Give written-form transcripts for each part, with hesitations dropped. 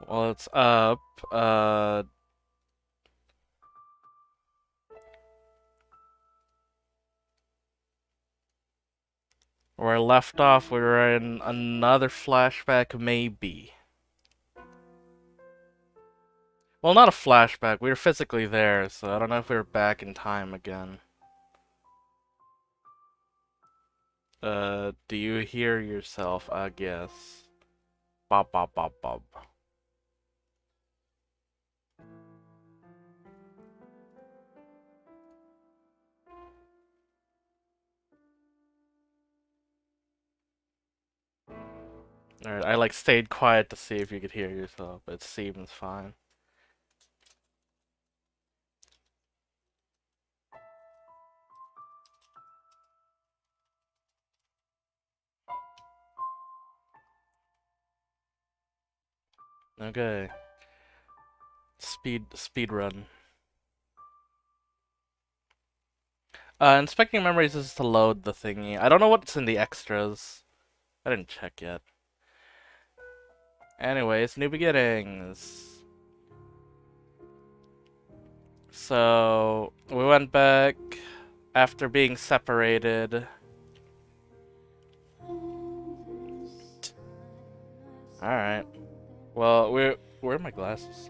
Well, it's up. Where I left off, we were in another flashback, maybe. Well, not a flashback. We were physically there, so I don't know if we were back in time again. Do you hear yourself? I guess. Bob, bob, bob, bob. Alright, I like stayed quiet to see if you could hear yourself. It seems fine. Okay. Speed run. Inspecting memories is to load the thingy. I don't know what's in the extras. I didn't check yet. Anyways, new beginnings. So, we went back after being separated. Alright. Well, where are my glasses?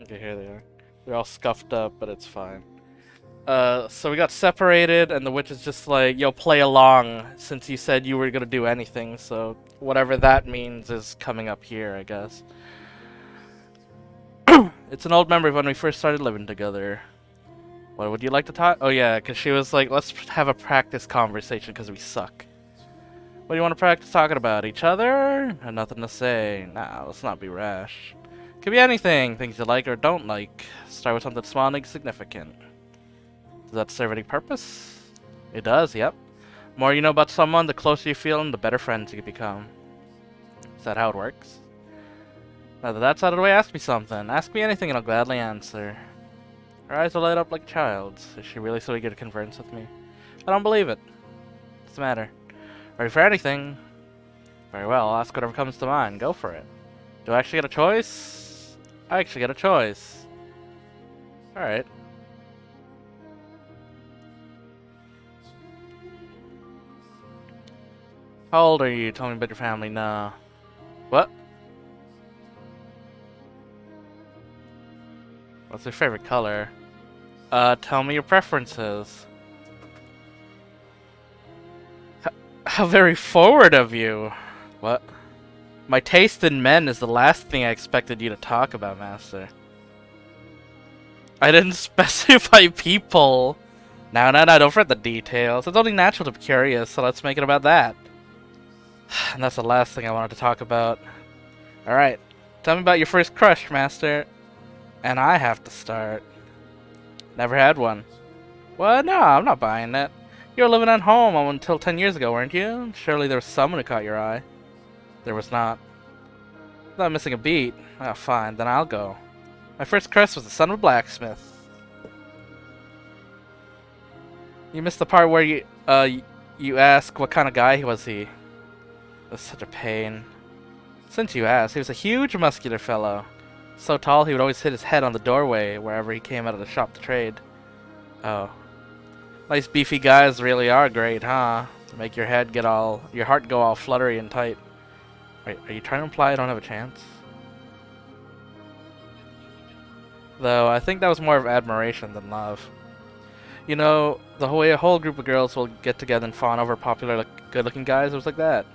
Okay, here they are. They're all scuffed up, but it's fine. So we got separated, and the witch is just like, yo, play along, since you said you were gonna do anything, so whatever that means is coming up here, I guess. It's an old memory of when we first started living together. What would you like to talk? Oh yeah, because she was like, let's have a practice conversation because we suck. What do you want to practice talking about? Each other? Nothing to say. Nah, let's not be rash. Could be anything. Things you like or don't like. Start with something small and insignificant. Does that serve any purpose? It does, yep. The more you know about someone, the closer you feel and the better friends you can become. Is that how it works? Now that that's out of the way, ask me something. Ask me anything and I'll gladly answer. Her eyes are light up like a child's. Is she really so eager to converse with me? I don't believe it. What's the matter? Ready for anything? Very well, I'll ask whatever comes to mind. Go for it. Do I actually get a choice? I actually get a choice. Alright. How old are you? Tell me about your family. No. What? What's your favorite color? Tell me your preferences. How very forward of you. What? My taste in men is the last thing I expected you to talk about, Master. I didn't specify people. No, don't fret the details. It's only natural to be curious, so let's make it about that. And that's the last thing I wanted to talk about. Alright, tell me about your first crush, Master. And I have to start. Never had one. What? No, I'm not buying it. You were living at home until 10 years ago, weren't you? Surely there was someone who caught your eye. There was not. Not missing a beat. Oh, fine, then I'll go. My first crush was the son of a blacksmith. You missed the part where you ask what kind of guy was he. That's such a pain. Since you asked, he was a huge muscular fellow. So tall he would always hit his head on the doorway wherever he came out of the shop to trade. Oh. Nice beefy guys really are great, huh? Make your heart go all fluttery and tight. Wait, are you trying to imply I don't have a chance? Though, I think that was more of admiration than love. You know, the whole group of girls will get together and fawn over popular, good-looking guys. It was like that.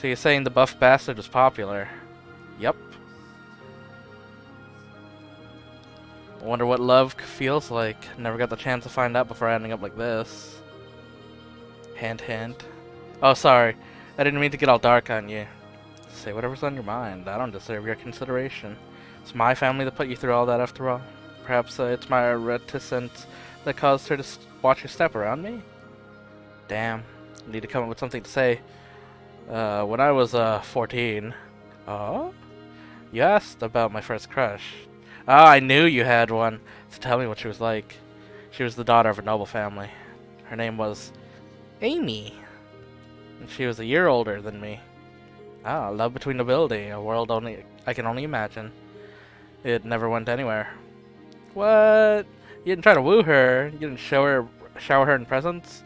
So you're saying the buff bastard was popular? Yep. I wonder what love feels like. Never got the chance to find out before ending up like this. Hint, hint. Oh, sorry. I didn't mean to get all dark on you. Say whatever's on your mind. I don't deserve your consideration. It's my family that put you through all that after all. Perhaps it's my reticence that caused her to watch her step around me? Damn. I need to come up with something to say. When I was 14. Oh? You asked about my first crush. Ah, I knew you had one. So tell me what she was like. She was the daughter of a noble family. Her name was Amy. And she was a year older than me. Ah, love between nobility, a world only I can only imagine. It never went anywhere. What? You didn't try to woo her? You didn't shower her in presents?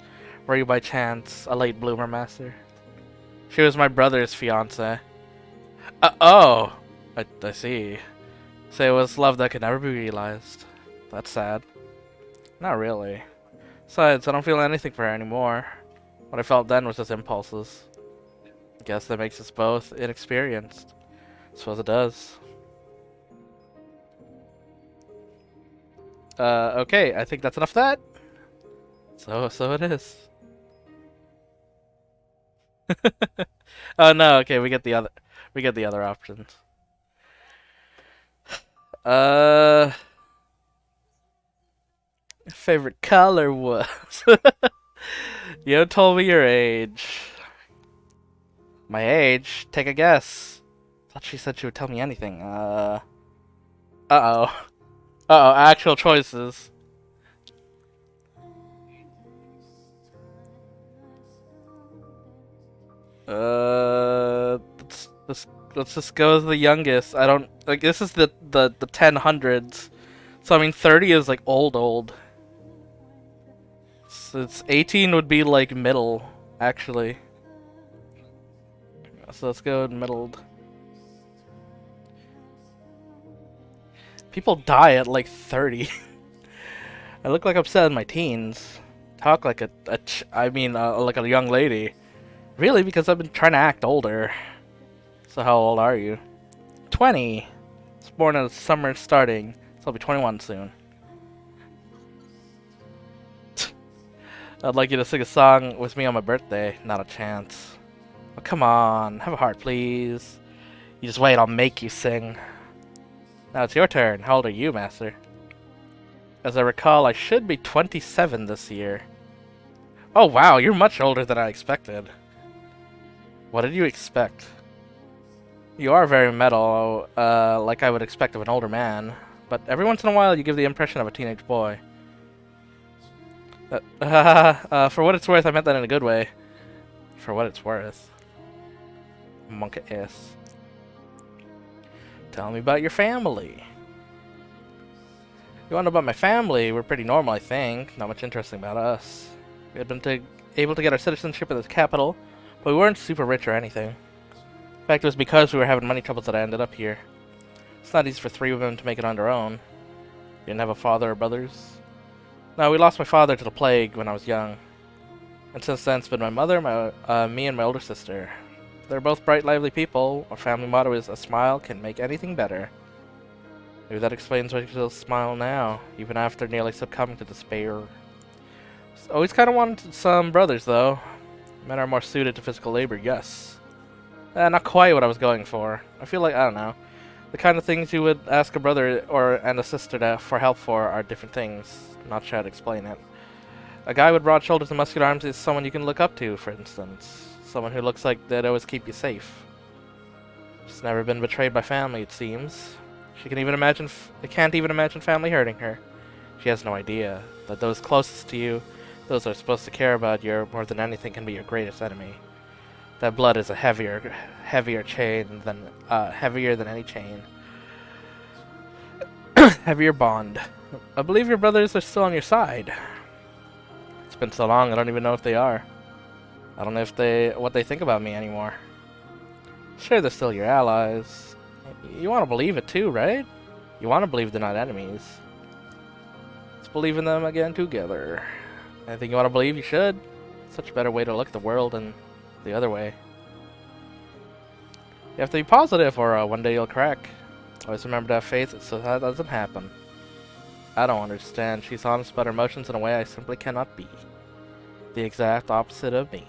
Were you by chance a late bloomer, master? She was my brother's fiance. Oh! I see. So it was love that could never be realized. That's sad. Not really. Besides, I don't feel anything for her anymore. What I felt then was just impulses. Guess that makes us both inexperienced. Suppose it does. Okay, I think that's enough of that. So it is. Oh no, okay, we get the other options. Favorite color was. You told me your age. My age? Take a guess. Thought she said she would tell me anything. Uh-oh. Uh-oh, actual choices. Let's just go with the youngest. I don't like this is the 1000s. So I mean 30 is like old. So it's 18 would be like middle, actually. So let's go middled. People die at like 30. I look like I'm still in my teens. Talk like like a young lady. Really, because I've been trying to act older. So how old are you? 20. I was born in the summer starting, so I'll be 21 soon. I'd like you to sing a song with me on my birthday. Not a chance. Oh, come on, have a heart, please. You just wait, I'll make you sing. Now it's your turn. How old are you, Master? As I recall, I should be 27 this year. Oh wow, you're much older than I expected. What did you expect? You are very metal, like I would expect of an older man. But every once in a while you give the impression of a teenage boy. For what it's worth, I meant that in a good way. For what it's worth. Monkey ass. Tell me about your family. You want to know about my family? We're pretty normal, I think. Not much interesting about us. We had been able to get our citizenship at the capital, but we weren't super rich or anything. In fact, it was because we were having money troubles that I ended up here. It's not easy for 3 women to make it on their own. You didn't have a father or brothers? No, we lost my father to the plague when I was young. And since then, it's been my mother, me, and my older sister. They're both bright, lively people. Our family motto is, a smile can make anything better. Maybe that explains why you still smile now, even after nearly succumbing to despair. Always kind of wanted some brothers, though. Men are more suited to physical labor, yes. Not quite what I was going for. I feel like, I don't know. The kind of things you would ask a brother and a sister for help for are different things. I'm not sure how to explain it. A guy with broad shoulders and muscular arms is someone you can look up to, for instance. Someone who looks like they'd always keep you safe. She's never been betrayed by family, it seems. She can't even imagine family hurting her. She has no idea that those closest to you, those who are supposed to care about you more than anything, can be your greatest enemy. That blood is a heavier chain than heavier than any chain. Heavier bond. I believe your brothers are still on your side. It's been so long, I don't even know if they are. I don't know what they think about me anymore. Sure, they're still your allies. You want to believe it too, right? You want to believe they're not enemies. Let's believe in them again together. Anything you want to believe, you should. Such a better way to look at the world than the other way. You have to be positive or one day you'll crack. Always remember to have faith so that doesn't happen. I don't understand. She's honest about her emotions in a way I simply cannot be. The exact opposite of me.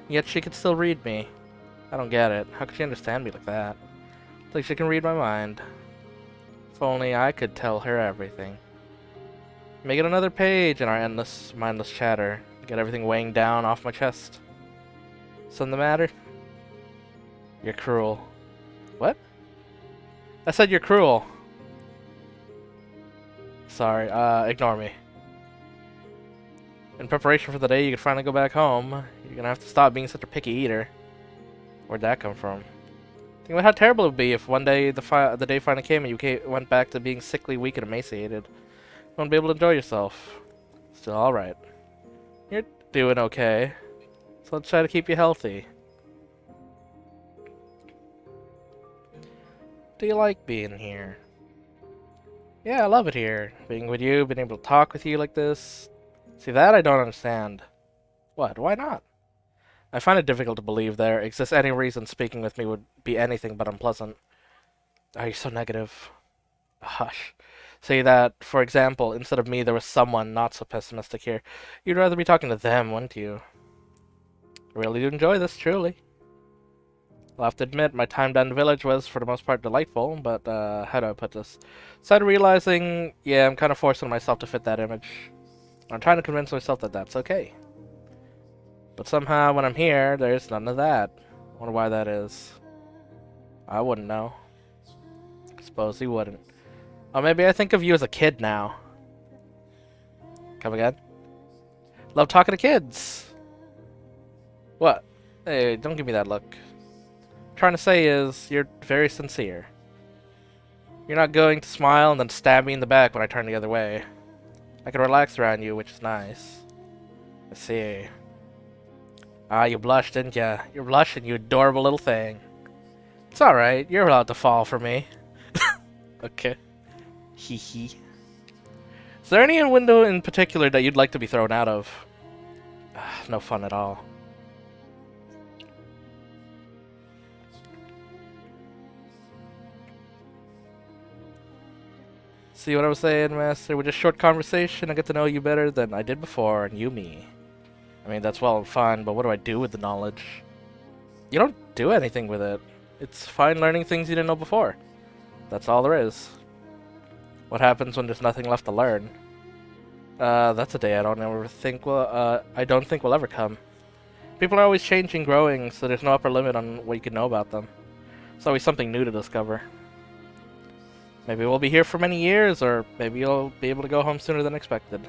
Yet she could still read me. I don't get it. How could she understand me like that? It's like she can read my mind. If only I could tell her everything. Make it another page in our endless, mindless chatter. Get everything weighing down off my chest. Something the matter? You're cruel. What? I said you're cruel. Sorry, ignore me. In preparation for the day you can finally go back home, you're gonna have to stop being such a picky eater. Where'd that come from? Think about how terrible it would be if one day the day finally came and you went back to being sickly, weak, and emaciated. You won't be able to enjoy yourself. Still alright. You're doing okay. So let's try to keep you healthy. Do you like being here? Yeah, I love it here. Being with you, being able to talk with you like this. See, that I don't understand. What? Why not? I find it difficult to believe there exists any reason speaking with me would be anything but unpleasant. Are you so negative? Hush. Say that, for example, instead of me there was someone not so pessimistic here. You'd rather be talking to them, wouldn't you? I really do enjoy this, truly. I'll have to admit, my time down the village was, for the most part, delightful, but, how do I put this? Started realizing, yeah, I'm kind of forcing myself to fit that image. I'm trying to convince myself that that's okay. But somehow, when I'm here, there's none of that. Wonder why that is. I wouldn't know. Suppose he wouldn't. Oh, maybe I think of you as a kid now. Come again? Love talking to kids. What? Hey, don't give me that look. What I'm trying to say is, you're very sincere. You're not going to smile and then stab me in the back when I turn the other way. I can relax around you, which is nice. I see. Ah, you blushed, didn't ya? You're blushing, you adorable little thing. It's alright, you're allowed to fall for me. Okay. Hee hee. Is there any window in particular that you'd like to be thrown out of? No fun at all. See what I was saying, Master? With a short conversation, I get to know you better than I did before, and you me. I mean, that's well and fine, but what do I do with the knowledge? You don't do anything with it. It's fine learning things you didn't know before. That's all there is. What happens when there's nothing left to learn? That's a day I don't think will ever come. People are always changing, growing, so there's no upper limit on what you can know about them. There's always something new to discover. Maybe we'll be here for many years, or maybe you'll be able to go home sooner than expected.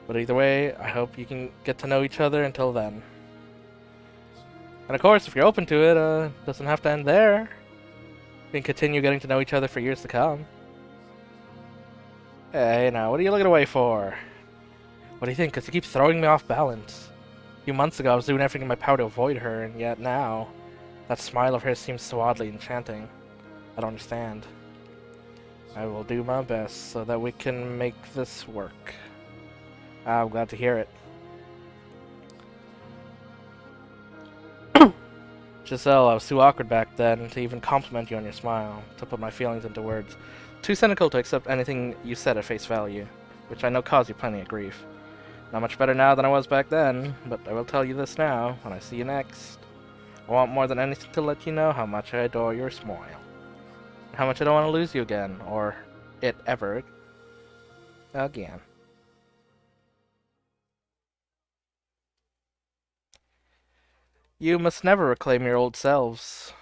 But either way, I hope you can get to know each other until then. And of course, if you're open to it, doesn't have to end there. We can continue getting to know each other for years to come. Hey, now, what are you looking away for? What do you think? Because you keep throwing me off balance. A few months ago, I was doing everything in my power to avoid her, and yet now, that smile of hers seems so oddly enchanting. I don't understand. I will do my best so that we can make this work. I'm glad to hear it. Giselle, I was too awkward back then to even compliment you on your smile, to put my feelings into words. Too cynical to accept anything you said at face value, which I know caused you plenty of grief. Not much better now than I was back then, but I will tell you this now, when I see you next. I want more than anything to let you know how much I adore your smile. How much I don't want to lose you again, or it ever again. You must never reclaim your old selves.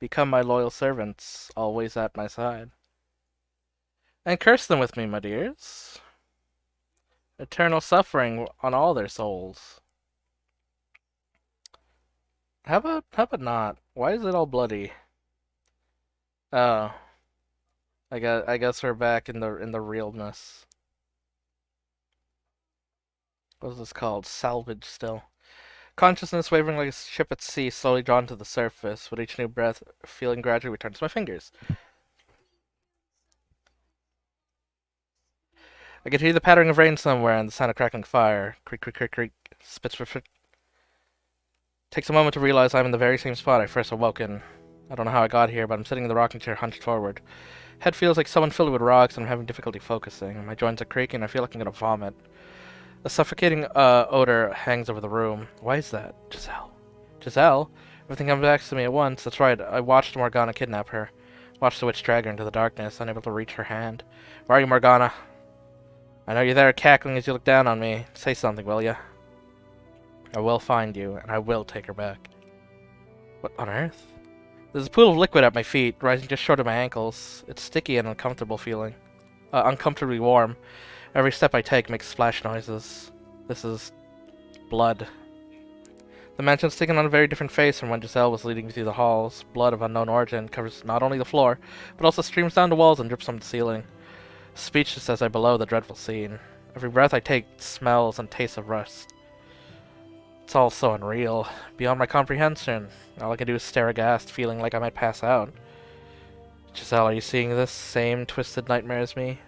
Become my loyal servants, always at my side. And curse them with me, my dears. Eternal suffering on all their souls. How about not? Why is it all bloody? Oh. I guess we're back in the realness. What is this called? Salvage still. Consciousness wavering like a ship at sea, slowly drawn to the surface. With each new breath, feeling gradually returns to my fingers. I could hear the pattering of rain somewhere and the sound of crackling fire. Creak, creak, creak, creak. Spits. Takes a moment to realize I'm in the very same spot I first awoke in. I don't know how I got here, but I'm sitting in the rocking chair hunched forward. Head feels like someone filled it with rocks, and I'm having difficulty focusing. My joints are creaking, and I feel like I'm gonna vomit. A suffocating odor hangs over the room. Why is that? Giselle. Giselle? Everything comes back to me at once. That's right, I watched Morgana kidnap her. Watched the witch drag her into the darkness, unable to reach her hand. Where are you, Morgana? I know you're there, cackling as you look down on me. Say something, will ya? I will find you, and I will take her back. What on earth? There's a pool of liquid at my feet, rising just short of my ankles. It's sticky and uncomfortable feeling. Uncomfortably warm. Every step I take makes splash noises. This is blood. The mansion's taken on a very different face from when Giselle was leading me through the halls. Blood of unknown origin covers not only the floor, but also streams down the walls and drips from the ceiling. Speechless as I below the dreadful scene. Every breath I take smells and tastes of rust. It's all so unreal, beyond my comprehension. All I can do is stare aghast, feeling like I might pass out. Giselle, are you seeing this same twisted nightmare as me?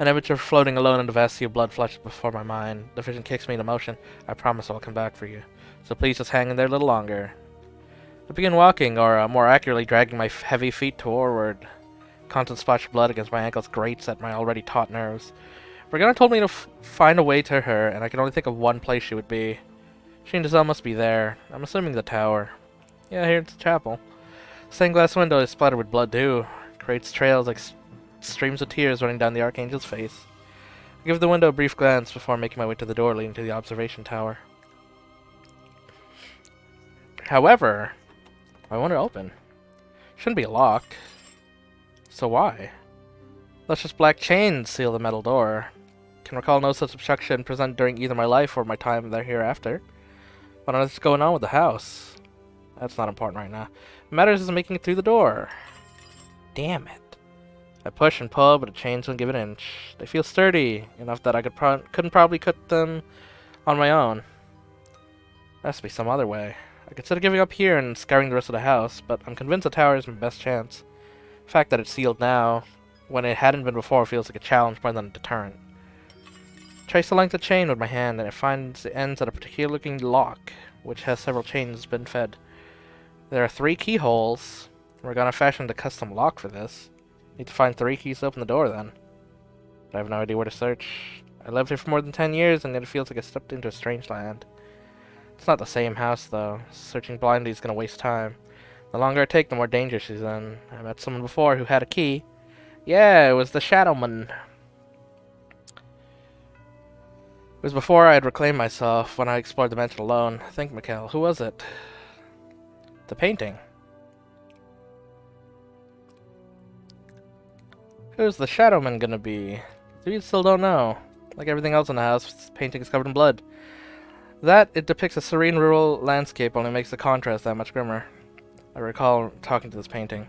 An image of floating alone in the vast sea of blood flashes before my mind. The vision kicks me into motion. I promise I'll come back for you. So please just hang in there a little longer. I begin walking, or more accurately dragging my heavy feet forward. Constant splash of blood against my ankles grates at my already taut nerves. Regina told me to find a way to her, and I can only think of one place she would be. She and Giselle must be there. I'm assuming the tower. Yeah, here's the chapel. Stained glass window is splattered with blood too. Creates trails like streams of tears running down the Archangel's face. I give the window a brief glance before making my way to the door leading to the observation tower. However, I want it open. Shouldn't be a lock. So why? Luscious black chains seal the metal door. Can recall no such obstruction present during either my life or my time there hereafter. What on earth is going on with the house? That's not important right now. What matters is making it through the door. Damn it. I push and pull, but the chains won't give an inch. They feel sturdy, enough that I couldn't probably cut them on my own. There has to be some other way. I consider giving up here and scouring the rest of the house, but I'm convinced the tower is my best chance. The fact that it's sealed now, when it hadn't been before, feels like a challenge more than a deterrent. Trace the length of chain with my hand, and it finds it ends at a particular-looking lock, which has several chains been fed. There are 3 keyholes. We're gonna fashion a custom lock for this. Need to find 3 keys to open the door, then. But I have no idea where to search. I lived here for more than 10 years, and yet it feels like I stepped into a strange land. It's not the same house, though. Searching blindly is gonna waste time. The longer I take, the more danger she's in. I met someone before who had a key. Yeah, it was the Shadowman. It was before I had reclaimed myself, when I explored the mansion alone. Think, Mikhail, who was it? The painting. Who's the Shadowman gonna be? We still don't know. Like everything else in the house, this painting is covered in blood. That it depicts a serene rural landscape only makes the contrast that much grimmer. I recall talking to this painting.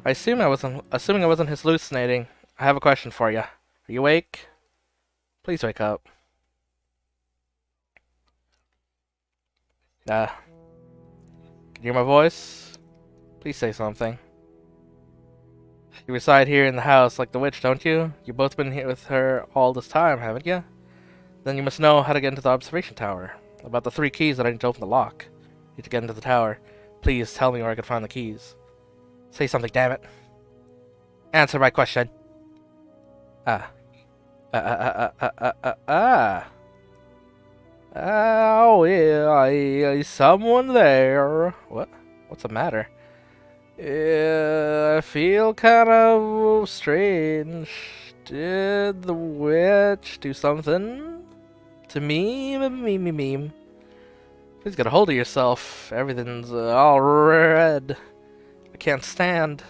Assuming I wasn't hallucinating, I have a question for you. Are you awake? Please wake up. Can you hear my voice? Please say something. You reside here in the house like the witch, don't you? You've both been here with her all this time, haven't you? Then you must know how to get into the observation tower. About the 3 keys that I need to open the lock. Need to get into the tower. Please tell me where I can find the keys. Say something, damn it. Answer my question. Oh, yeah, someone there. What? What's the matter? I feel kind of strange. Did the witch do something to me? Please get a hold of yourself. Everything's all red. I can't stand.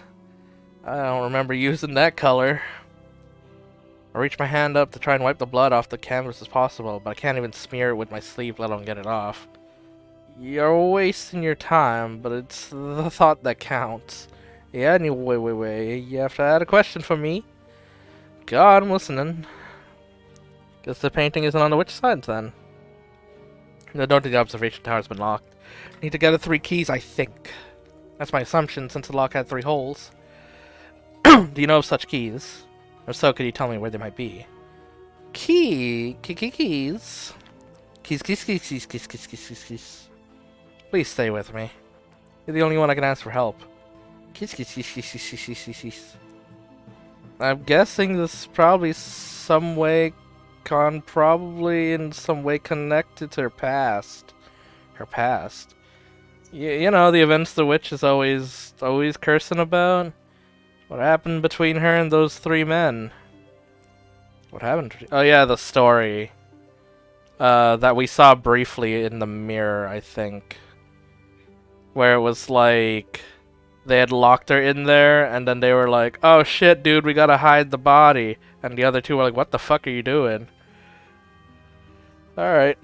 I don't remember using that color. I reach my hand up to try and wipe the blood off the canvas as possible, but I can't even smear it with my sleeve, let alone get it off. You're wasting your time, but it's the thought that counts. Yeah, anyway, you have to add a question for me. God, I'm listening. Guess the painting isn't on the witch side, then. The door to the observation tower's been locked. Need to get the 3 keys, I think. That's my assumption, since the lock had 3 holes. Do you know of such keys? If so, could you tell me where they might be? Keys. Keys. Please stay with me. You're the only one I can ask for help. I'm guessing this is probably probably in some way connected to her past. You know, the events the witch is always cursing about. What happened between her and those 3 men? What happened? Oh yeah, the story. That we saw briefly in the mirror, I think. Where it was like, they had locked her in there, and then they were like, oh shit, dude, we gotta hide the body. And the other 2 were like, what the fuck are you doing? Alright.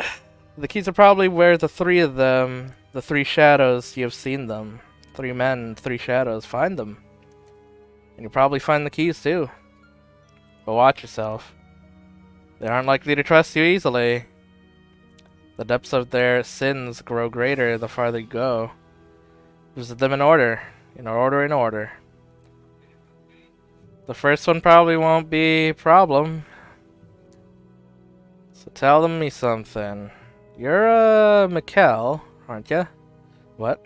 The keys are probably where the three of them, the three shadows, you have seen them. 3 men, 3 shadows, find them. And you'll probably find the keys too. But watch yourself. They aren't likely to trust you easily. The depths of their sins grow greater the farther you go. Visit them in order. In order. The first one probably won't be a problem. So tell me something. You're Mikkel, aren't you? What?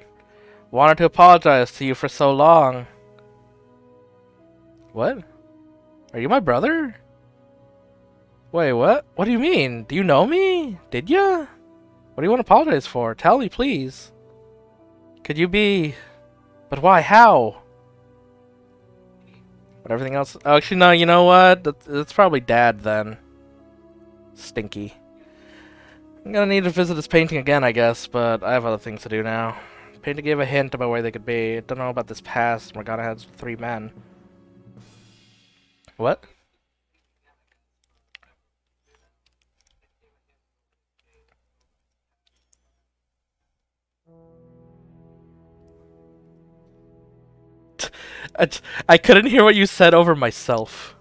Wanted to apologize to you for so long. What? Are you my brother? Wait, what? What do you mean? Do you know me? Did ya? What do you want to apologize for? Tell me, please. Could you be... But why? How? But everything else... Oh, actually, no, you know what? That's probably Dad, then. Stinky. I'm gonna need to visit this painting again, I guess, but I have other things to do now. Painting gave a hint about where they could be. I don't know about this past. Morgana has 3 men. What? I couldn't hear what you said over myself.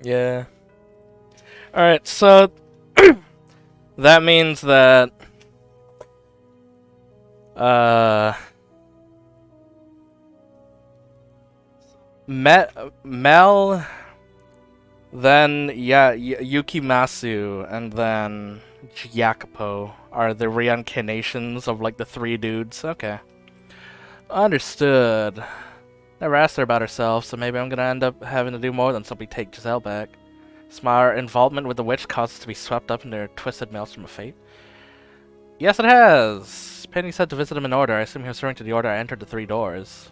Yeah. Alright, so... that means that... Mel... Then, yeah, Yukimasu, and then Jacopo are the reincarnations of, like, the 3 dudes. Okay. Understood. Never asked her about herself, so maybe I'm gonna end up having to do more than simply take Giselle back. My involvement with the witch caused us to be swept up into a twisted maelstrom of fate. Yes, it has. Penny said to visit him in order. I assume he was referring to the order I entered the 3 doors.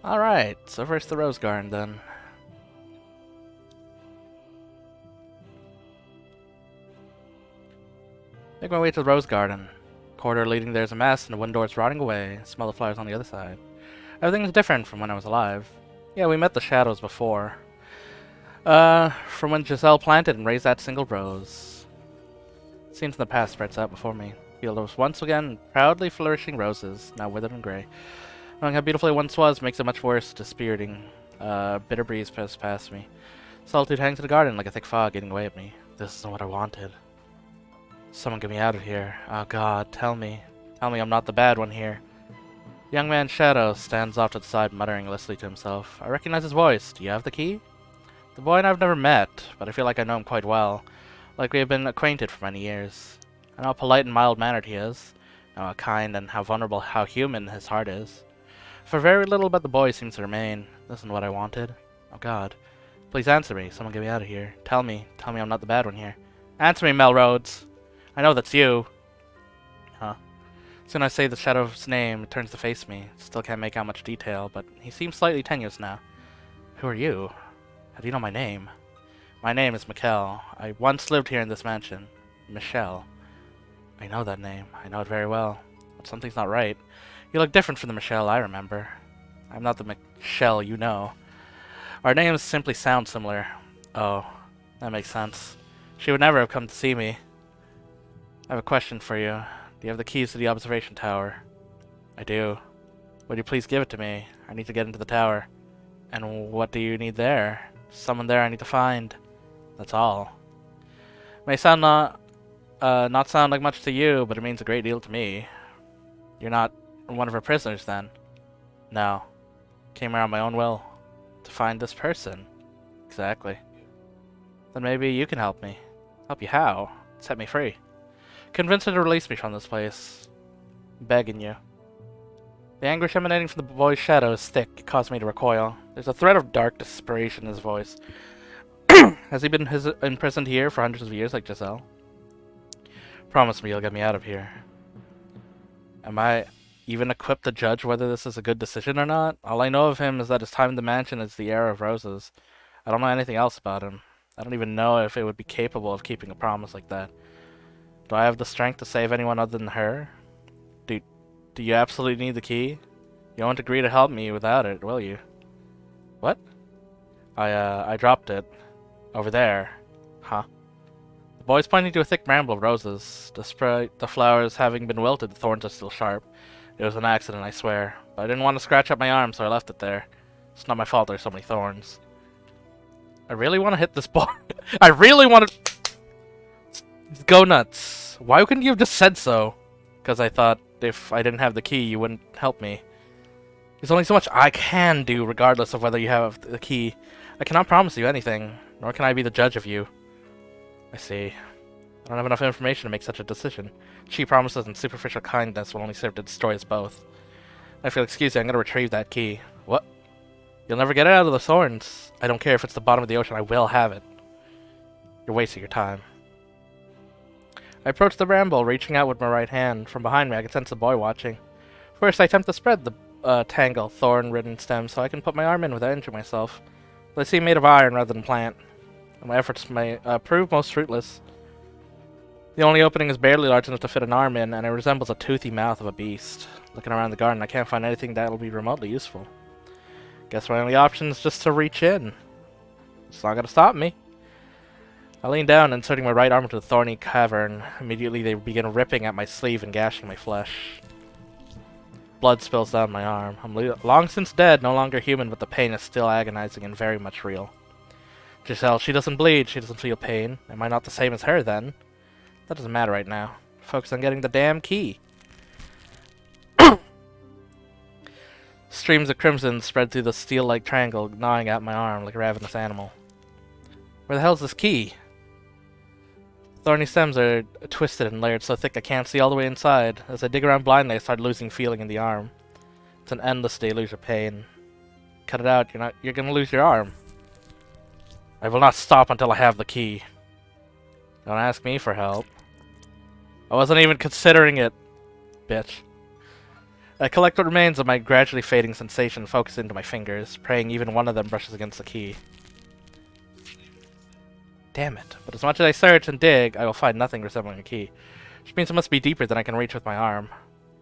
Alright, so first the Rose Garden, then. Make my way to the Rose Garden. Corridor leading there's a mess, and the one door is rotting away. Smell the flowers on the other side. Everything's different from when I was alive. Yeah, we met the shadows before. From when Giselle planted and raised that single rose. Scenes in the past spreads out before me. Field was once again proudly flourishing roses, now withered and grey. Knowing how beautiful it once was makes it much worse, dispiriting. Bitter breeze passes past me. Solitude hangs in the garden like a thick fog eating away at me. This isn't what I wanted. Someone get me out of here. Oh God, tell me. Tell me I'm not the bad one here. The young man Shadow stands off to the side, muttering listlessly to himself. I recognize his voice. Do you have the key? The boy and I have never met, but I feel like I know him quite well. Like we have been acquainted for many years. I know how polite and mild-mannered he is. I know how kind and how vulnerable, how human his heart is. For very little about the boy seems to remain. This isn't what I wanted. Oh God. Please answer me. Someone get me out of here. Tell me. Tell me I'm not the bad one here. Answer me, Melrose. I know that's you. Huh. Soon I say the Shadow's name, it turns to face me. Still can't make out much detail, but he seems slightly tenuous now. Who are you? How do you know my name? My name is Mikkel. I once lived here in this mansion. Michelle. I know that name. I know it very well. But something's not right. You look different from the Michelle I remember. I'm not the Michelle you know. Our names simply sound similar. Oh, that makes sense. She would never have come to see me. I have a question for you. Do you have the keys to the observation tower? I do. Would you please give it to me? I need to get into the tower. And what do you need there? Someone there I need to find. That's all. May sound not sound like much to you, but it means a great deal to me. You're not one of her prisoners, then? No. Came here on my own will. To find this person. Exactly. Then maybe you can help me. Help you how? Set me free. Convince her to release me from this place. I'm begging you. The anguish emanating from the boy's shadow is thick. It caused me to recoil. There's a thread of dark desperation in his voice. Has he been imprisoned here for hundreds of years like Giselle? Promise me you'll get me out of here. Am I even equipped to judge whether this is a good decision or not? All I know of him is that his time in the mansion is the era of roses. I don't know anything else about him. I don't even know if it would be capable of keeping a promise like that. Do I have the strength to save anyone other than her? Do you absolutely need the key? You won't agree to help me without it, will you? What? I dropped it. Over there. Huh? The boy's pointing to a thick bramble of roses. Despite the flowers having been wilted, the thorns are still sharp. It was an accident, I swear. But I didn't want to scratch up my arm, so I left it there. It's not my fault there's so many thorns. I really want to hit this boy. I really want to... Go nuts. Why couldn't you have just said so? Because I thought if I didn't have the key, you wouldn't help me. There's only so much I can do, regardless of whether you have the key. I cannot promise you anything, nor can I be the judge of you. I see. I don't have enough information to make such a decision. Cheap promises and superficial kindness will only serve to destroy us both. If you'll excuse me, I'm going to retrieve that key. What? You'll never get it out of the thorns. I don't care if it's the bottom of the ocean, I will have it. You're wasting your time. I approached the bramble, reaching out with my right hand. From behind me, I could sense the boy watching. First, I attempt to spread the tangle, thorn-ridden stem so I can put my arm in without injuring myself. But they seem made of iron rather than plant. And my efforts may prove most fruitless. The only opening is barely large enough to fit an arm in, and it resembles a toothy mouth of a beast. Looking around the garden, I can't find anything that will be remotely useful. Guess my only option is just to reach in. It's not gonna stop me. I lean down, inserting my right arm into the thorny cavern. Immediately they begin ripping at my sleeve and gashing my flesh. Blood spills down my arm. I'm long since dead, no longer human, but the pain is still agonizing and very much real. Giselle, she doesn't bleed, she doesn't feel pain. Am I not the same as her then? That doesn't matter right now. Focus on getting the damn key. Streams of crimson spread through the steel-like triangle, gnawing at my arm like a ravenous animal. Where the hell's this key? Thorny stems are twisted and layered so thick I can't see all the way inside. As I dig around blindly, I start losing feeling in the arm. It's an endless deluge of pain. Cut it out, you're gonna lose your arm. I will not stop until I have the key. Don't ask me for help. I wasn't even considering it, bitch. I collect what remains of my gradually fading sensation and focus into my fingers, praying even one of them brushes against the key. Damn it. But as much as I search and dig, I will find nothing resembling a key. Which means it must be deeper than I can reach with my arm.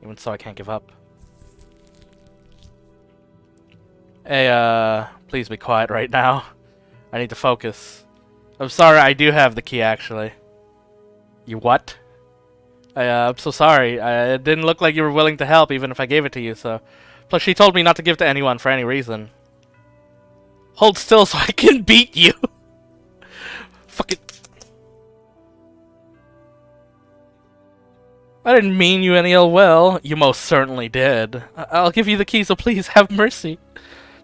Even so, I can't give up. Hey, please be quiet right now. I need to focus. I'm sorry, I do have the key, actually. You what? I'm so sorry. It didn't look like you were willing to help, even if I gave it to you, so... Plus, she told me not to give to anyone for any reason. Hold still so I can beat you! Fucking... I didn't mean you any ill will. You most certainly did. I'll give you the key, so please, have mercy.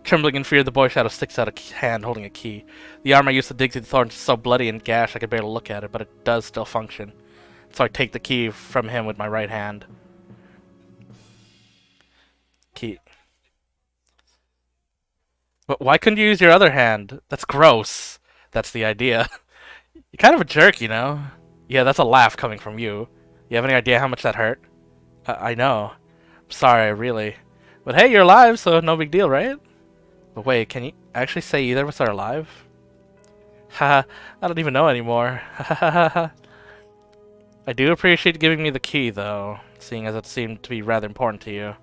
Trembling in fear, the boy shadow sticks out a hand holding a key. The arm I used to dig through the thorns is so bloody and gashed I could barely look at it, but it does still function. So I take the key from him with my right hand. Key. But why couldn't you use your other hand? That's gross. That's the idea. You're kind of a jerk, you know? Yeah, that's a laugh coming from you. You have any idea how much that hurt? I know. I'm sorry, really. But hey, you're alive, so no big deal, right? But wait, can you actually say either of us are alive? Haha, I don't even know anymore. Hahaha. I do appreciate giving me the key, though, seeing as it seemed to be rather important to you.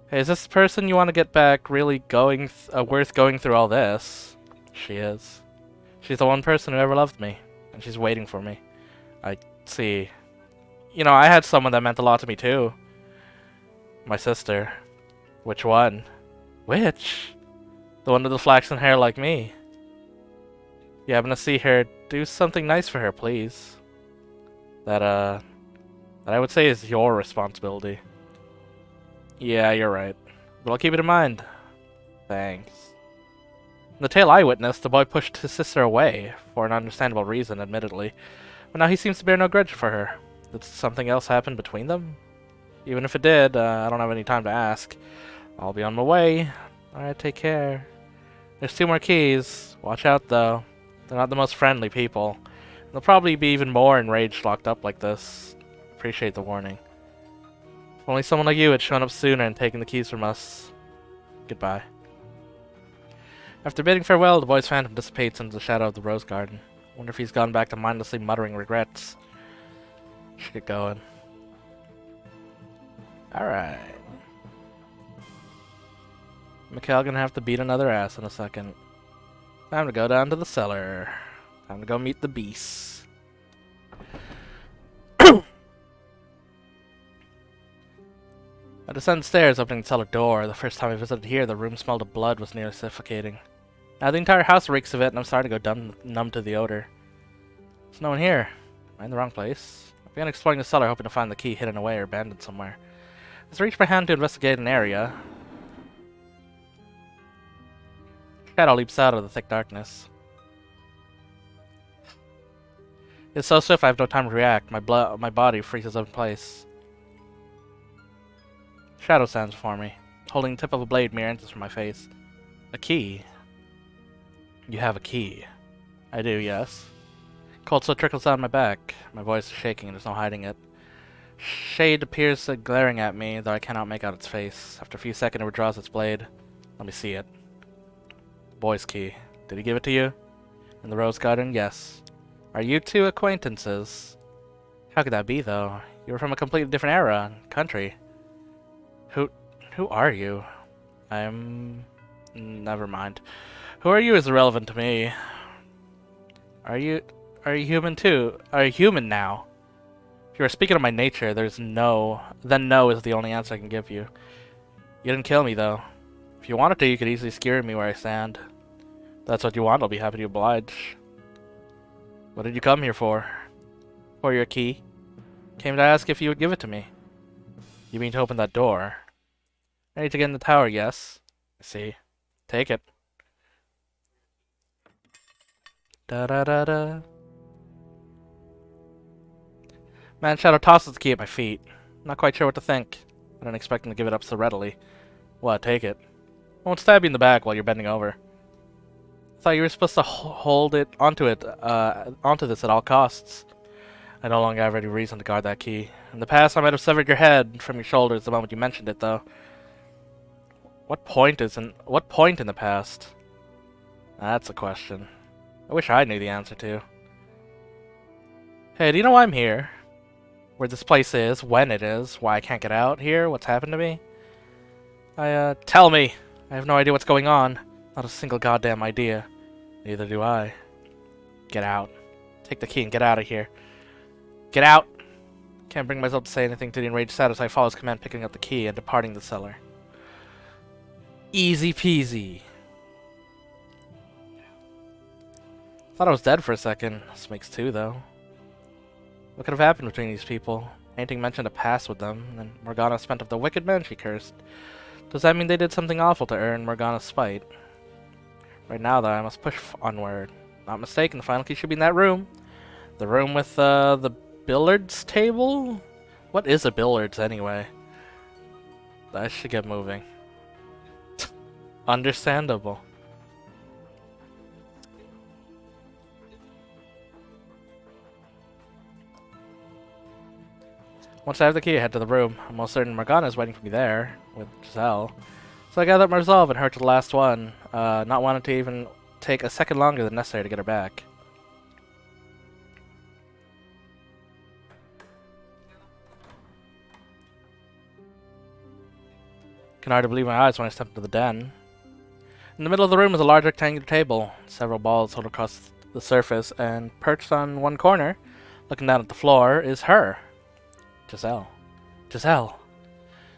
Hey, is this the person you want to get back really worth going through all this? She is. She's the one person who ever loved me, and she's waiting for me. I see. You know, I had someone that meant a lot to me, too. My sister. Which one? Which? The one with the flaxen hair like me. You happen to see her, do something nice for her, please. That I would say is your responsibility. Yeah, you're right. But I'll keep it in mind. Thanks. In the tale I witnessed, the boy pushed his sister away, for an understandable reason, admittedly. But now he seems to bear no grudge for her. Did something else happen between them? Even if it did, I don't have any time to ask. I'll be on my way. Alright, take care. There's 2 more keys. Watch out, though. They're not the most friendly people. They'll probably be even more enraged locked up like this. Appreciate the warning. If only someone like you had shown up sooner and taken the keys from us. Goodbye. After bidding farewell, the boy's phantom dissipates into the shadow of the rose garden. Wonder if he's gone back to mindlessly muttering regrets. Should get going. Alright. Mikhail gonna have to beat another ass in a second. Time to go down to the cellar. Time to go meet the beasts. I descend stairs, opening the cellar door. The first time I visited here, the room smelled of blood was nearly suffocating. Now the entire house reeks of it, and I'm starting to go numb to the odor. There's no one here. Am I in the wrong place? I began exploring the cellar, hoping to find the key hidden away or abandoned somewhere. As I reached my hand to investigate an area, shadow leaps out of the thick darkness. It's so swift I have no time to react. My body freezes up in place. Shadow stands before me, holding the tip of a blade mere inches from my face. A key. You have a key. I do, yes. Cold sweat trickles down my back. My voice is shaking and there's no hiding it. Shade appears glaring at me, though I cannot make out its face. After a few seconds, it withdraws its blade. Let me see it. Boy's key. Did he give it to you? In the Rose Garden? Yes. Are you two acquaintances? How could that be, though? You were from a completely different era and country. Who are you? Never mind. Who are you is irrelevant to me. Are you human too? Are you human now? If you are speaking of my nature, then no is the only answer I can give you. You didn't kill me, though. If you wanted to, you could easily skewer me where I stand. If that's what you want, I'll be happy to oblige. What did you come here for? For your key? Came to ask if you would give it to me. You mean to open that door? I need to get in the tower, yes. I see. Take it. Da-da-da-da. Man, Shadow tosses the key at my feet. Not quite sure what to think. I didn't expect him to give it up so readily. What, take it? I won't stab you in the back while you're bending over. I thought you were supposed to hold it onto this at all costs. I no longer have any reason to guard that key. In the past, I might have severed your head from your shoulders the moment you mentioned it, though. What point in the past? That's a question I wish I knew the answer to. Hey, do you know why I'm here? Where this place is, when it is, why I can't get out here, what's happened to me? Tell me! I have no idea what's going on. Not a single goddamn idea. Neither do I. Get out. Take the key and get out of here. Get out! Can't bring myself to say anything to the enraged Satyr, I follow his command, picking up the key and departing the cellar. Easy peasy. Thought I was dead for a second. This makes two, though. What could have happened between these people? Anything mentioned a past with them, and Morgana spent of the wicked men she cursed. Does that mean they did something awful to earn Morgana's spite? Right now, though, I must push onward. Not mistaken, the final key should be in that room. The room with the billiards table? What is a billiards, anyway? I should get moving. Understandable. Once I have the key, I head to the room. I'm most certain Morgana is waiting for me there, with Giselle. So I gather up my resolve and her to the last one, not wanting to even take a second longer than necessary to get her back. Can hardly believe my eyes when I step into the den. In the middle of the room is a large rectangular table, several balls hold across the surface, and perched on one corner, looking down at the floor, is her. Giselle. Giselle.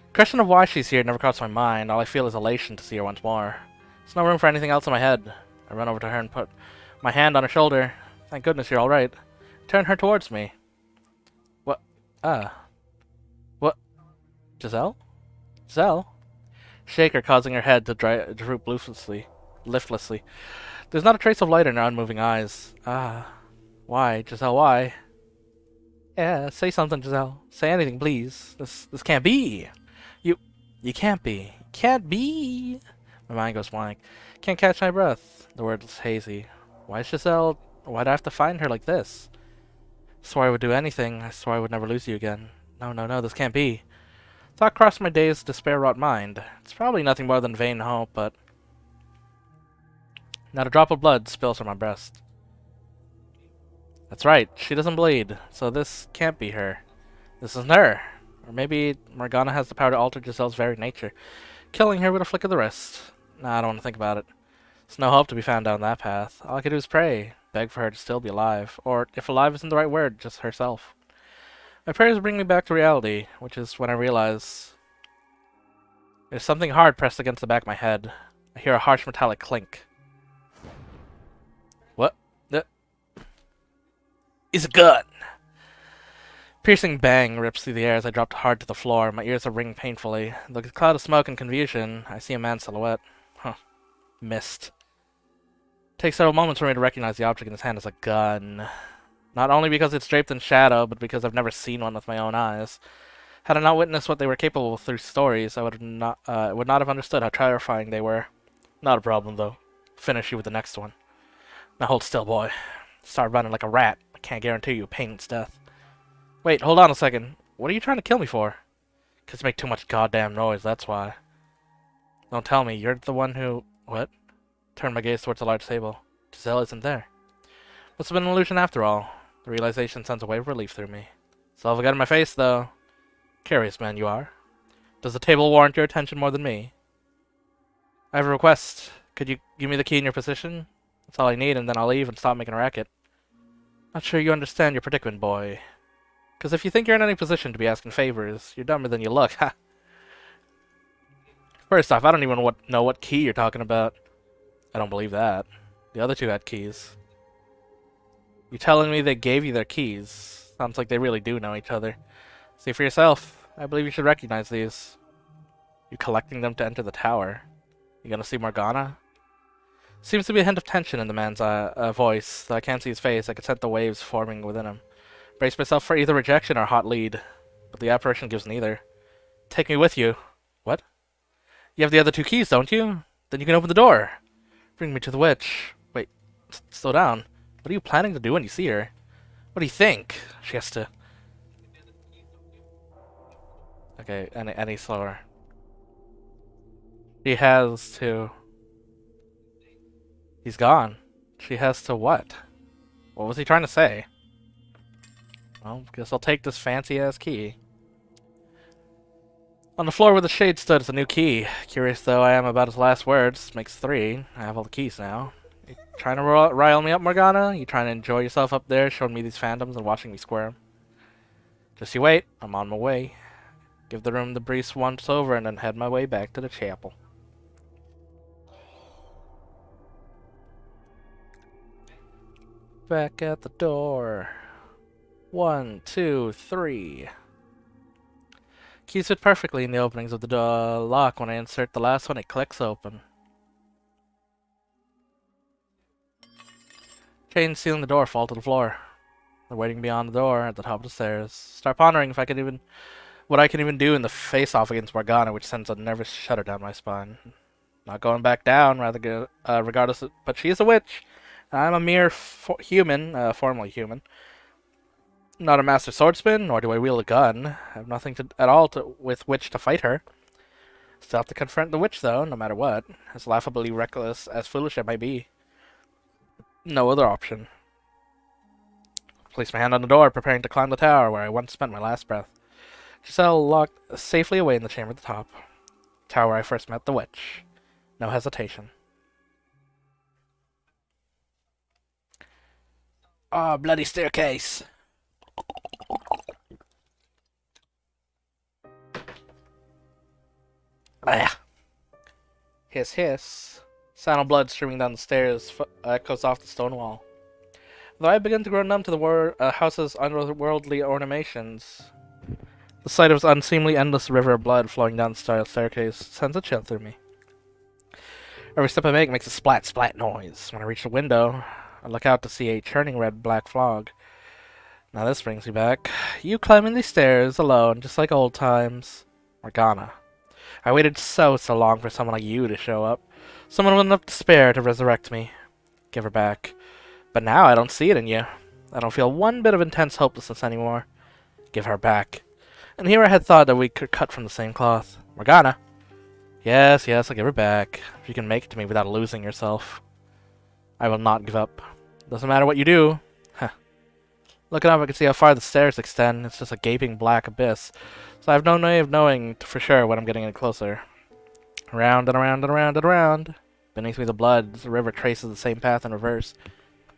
The question of why she's here never crossed my mind. All I feel is elation to see her once more. There's no room for anything else in my head. I run over to her and put my hand on her shoulder. Thank goodness you're alright. Turn her towards me. What? What? Giselle? Giselle? Shake her, causing her head to droop liftlessly. There's not a trace of light in her unmoving eyes. Why, Giselle, why? Yeah, say something, Giselle. Say anything, please. This can't be. You can't be. Can't be. My mind goes blank. Can't catch my breath. The word is hazy. Why, Giselle? Why'd I have to find her like this? I swore I would do anything. I swore I would never lose you again. No, this can't be. Thought crossed my dazed, despair-wrought mind. It's probably nothing more than vain hope, but not a drop of blood spills from my breast. That's right, she doesn't bleed, so this can't be her. This isn't her. Or maybe Morgana has the power to alter Giselle's very nature, killing her with a flick of the wrist. Nah, I don't want to think about it. There's no hope to be found down that path. All I can do is pray, beg for her to still be alive, or if alive isn't the right word, just herself. My prayers bring me back to reality, which is when I realize there's something hard pressed against the back of my head. I hear a harsh metallic clink. What? It's a gun! Piercing bang rips through the air as I drop hard to the floor. My ears are ringing painfully. Like a cloud of smoke and confusion, I see a man's silhouette. Huh. Missed. It takes several moments for me to recognize the object in his hand as a gun. Not only because it's draped in shadow, but because I've never seen one with my own eyes. Had I not witnessed what they were capable of through stories, I would not have understood how terrifying they were. Not a problem, though. Finish you with the next one. Now hold still, boy. Start running like a rat. I can't guarantee you painless death. Wait, hold on a second. What are you trying to kill me for? 'Cause you make too much goddamn noise, that's why. Don't tell me, you're the one who... What? Turn my gaze towards the large table. Giselle isn't there. Must have been an illusion after all. The realization sends a wave of relief through me. It's all I've got in my face, though. Curious man you are. Does the table warrant your attention more than me? I have a request. Could you give me the key in your position? That's all I need, and then I'll leave and stop making a racket. Not sure you understand your predicament, boy. 'Cause if you think you're in any position to be asking favors, you're dumber than you look, ha! First off, I don't even know what key you're talking about. I don't believe that. The other two had keys. You telling me they gave you their keys? Sounds like they really do know each other. See for yourself. I believe you should recognize these. You collecting them to enter the tower. You gonna see Morgana? Seems to be a hint of tension in the man's voice. Though I can't see his face, I can sense the waves forming within him. Brace myself for either rejection or hot lead. But the apparition gives neither. Take me with you. What? You have the other two keys, don't you? Then you can open the door. Bring me to the witch. Wait, slow down. What are you planning to do when you see her? What do you think? She has to... Okay, any slower. She has to... He's gone. She has to what? What was he trying to say? Well, guess I'll take this fancy-ass key. On the floor where the shade stood is a new key. Curious though I am about his last words. Makes 3. I have all the keys now. You trying to rile me up, Morgana? You trying to enjoy yourself up there, showing me these phantoms and watching me squirm? Just you wait. I'm on my way. Give the room the breeze once over and then head my way back to the chapel. Back at the door. 1, 2, 3. Keys fit perfectly in the openings of the lock. When I insert the last one, it clicks open. Chains sealing the door fall to the floor. They're waiting beyond the door at the top of the stairs. Start pondering if I could even... what I can even do in the face-off against Morgana, which sends a nervous shudder down my spine. Not going back down, regardless of... But she is a witch. I'm a mere human, formerly human. Not a master swordsman, nor do I wield a gun. I have nothing at all with which to fight her. Still have to confront the witch, though, no matter what. As laughably reckless as foolish it might be. No other option. Place my hand on the door, preparing to climb the tower where I once spent my last breath. Giselle locked safely away in the chamber at the top. Tower I first met the witch. No hesitation. Ah, bloody staircase! Ah. Hiss, hiss. Sound of blood streaming down the stairs echoes off the stone wall. Though I begin to grow numb to the house's otherworldly ornamentations, the sight of its unseemly endless river of blood flowing down the staircase sends a chill through me. Every step I make makes a splat, splat noise. When I reach the window, I look out to see a churning red-black fog. Now this brings me back. You climbing these stairs alone, just like old times. Morgana. I waited so long for someone like you to show up. Someone with enough to spare to resurrect me. Give her back. But now I don't see it in you. I don't feel one bit of intense hopelessness anymore. Give her back. And here I had thought that we could cut from the same cloth. Morgana. Yes, I'll give her back. If you can make it to me without losing yourself. I will not give up. Doesn't matter what you do. Huh. Looking up, I can see how far the stairs extend. It's just a gaping black abyss. So I have no way of knowing for sure when I'm getting any closer. Around and around and around and around. Beneath me the blood, the river traces the same path in reverse.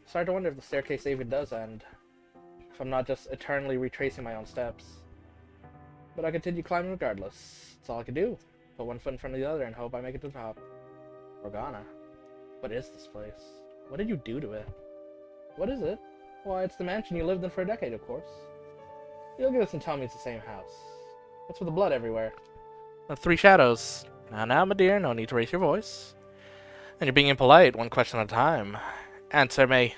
Started to wonder if the staircase even does end. If I'm not just eternally retracing my own steps. But I continue climbing regardless. That's all I can do. Put one foot in front of the other and hope I make it to the top. Morgana. What is this place? What did you do to it? What is it? Why, it's the mansion you lived in for a decade, of course. You look at this and tell me it's the same house. What's with the blood everywhere? The three shadows. Now, my dear, no need to raise your voice. And you're being impolite, one question at a time. Answer me.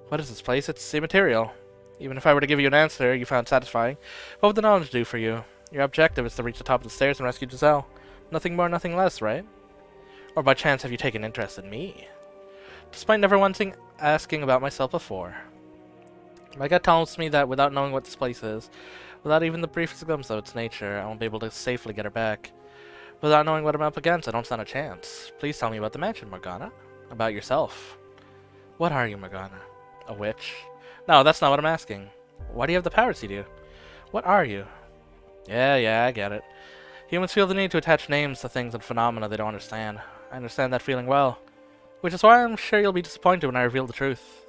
What is this place? It's immaterial. Even if I were to give you an answer you found satisfying, what would the knowledge do for you? Your objective is to reach the top of the stairs and rescue Giselle. Nothing more, nothing less, right? Or by chance have you taken interest in me? Despite never wanting asking about myself before. My gut tells me that without knowing what this place is, without even the briefest glimpse of its nature, I won't be able to safely get her back. Without knowing what I'm up against, I don't stand a chance. Please tell me about the mansion, Morgana. About yourself. What are you, Morgana? A witch? No, that's not what I'm asking. Why do you have the powers you do? What are you? Yeah, I get it. Humans feel the need to attach names to things and phenomena they don't understand. I understand that feeling well. Which is why I'm sure you'll be disappointed when I reveal the truth.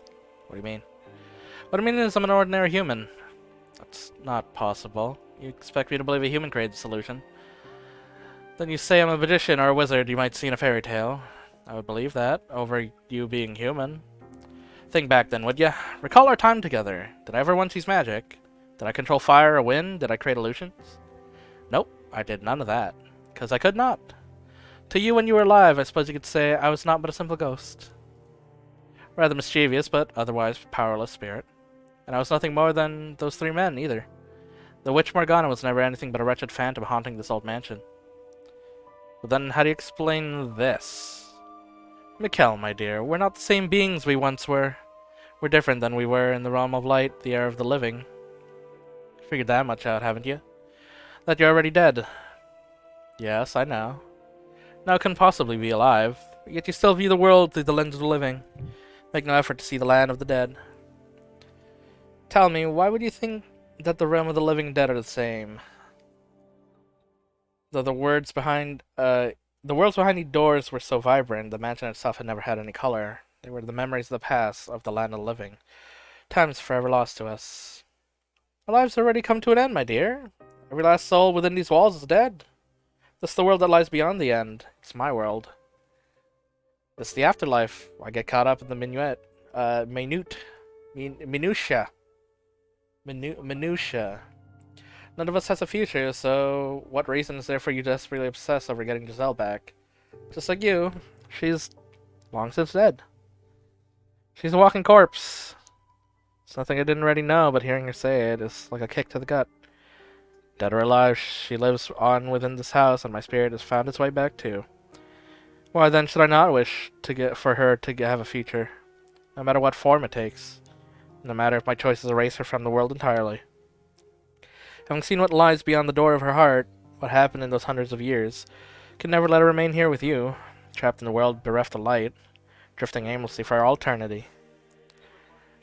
What do you mean? What I mean is I'm an ordinary human. That's not possible. You expect me to believe a human created the solution. Then you say I'm a magician or a wizard you might see in a fairy tale. I would believe that, over you being human. Think back then, would ya? Recall our time together. Did I ever once use magic? Did I control fire or wind? Did I create illusions? Nope, I did none of that. 'Cause I could not. To you when you were alive, I suppose you could say I was not but a simple ghost. Rather mischievous, but otherwise powerless spirit. And I was nothing more than those three men, either. The witch Morgana was never anything but a wretched phantom haunting this old mansion. But then how do you explain this? Mikkel, my dear, we're not the same beings we once were. We're different than we were in the realm of light, the air of the living. Figured that much out, haven't you? That you're already dead. Yes, I know. Now couldn't possibly be alive, yet you still view the world through the lens of the living. Make no effort to see the land of the dead. Tell me, why would you think that the realm of the living and dead are the same? Though the words behind the worlds behind these doors were so vibrant, the mansion itself had never had any color. They were the memories of the past, of the land of the living. Times forever lost to us. Our lives have already come to an end, my dear. Every last soul within these walls is dead. This is the world that lies beyond the end. It's my world. This is the afterlife. I get caught up in the minutia. None of us has a future, so what reason is there for you to desperately obsess over getting Giselle back? Just like you, she's long since dead. She's a walking corpse. It's nothing I didn't already know, but hearing her say it is like a kick to the gut. Dead or alive, she lives on within this house, and my spirit has found its way back too. Why then should I not wish for her to have a future, no matter what form it takes, no matter if my choices erase her from the world entirely? Having seen what lies beyond the door of her heart, what happened in those hundreds of years, can never let her remain here with you, trapped in a world bereft of light, drifting aimlessly for all eternity.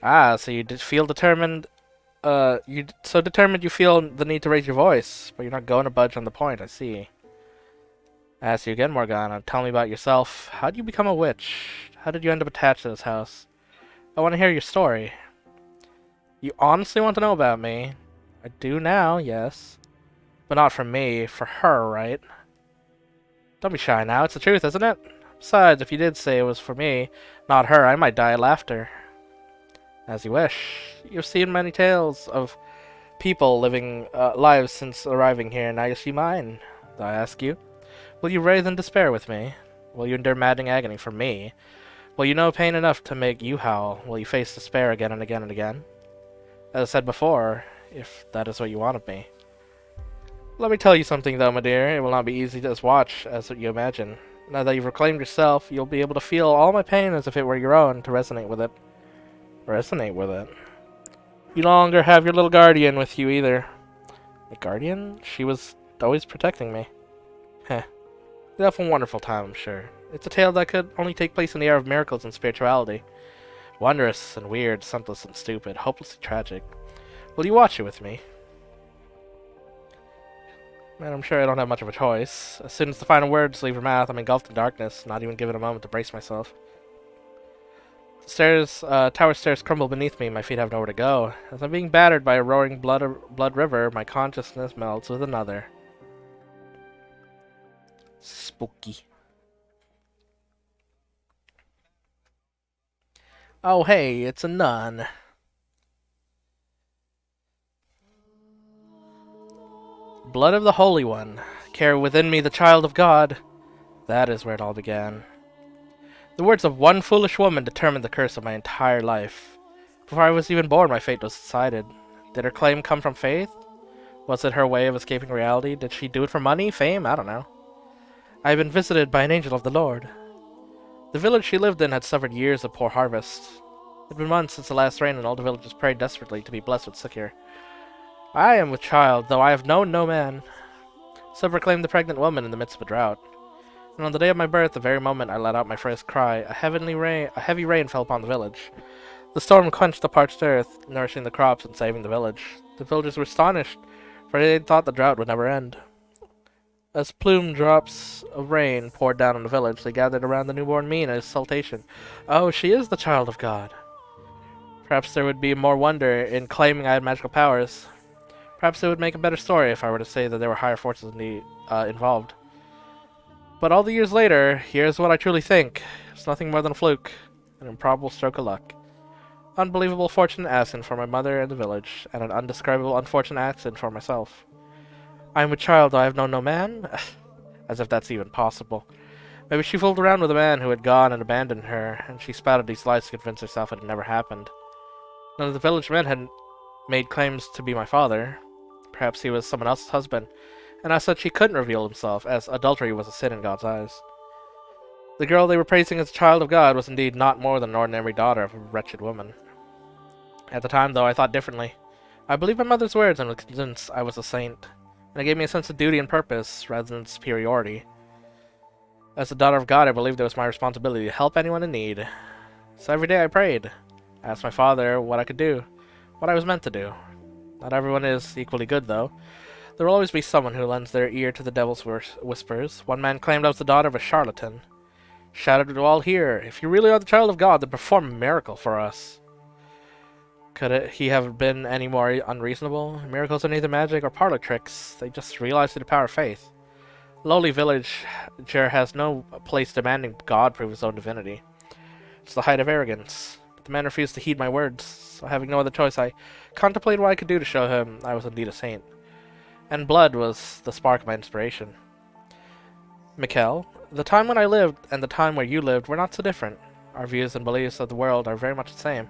Ah, so you feel determined. You so determined you feel the need to raise your voice, but you're not going to budge on the point. I see. I ask you again, Morgana. Tell me about yourself. How did you become a witch? How did you end up attached to this house? I want to hear your story. You honestly want to know about me? I do now, yes. But not for me, for her, right? Don't be shy now, it's the truth, isn't it? Besides, if you did say it was for me, not her, I might die of laughter. As you wish. You've seen many tales of people living lives since arriving here, now you see mine. I ask you, will you writhe in despair with me? Will you endure maddening agony for me? Will you know pain enough to make you howl? Will you face despair again and again and again? As I said before, if that is what you want of me. Let me tell you something though, my dear. It will not be easy to watch as you imagine. Now that you've reclaimed yourself, you'll be able to feel all my pain as if it were your own, to resonate with it. Resonate with it? You no longer have your little guardian with you either. A guardian? She was always protecting me. Heh. You'll have a wonderful time, I'm sure. It's a tale that could only take place in the era of miracles and spirituality. Wondrous and weird, senseless and stupid, hopelessly tragic. Will you watch it with me? Man, I'm sure I don't have much of a choice. As soon as the final words leave her mouth, I'm engulfed in darkness, not even given a moment to brace myself. Tower stairs crumble beneath me, my feet have nowhere to go. As I'm being battered by a roaring blood river, my consciousness melts with another. Spooky. Oh hey, it's a nun. Blood of the Holy One. Carry within me the child of God. That is where it all began. The words of one foolish woman determined the curse of my entire life. Before I was even born, my fate was decided. Did her claim come from faith? Was it her way of escaping reality? Did she do it for money, fame? I don't know. I had been visited by an angel of the Lord. The village she lived in had suffered years of poor harvest. It had been months since the last rain, and all the villagers prayed desperately to be blessed with succor. I am with child, though I have known no man. So proclaimed the pregnant woman in the midst of a drought. And on the day of my birth, the very moment I let out my first cry, a heavy rain fell upon the village. The storm quenched the parched earth, nourishing the crops and saving the village. The villagers were astonished, for they thought the drought would never end. As plume drops of rain poured down on the village, they gathered around the newborn me in exultation. Oh, she is the child of God. Perhaps there would be more wonder in claiming I had magical powers. Perhaps it would make a better story if I were to say that there were higher forces involved. But all the years later, here's what I truly think. It's nothing more than a fluke, an improbable stroke of luck. Unbelievable fortunate accident for my mother and the village, and an undescribable unfortunate accident for myself. I am a child, though I have known no man? As if that's even possible. Maybe she fooled around with a man who had gone and abandoned her, and she spouted these lies to convince herself it had never happened. None of the village men had made claims to be my father. Perhaps he was someone else's husband, and as such he couldn't reveal himself, as adultery was a sin in God's eyes. The girl they were praising as a child of God was indeed not more than an ordinary daughter of a wretched woman. At the time, though, I thought differently. I believed my mother's words and was convinced I was a saint, and it gave me a sense of duty and purpose rather than superiority. As a daughter of God, I believed it was my responsibility to help anyone in need. So every day I prayed. I asked my father what I could do, what I was meant to do. Not everyone is equally good, though. There will always be someone who lends their ear to the devil's whispers. One man claimed I was the daughter of a charlatan. Shouted to all here, if you really are the child of God, then perform a miracle for us. Could he have been any more unreasonable? Miracles are neither magic or parlor tricks. They just realize the power of faith. A lowly villager has no place demanding God prove his own divinity. It's the height of arrogance. But the man refused to heed my words, so having no other choice, I contemplated what I could do to show him I was indeed a saint. And blood was the spark of my inspiration. Mikkel, the time when I lived and the time where you lived were not so different. Our views and beliefs of the world are very much the same.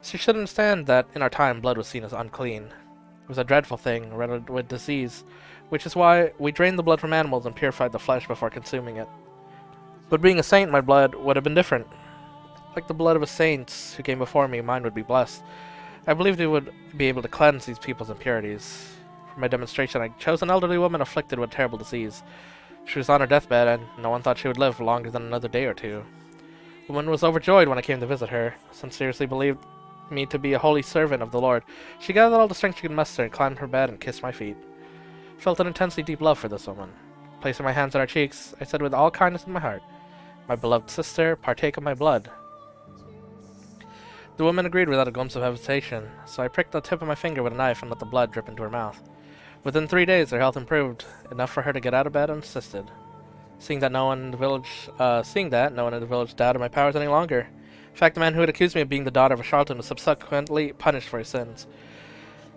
So you should understand that in our time blood was seen as unclean. It was a dreadful thing, riddled with disease, which is why we drained the blood from animals and purified the flesh before consuming it. But being a saint, my blood would have been different. Like the blood of a saint who came before me, mine would be blessed. I believed it would be able to cleanse these people's impurities. For my demonstration, I chose an elderly woman afflicted with a terrible disease. She was on her deathbed, and no one thought she would live longer than another day or two. The woman was overjoyed when I came to visit her, sincerely believed me to be a holy servant of the Lord. She gathered all the strength she could muster and climbed her bed and kissed my feet. I felt an intensely deep love for this woman. Placing my hands on her cheeks, I said with all kindness in my heart, "My beloved sister, partake of my blood." The woman agreed without a glimpse of hesitation, so I pricked the tip of my finger with a knife and let the blood drip into her mouth. Within 3 days, her health improved, enough for her to get out of bed unassisted. Seeing that no one in the village doubted my powers any longer. In fact, the man who had accused me of being the daughter of a charlatan was subsequently punished for his sins.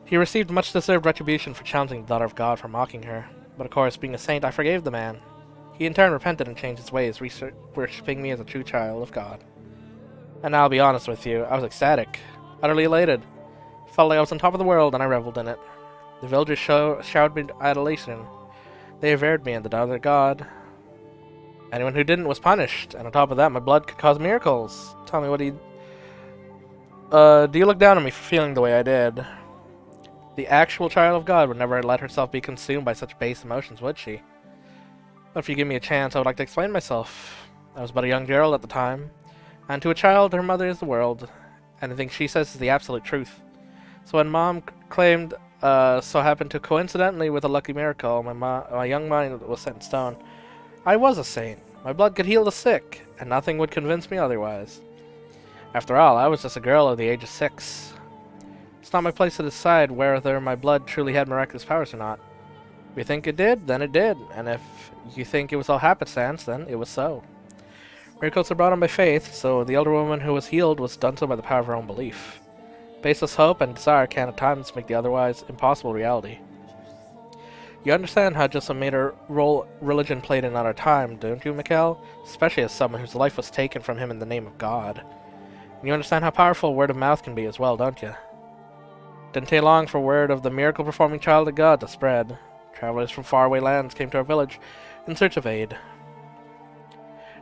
He received much deserved retribution for challenging the daughter of God for mocking her. But of course, being a saint, I forgave the man. He in turn repented and changed his ways, worshipping me as a true child of God. And now I'll be honest with you, I was ecstatic, utterly elated. Felt like I was on top of the world, and I reveled in it. The villagers showered me adulation. They averred me and the daughter of God. Anyone who didn't was punished, and on top of that, my blood could cause miracles. Tell me, do you look down on me for feeling the way I did? The actual child of God would never let herself be consumed by such base emotions, would she? But if you give me a chance, I would like to explain myself. I was but a young girl at the time, and to a child, her mother is the world. Anything she says is the absolute truth. So when Mom claimed so happened to coincidentally with a lucky miracle, my young mind was set in stone. I was a saint. My blood could heal the sick, and nothing would convince me otherwise. After all, I was just a girl of the age of 6. It's not my place to decide whether my blood truly had miraculous powers or not. If you think it did, then it did, and if you think it was all happenstance, then it was so. Miracles are brought on by faith, so the elder woman who was healed was done so by the power of her own belief. Baseless hope and desire can at times make the otherwise impossible reality. You understand how just a major role religion played in our time, don't you, Mikhail? Especially as someone whose life was taken from him in the name of God. And you understand how powerful word of mouth can be as well, don't you? Didn't take long for word of the miracle-performing child of God to spread. Travelers from faraway lands came to our village in search of aid.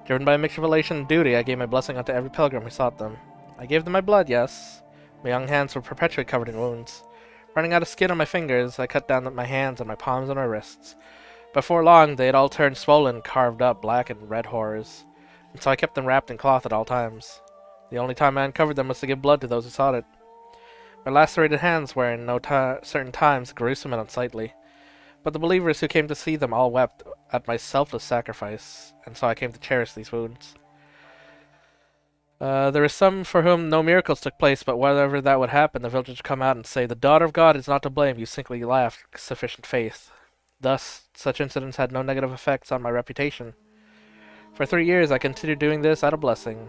Driven by a mixture of elation and duty, I gave my blessing unto every pilgrim who sought them. I gave them my blood, yes. My young hands were perpetually covered in wounds. Running out of skin on my fingers, I cut down my hands and my palms and my wrists. Before long, they had all turned swollen, carved up, black and red horrors, and so I kept them wrapped in cloth at all times. The only time I uncovered them was to give blood to those who sought it. My lacerated hands were in certain times gruesome and unsightly, but the believers who came to see them all wept at my selfless sacrifice, and so I came to cherish these wounds. There were some for whom no miracles took place, but whenever that would happen, the villagers would come out and say, "The daughter of God is not to blame, you simply lacked sufficient faith." Thus, such incidents had no negative effects on my reputation. For 3 years, I continued doing this out of blessing.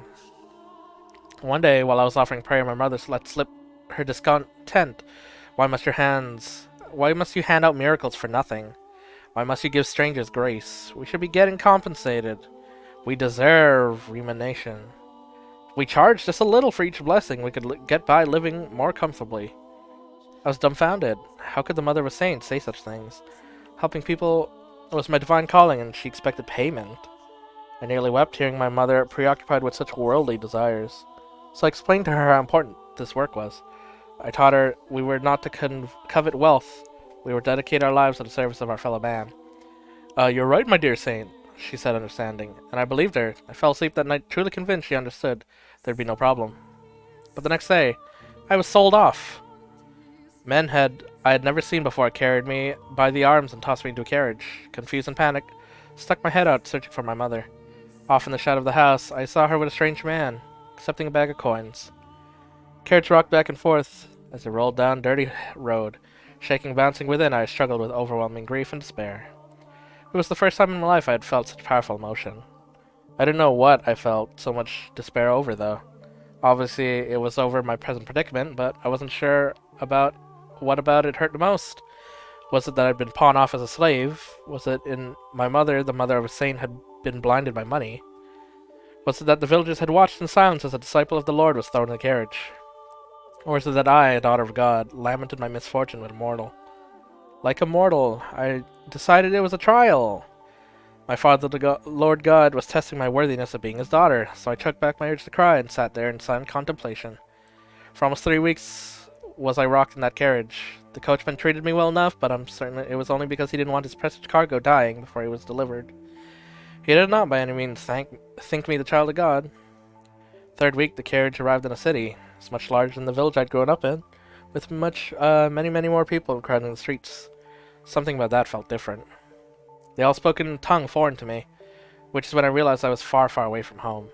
One day, while I was offering prayer, my mother let slip her discontent. Why must you hand out miracles for nothing? Why must you give strangers grace? We should be getting compensated. We deserve remuneration. If we charged just a little for each blessing, we could get by living more comfortably. I was dumbfounded. How could the mother of a saint say such things? Helping people was my divine calling, and she expected payment. I nearly wept hearing my mother preoccupied with such worldly desires. So I explained to her how important this work was. I taught her we were not to covet wealth. We were to dedicate our lives to the service of our fellow man. You're right, my dear saint, she said, understanding, and I believed her. I fell asleep that night, truly convinced she understood there'd be no problem. But the next day, I was sold off. Men I had never seen before carried me by the arms and tossed me into a carriage. Confused and panicked, stuck my head out searching for my mother. Off in the shadow of the house, I saw her with a strange man, accepting a bag of coins. Carriage rocked back and forth as it rolled down a dirty road. Shaking and bouncing within, I struggled with overwhelming grief and despair. It was the first time in my life I had felt such powerful emotion. I didn't know what I felt so much despair over, though. Obviously, it was over my present predicament, but I wasn't sure about what about it hurt the most. Was it that I'd been pawned off as a slave? Was it in my mother, the mother of a saint, had been blinded by money? Was it that the villagers had watched in silence as a disciple of the Lord was thrown in the carriage? Or was it that I, a daughter of God, lamented my misfortune with a mortal? Like a mortal, I decided it was a trial. My father, the Lord God, was testing my worthiness of being his daughter, so I took back my urge to cry and sat there in silent contemplation. For almost 3 weeks was I rocked in that carriage. The coachman treated me well enough, but I'm certain it was only because he didn't want his precious cargo dying before he was delivered. He did not by any means think me the child of God. 3rd week, the carriage arrived in a city. It's much larger than the village I'd grown up in, with many more people crowding the streets. Something about that felt different. They all spoke in a tongue foreign to me, which is when I realized I was far, far away from home.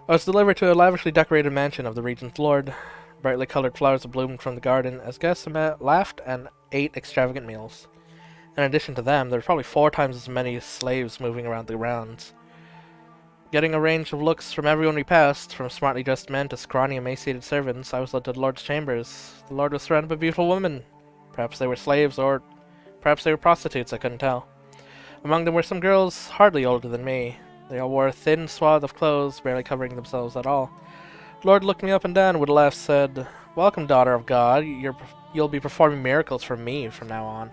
I was delivered to a lavishly decorated mansion of the region's lord. Brightly colored flowers bloomed from the garden as guests laughed and ate extravagant meals. In addition to them, there were probably 4 times as many slaves moving around the grounds. Getting a range of looks from everyone we passed, from smartly dressed men to scrawny, emaciated servants, I was led to the Lord's chambers. The Lord was surrounded by beautiful women. Perhaps they were slaves, or perhaps they were prostitutes, I couldn't tell. Among them were some girls hardly older than me. They all wore a thin swath of clothes, barely covering themselves at all. The Lord looked me up and down and with a laugh said, "Welcome, daughter of God. You'll be performing miracles for me from now on."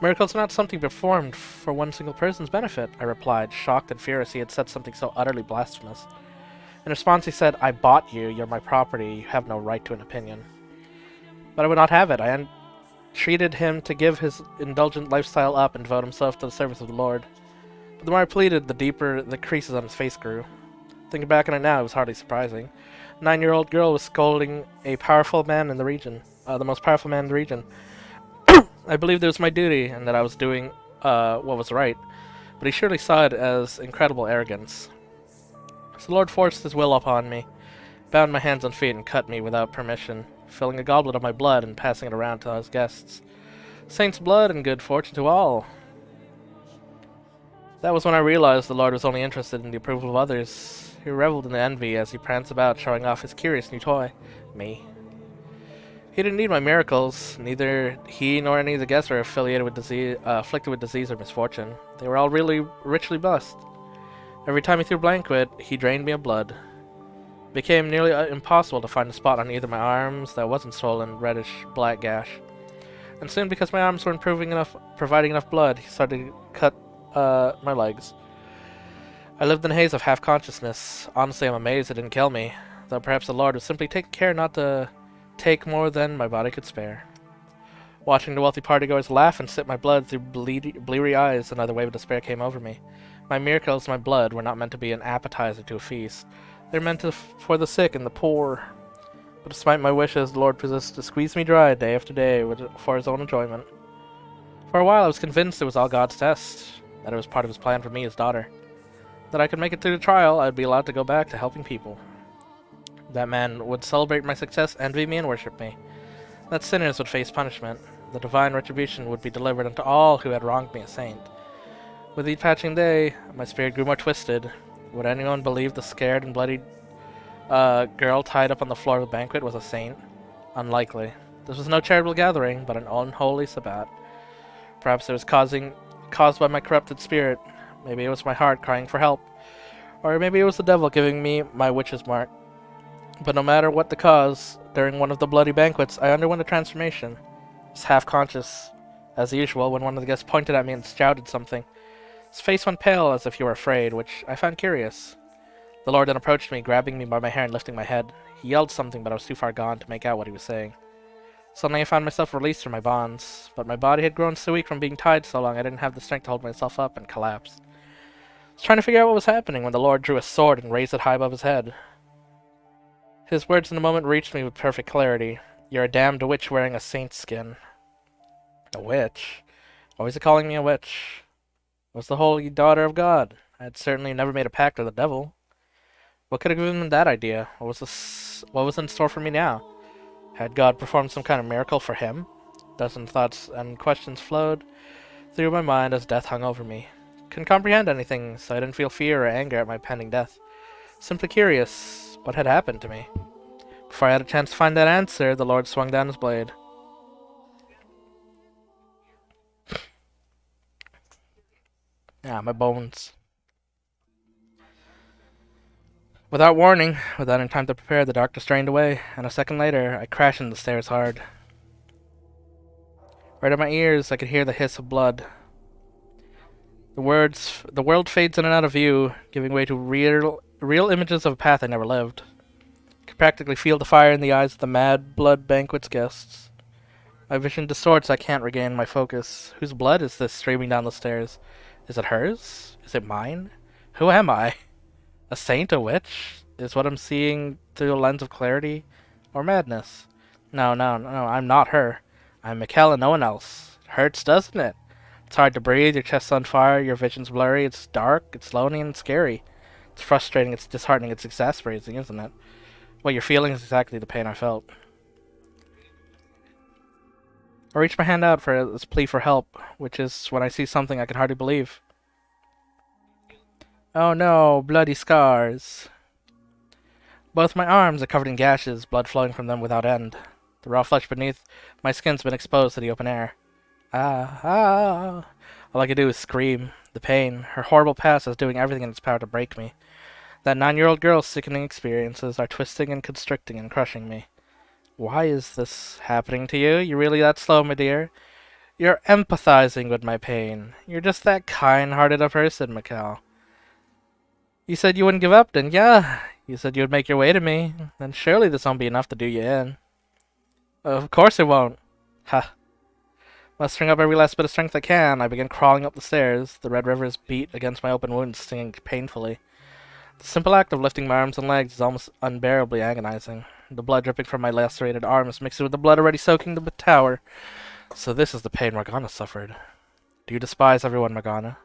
"Miracles are not something performed for one single person's benefit," I replied, shocked and furious he had said something so utterly blasphemous. In response he said, "I bought you. You're my property. You have no right to an opinion." But I would not have it. I entreated him to give his indulgent lifestyle up and devote himself to the service of the Lord. But the more I pleaded, the deeper the creases on his face grew. Thinking back on it now, it was hardly surprising. A 9-year-old girl was scolding a powerful man in the region. the most powerful man in the region. I believed it was my duty and that I was doing what was right, but he surely saw it as incredible arrogance. So the Lord forced his will upon me, bound my hands and feet, and cut me without permission, filling a goblet of my blood and passing it around to his guests. Saint's blood and good fortune to all. That was when I realized the Lord was only interested in the approval of others. He reveled in envy as he pranced about showing off his curious new toy, me. He didn't need my miracles. Neither he nor any of the guests were affiliated with afflicted with disease or misfortune. They were all really richly blessed. Every time he threw a banquet, he drained me of blood. It became nearly impossible to find a spot on either my arms that wasn't swollen, reddish, black gash. And soon, because my arms weren't providing enough blood, he started to cut my legs. I lived in a haze of half-consciousness. Honestly, I'm amazed it didn't kill me, though perhaps the Lord was simply taking care not to take more than my body could spare. Watching the wealthy partygoers laugh and sip my blood through bleary eyes, another wave of despair came over me. My miracles, my blood, were not meant to be an appetizer to a feast. They're meant for the sick and the poor. But despite my wishes, the Lord persisted to squeeze me dry day after day for his own enjoyment. For a while I was convinced it was all God's test, that it was part of his plan for me, his daughter. That I could make it through the trial, I'd be allowed to go back to helping people. That man would celebrate my success, envy me, and worship me. That sinners would face punishment. The divine retribution would be delivered unto all who had wronged me, a saint. With each passing day, my spirit grew more twisted. Would anyone believe the scared and bloody girl tied up on the floor of the banquet was a saint? Unlikely. This was no charitable gathering, but an unholy Sabbat. Perhaps it was caused by my corrupted spirit. Maybe it was my heart crying for help. Or maybe it was the devil giving me my witch's mark. But no matter what the cause, during one of the bloody banquets, I underwent a transformation. I was half-conscious, as usual, when one of the guests pointed at me and shouted something. His face went pale, as if he were afraid, which I found curious. The Lord then approached me, grabbing me by my hair and lifting my head. He yelled something, but I was too far gone to make out what he was saying. Suddenly I found myself released from my bonds, but my body had grown so weak from being tied so long I didn't have the strength to hold myself up and collapsed. I was trying to figure out what was happening when the Lord drew a sword and raised it high above his head. His words in the moment reached me with perfect clarity. You're a damned witch wearing a saint's skin. A witch? Why was he calling me a witch? I was the holy daughter of God. I had certainly never made a pact with the devil. What could have given him that idea? What was in store for me now? Had God performed some kind of miracle for him? Dozens thoughts and questions flowed through my mind as death hung over me. Couldn't comprehend anything, so I didn't feel fear or anger at my pending death. Simply curious. What had happened to me? Before I had a chance to find that answer, the Lord swung down his blade. My bones. Without warning, without any time to prepare, the darkness drained away, and a second later, I crashed into the stairs hard. Right at my ears, I could hear the hiss of blood. The world fades in and out of view, giving way to real images of a path I never lived. I could practically feel the fire in the eyes of the mad blood banquet's guests. My vision distorts, I can't regain my focus. Whose blood is this streaming down the stairs? Is it hers? Is it mine? Who am I? A saint, a witch? Is what I'm seeing through a lens of clarity? Or madness? No, I'm not her. I'm Mikkel and no one else. It hurts, doesn't it? It's hard to breathe, your chest's on fire, your vision's blurry, it's dark, it's lonely and scary. It's frustrating, it's disheartening, it's exasperating, isn't it? What you're feeling is exactly the pain I felt. I reach my hand out for this plea for help, which is when I see something I can hardly believe. Oh no, bloody scars. Both my arms are covered in gashes, blood flowing from them without end. The raw flesh beneath my skin's been exposed to the open air. Ah. All I can do is scream. The pain, her horrible past is doing everything in its power to break me. That 9-year-old girl's sickening experiences are twisting and constricting and crushing me. Why is this happening to you? You're really that slow, my dear? You're empathizing with my pain. You're just that kind-hearted a person, Mikkel. You said you wouldn't give up, didn't ya? You said you would make your way to me. Then surely this won't be enough to do you in. Of course it won't. Ha. Mustering up every last bit of strength I can, I begin crawling up the stairs. The red rivers beat against my open wounds, stinging painfully. The simple act of lifting my arms and legs is almost unbearably agonizing. the blood dripping from my lacerated arms mixed with the blood already soaking the tower. So this is the pain Morgana suffered. Do you despise everyone, Morgana?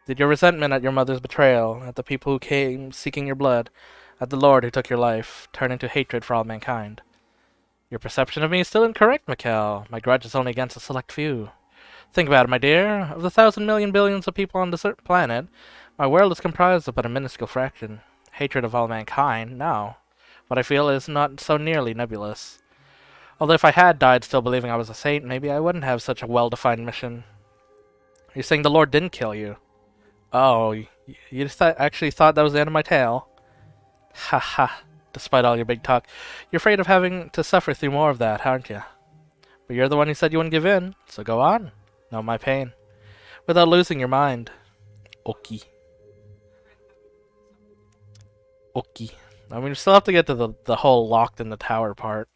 Did your resentment at your mother's betrayal, at the people who came seeking your blood, at the Lord who took your life, turn into hatred for all mankind? Your perception of me is still incorrect, Mikkel. My grudge is only against a select few. Think about it, my dear. Of the 1,000 million billions of people on this planet, my world is comprised of but a minuscule fraction. Hatred of all mankind? No. What I feel is not so nearly nebulous. Although if I had died still believing I was a saint, maybe I wouldn't have such a well-defined mission. You're saying the Lord didn't kill you? Oh, you actually thought that was the end of my tale? Ha ha. Despite all your big talk, you're afraid of having to suffer through more of that, aren't you? But you're the one who said you wouldn't give in, so go on. Know my pain. Without losing your mind. Okay. Okay. I mean, we still have to get to the whole locked in the tower part.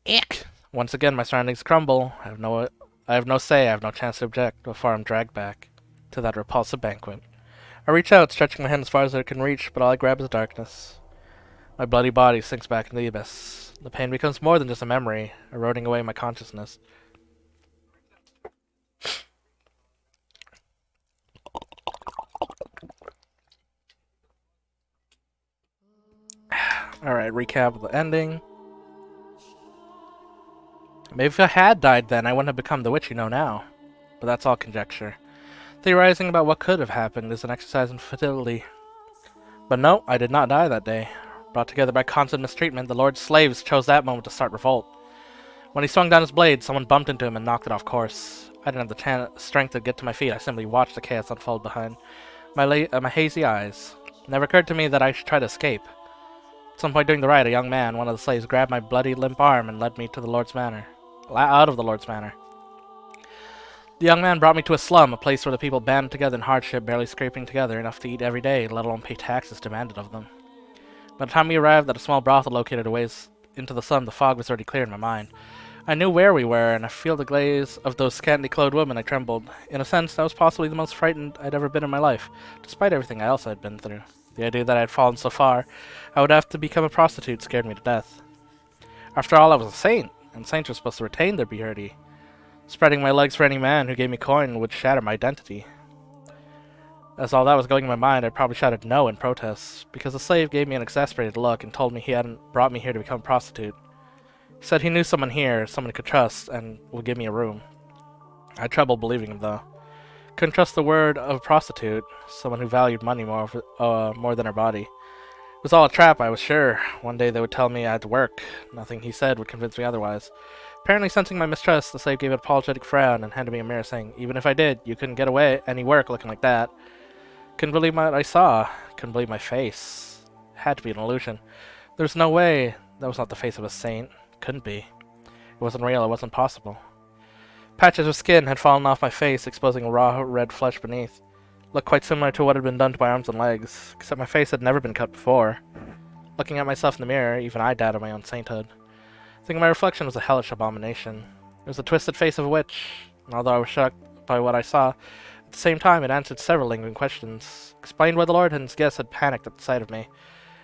Ick! Once again, my surroundings crumble. I have no say, I have no chance to object before I'm dragged back to that repulsive banquet. I reach out, stretching my hand as far as I can reach, but all I grab is darkness. My bloody body sinks back into the abyss. The pain becomes more than just a memory, eroding away my consciousness. Alright, recap of the ending. Maybe if I had died then, I wouldn't have become the witch you know now. But that's all conjecture. Theorizing about what could have happened is an exercise in futility. But no, I did not die that day. Brought together by constant mistreatment, the Lord's slaves chose that moment to start revolt. When he swung down his blade, someone bumped into him and knocked it off course. I didn't have the strength to get to my feet. I simply watched the chaos unfold behind my hazy eyes. It never occurred to me that I should try to escape. At some point during the ride, a young man, one of the slaves, grabbed my bloody, limp arm and led me to the Lord's Manor. Out of the Lord's Manor. The young man brought me to a slum, a place where the people banded together in hardship, barely scraping together enough to eat every day, let alone pay taxes demanded of them. By the time we arrived at a small brothel located a ways into the slum, the fog was already clear in my mind. I knew where we were, and I feel the gaze of those scantily clothed women. I trembled. In a sense, I was possibly the most frightened I'd ever been in my life, despite everything else I'd been through. The idea that I had fallen so far, I would have to become a prostitute scared me to death. After all, I was a saint, and saints were supposed to retain their purity. Spreading my legs for any man who gave me coin would shatter my identity. As all that was going in my mind, I probably shouted no in protest, because the slave gave me an exasperated look and told me he hadn't brought me here to become a prostitute. He said he knew someone here, someone he could trust, and would give me a room. I had trouble believing him, though. Couldn't trust the word of a prostitute, someone who valued money more than her body. It was all a trap, I was sure. One day they would tell me I had to work. Nothing he said would convince me otherwise. Apparently sensing my mistrust, the slave gave an apologetic frown and handed me a mirror, saying, "Even if I did, you couldn't get away any work looking like that." Couldn't believe what I saw. Couldn't believe my face. Had to be an illusion. There was no way. That was not the face of a saint. Couldn't be. It wasn't real. It wasn't possible. Patches of skin had fallen off my face, exposing raw red flesh beneath. Looked quite similar to what had been done to my arms and legs, except my face had never been cut before. Looking at myself in the mirror, even I doubted my own sainthood. Thinking my reflection was a hellish abomination. It was the twisted face of a witch, and although I was shocked by what I saw, at the same time it answered several lingering questions. Explained why the Lord and his guests had panicked at the sight of me,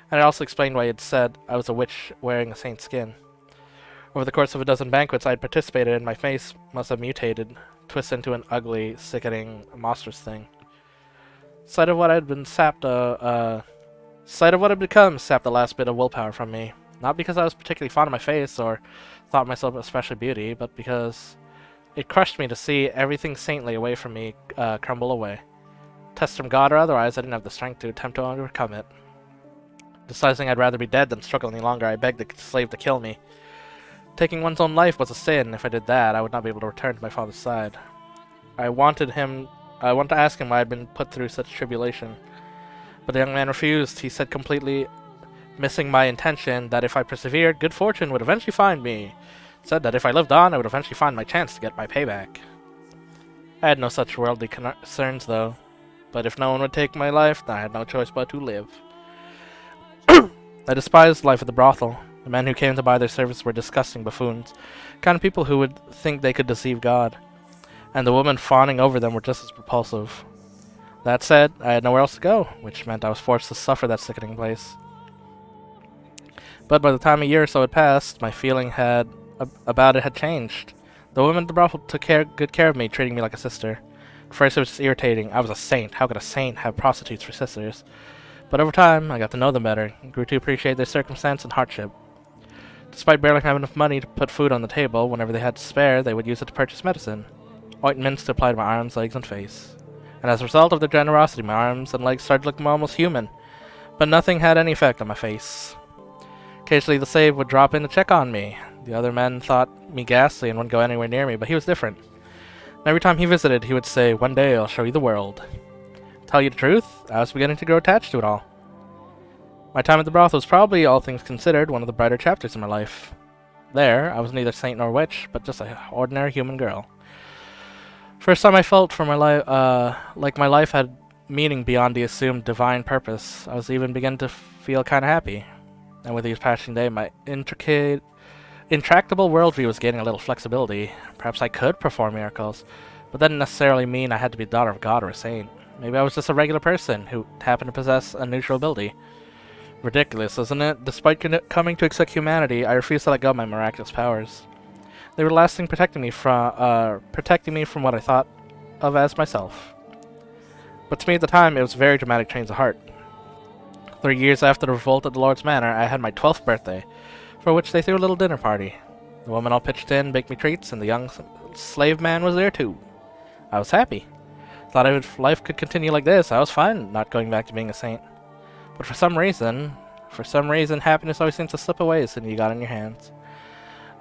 and it also explained why he had said I was a witch wearing a saint's skin. Over the course of a dozen banquets I had participated in, my face must have mutated, twisted into an ugly, sickening, monstrous thing. Sight of what had become sapped the last bit of willpower from me. Not because I was particularly fond of my face or thought myself a special beauty, but because it crushed me to see everything saintly away from me crumble away. Test from God or otherwise, I didn't have the strength to attempt to overcome it. Deciding I'd rather be dead than struggle any longer, I begged the slave to kill me. Taking one's own life was a sin. If I did that, I would not be able to return to my father's side. I wanted to ask him why I'd been put through such tribulation. But the young man refused. He said, completely missing my intention, that if I persevered, good fortune would eventually find me. Said that if I lived on, I would eventually find my chance to get my payback. I had no such worldly concerns, though. But if no one would take my life, then I had no choice but to live. I despised life at the brothel. The men who came to buy their service were disgusting buffoons, kind of people who would think they could deceive God. And the women fawning over them were just as repulsive. That said, I had nowhere else to go, which meant I was forced to suffer that sickening place. But by the time a year or so had passed, my feeling about it had changed. The women at the brothel took good care of me, treating me like a sister. At first it was just irritating. I was a saint. How could a saint have prostitutes for sisters? But over time, I got to know them better, and grew to appreciate their circumstance and hardship. Despite barely having enough money to put food on the table, whenever they had to spare, they would use it to purchase medicine. Ointments to apply to my arms, legs, and face. And as a result of their generosity, my arms and legs started looking almost human. But nothing had any effect on my face. Occasionally the slave would drop in to check on me. The other men thought me ghastly and wouldn't go anywhere near me, but he was different. And every time he visited, he would say, "One day I'll show you the world." To tell you the truth, I was beginning to grow attached to it all. My time at the brothel was probably, all things considered, one of the brighter chapters in my life. There, I was neither saint nor witch, but just an ordinary human girl. First time I felt for my life, like my life had meaning beyond the assumed divine purpose. I was even beginning to feel kind of happy. And with each passing day, my intractable worldview was gaining a little flexibility. Perhaps I could perform miracles, but that didn't necessarily mean I had to be a daughter of God or a saint. Maybe I was just a regular person who happened to possess a neutral ability. Ridiculous, isn't it? Despite coming to accept humanity, I refused to let go of my miraculous powers. They were the last thing protecting me from what I thought of as myself. But to me at the time, it was a very dramatic change of heart. 3 years after the revolt at the Lord's Manor, I had my 12th birthday, for which they threw a little dinner party. The women all pitched in, baked me treats, and the young slave man was there too. I was happy. Thought life could continue like this. I was fine not going back to being a saint. But for some reason, happiness always seems to slip away as soon as you got it in your hands.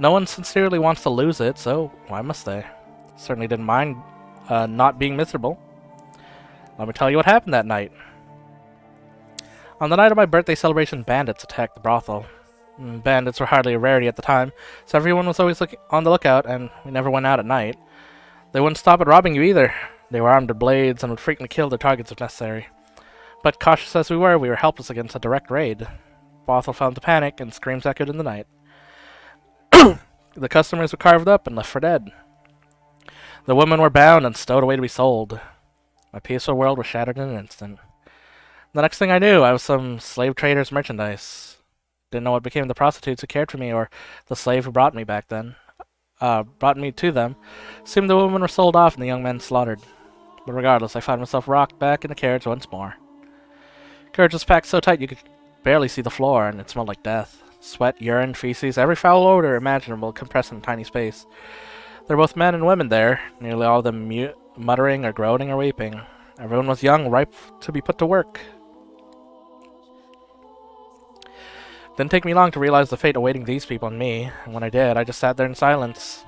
No one sincerely wants to lose it, so why must they? Certainly didn't mind not being miserable. Let me tell you what happened that night. On the night of my birthday celebration, bandits attacked the brothel. Bandits were hardly a rarity at the time, so everyone was always on the lookout, and we never went out at night. They wouldn't stop at robbing you either. They were armed with blades and would frequently kill their targets if necessary. But cautious as we were helpless against a direct raid. Brothel fell into panic, and screams echoed in the night. The customers were carved up and left for dead. The women were bound and stowed away to be sold. My peaceful world was shattered in an instant. The next thing I knew, I was some slave trader's merchandise. Didn't know what became of the prostitutes who cared for me, or the slave who brought me to them. Soon the women were sold off and the young men slaughtered. But regardless, I found myself rocked back in the carriage once more. The carriage was packed so tight you could barely see the floor, and it smelled like death. Sweat, urine, feces, every foul odor imaginable compressed in a tiny space. There were both men and women there, nearly all of them muttering or groaning or weeping. Everyone was young, ripe to be put to work. Didn't take me long to realize the fate awaiting these people and me, and when I did, I just sat there in silence.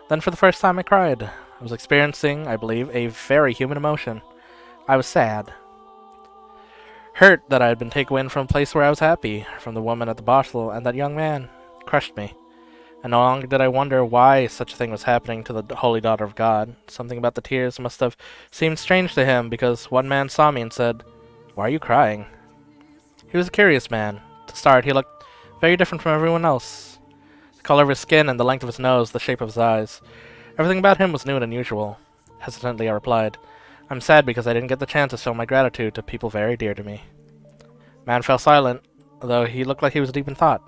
Then for the first time I cried. I was experiencing, I believe, a very human emotion. I was sad. Hurt that I had been taken away from a place where I was happy, from the woman at the brothel and that young man. It crushed me. And no longer did I wonder why such a thing was happening to the holy daughter of God. Something about the tears must have seemed strange to him, because one man saw me and said, "Why are you crying?" He was a curious man. To start, he looked very different from everyone else. The color of his skin and the length of his nose, the shape of his eyes. Everything about him was new and unusual. Hesitantly I replied, "I'm sad because I didn't get the chance to show my gratitude to people very dear to me." Man fell silent, though he looked like he was deep in thought.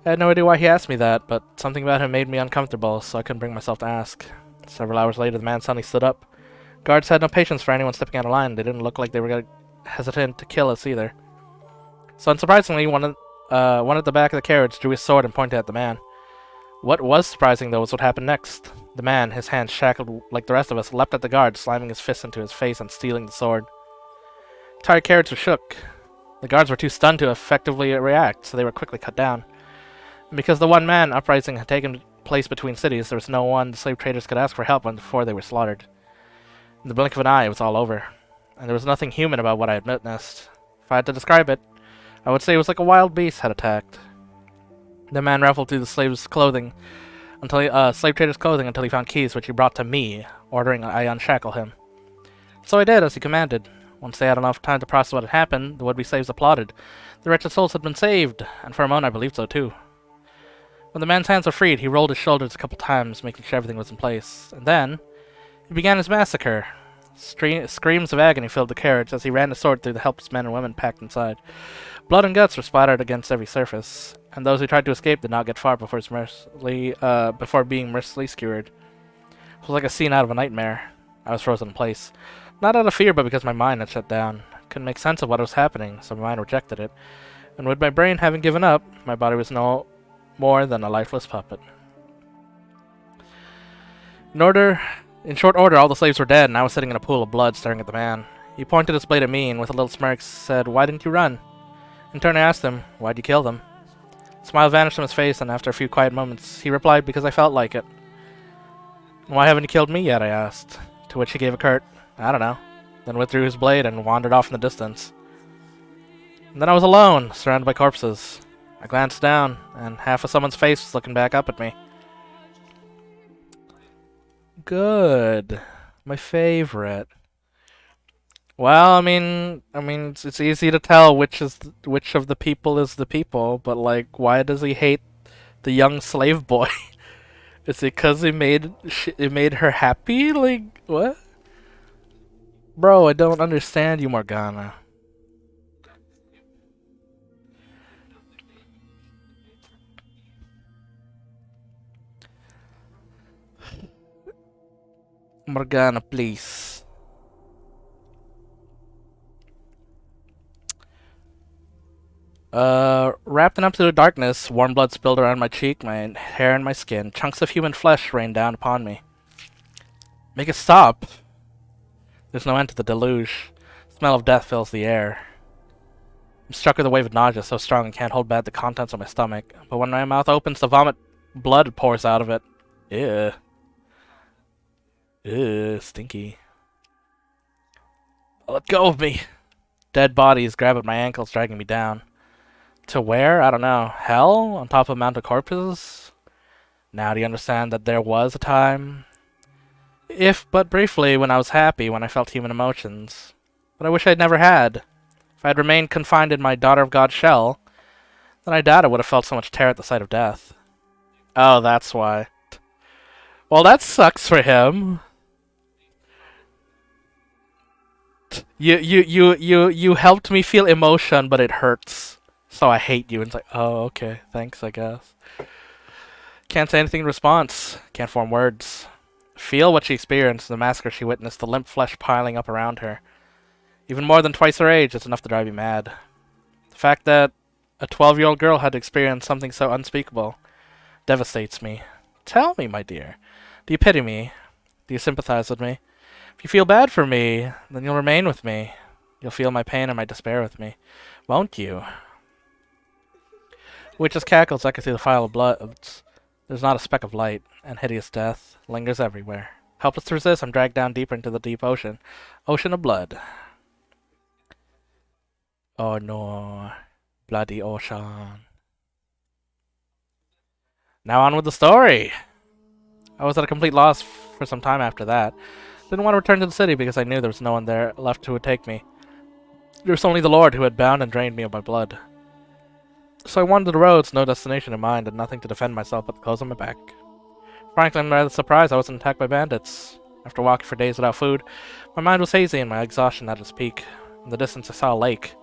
I had no idea why he asked me that, but something about him made me uncomfortable, so I couldn't bring myself to ask. Several hours later, the man suddenly stood up. Guards had no patience for anyone stepping out of line. They didn't look like they were hesitant to kill us either. So unsurprisingly, one at the back of the carriage drew his sword and pointed at the man. What was surprising, though, was what happened next. The man, his hands shackled like the rest of us, leapt at the guard, slamming his fist into his face and stealing the sword. The entire carriage was shook. The guards were too stunned to effectively react, so they were quickly cut down. And because the one man uprising had taken place between cities, there was no one the slave traders could ask for help before they were slaughtered. In the blink of an eye, it was all over, and there was nothing human about what I had witnessed. If I had to describe it, I would say it was like a wild beast had attacked. The man rifled through the slave trader's clothing until he found keys, which he brought to me, ordering I unshackle him. So I did as he commanded. Once they had enough time to process what had happened, the would-be slaves applauded. The wretched souls had been saved, and for a moment I believed so too. When the man's hands were freed, he rolled his shoulders a couple times, making sure everything was in place. And then, he began his massacre. Screams of agony filled the carriage as he ran his sword through the helpless men and women packed inside. Blood and guts were splattered against every surface, and those who tried to escape did not get far before being mercilessly skewered. It was like a scene out of a nightmare. I was frozen in place. Not out of fear, but because my mind had shut down. I couldn't make sense of what was happening, so my mind rejected it. And with my brain having given up, my body was no more than a lifeless puppet. In short order, all the slaves were dead, and I was sitting in a pool of blood staring at the man. He pointed his blade at me and with a little smirk said, "Why didn't you run?" In turn I asked him, "Why'd you kill them?" The smile vanished from his face, and after a few quiet moments, he replied, "Because I felt like it." "Why haven't you killed me yet?" I asked, to which he gave a curt, "I don't know," then withdrew his blade and wandered off in the distance. And then I was alone, surrounded by corpses. I glanced down, and half of someone's face was looking back up at me. Good. My favorite. Well, I mean, it's easy to tell which of the people is the people, but like, why does he hate the young slave boy? Is it because it made her happy? Like, what? Bro, I don't understand you, Morgana. Morgana, please. Wrapped in absolute darkness, warm blood spilled around my cheek, my hair, and my skin. Chunks of human flesh rained down upon me. Make it stop! There's no end to the deluge. The smell of death fills the air. I'm struck with a wave of nausea so strong I can't hold back the contents of my stomach. But when my mouth opens to vomit, blood pours out of it. Ew. Ew, stinky. Let go of me! Dead bodies grab at my ankles, dragging me down. To where? I don't know. Hell? On top of a mountain of corpses? Now do you understand that there was a time? If but briefly, when I was happy, when I felt human emotions. But I wish I'd never had. If I had remained confined in my Daughter of God shell, then I doubt I would have felt so much terror at the sight of death. Oh, that's why. Well, that sucks for him. You helped me feel emotion, but it hurts. So I hate you. And it's like, oh, okay, thanks, I guess. Can't say anything in response. Can't form words. Feel what she experienced, the massacre she witnessed, the limp flesh piling up around her. Even more than twice her age, it's enough to drive you mad. The fact that a 12-year-old girl had to experience something so unspeakable devastates me. Tell me, my dear. Do you pity me? Do you sympathize with me? If you feel bad for me, then you'll remain with me. You'll feel my pain and my despair with me. Won't you? Witch's cackles echo through the file of blood. There's not a speck of light, and hideous death lingers everywhere. Helpless to resist, I'm dragged down deeper into the deep ocean. Ocean of blood. Oh no. Bloody ocean. Now on with the story! I was at a complete loss for some time after that. Didn't want to return to the city because I knew there was no one there left who would take me. There was only the Lord who had bound and drained me of my blood. So I wandered the roads, no destination in mind, and nothing to defend myself but the clothes on my back. Frankly, I'm rather surprised I wasn't attacked by bandits. After walking for days without food, my mind was hazy and my exhaustion at its peak. In the distance I saw a lake.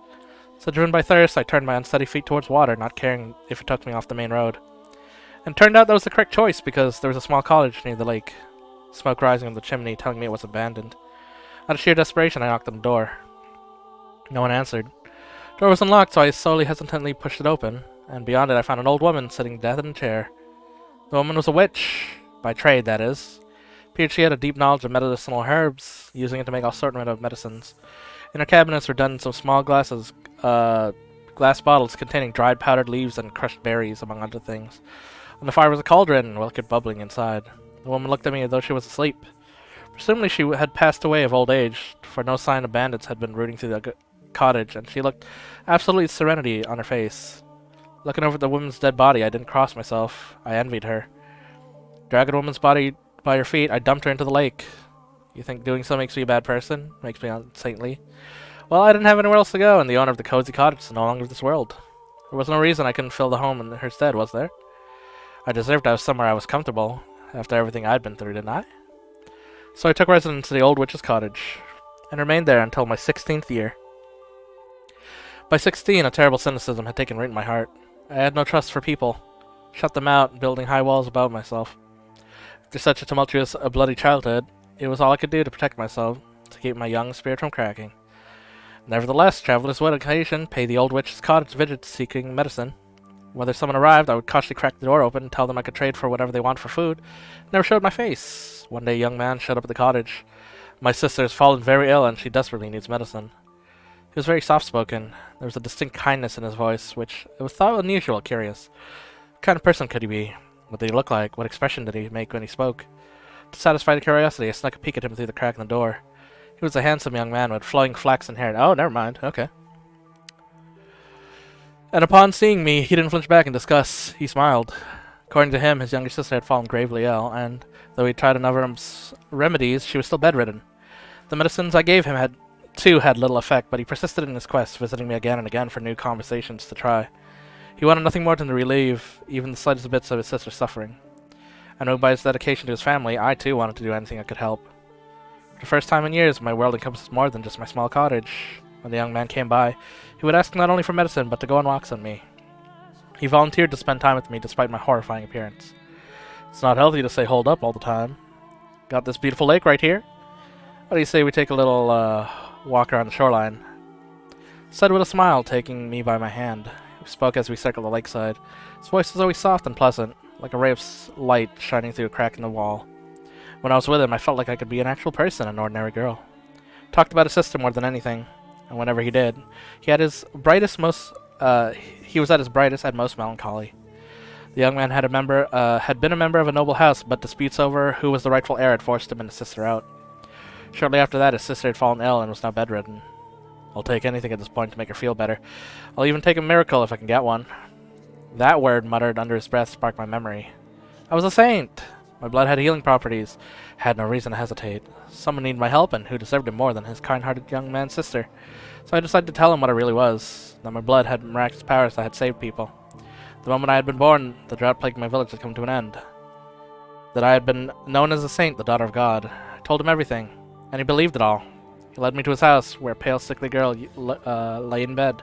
So driven by thirst, I turned my unsteady feet towards water, not caring if it took me off the main road. And it turned out that was the correct choice because there was a small cottage near the lake. Smoke rising from the chimney telling me it was abandoned. Out of sheer desperation, I knocked on the door. No one answered. The door was unlocked, so I slowly, hesitantly pushed it open, and beyond it I found an old woman sitting dead in a chair. The woman was a witch, by trade, that is. Appeared she had a deep knowledge of medicinal herbs, using it to make all sorts of medicines. In her cabinets were done some small glass bottles containing dried powdered leaves and crushed berries, among other things. On the fire was a cauldron, liquid bubbling inside. The woman looked at me as though she was asleep. Presumably she had passed away of old age, for no sign of bandits had been rooting through the cottage, and she looked absolute serenity on her face. Looking over the woman's dead body, I didn't cross myself. I envied her. Dragging a woman's body by her feet, I dumped her into the lake. You think doing so makes me a bad person? Makes me unsaintly? Well, I didn't have anywhere else to go, and the owner of the cozy cottage is no longer of this world. There was no reason I couldn't fill the home in her stead, was there? I deserved I was somewhere I was comfortable, after everything I'd been through, didn't I? So I took residence in the old witch's cottage, and remained there until my 16th year. By 16, a terrible cynicism had taken root in my heart. I had no trust for people, shut them out, building high walls about myself. After such a tumultuous, bloody childhood, it was all I could do to protect myself, to keep my young spirit from cracking. Nevertheless, travelers would, on occasion, pay the old witch's cottage visits seeking medicine. Whether someone arrived, I would cautiously crack the door open and tell them I could trade for whatever they want for food. Never showed my face. One day a young man showed up at the cottage. My sister has fallen very ill and she desperately needs medicine. He was very soft-spoken. There was a distinct kindness in his voice, which it was thought unusual, curious. What kind of person could he be? What did he look like? What expression did he make when he spoke? To satisfy the curiosity, I snuck a peek at him through the crack in the door. He was a handsome young man with flowing flaxen hair. Oh, never mind. Okay. And upon seeing me, he didn't flinch back in disgust. He smiled. According to him, his younger sister had fallen gravely ill, and though he tried a number of remedies, she was still bedridden. The medicines I gave him had little effect, but he persisted in his quest, visiting me again and again for new conversations to try. He wanted nothing more than to relieve even the slightest bits of his sister's suffering. I know by his dedication to his family, I too wanted to do anything I could help. For the first time in years, my world encompasses more than just my small cottage. When the young man came by, he would ask not only for medicine, but to go on walks with me. He volunteered to spend time with me despite my horrifying appearance. It's not healthy to say hold up all the time. Got this beautiful lake right here. What do you say we take a little walk around the shoreline? Said with a smile, taking me by my hand. He spoke as we circled the lakeside. His voice was always soft and pleasant, like a ray of light shining through a crack in the wall. When I was with him, I felt like I could be an actual person, an ordinary girl. Talked about his sister more than anything, and whenever he did, he was at his brightest and most melancholy. The young man had been a member of a noble house, but disputes over who was the rightful heir had forced him and his sister out. Shortly after that, his sister had fallen ill and was now bedridden. I'll take anything at this point to make her feel better. I'll even take a miracle if I can get one. That word, muttered under his breath, sparked my memory. I was a saint! My blood had healing properties. Had no reason to hesitate. Someone needed my help, and who deserved it more than his kind-hearted young man's sister? So I decided to tell him what I really was, that my blood had miraculous powers that had saved people. The moment I had been born, the drought plaguing my village had come to an end. That I had been known as a saint, the daughter of God. I told him everything, and he believed it all. He led me to his house, where a pale, sickly girl lay in bed.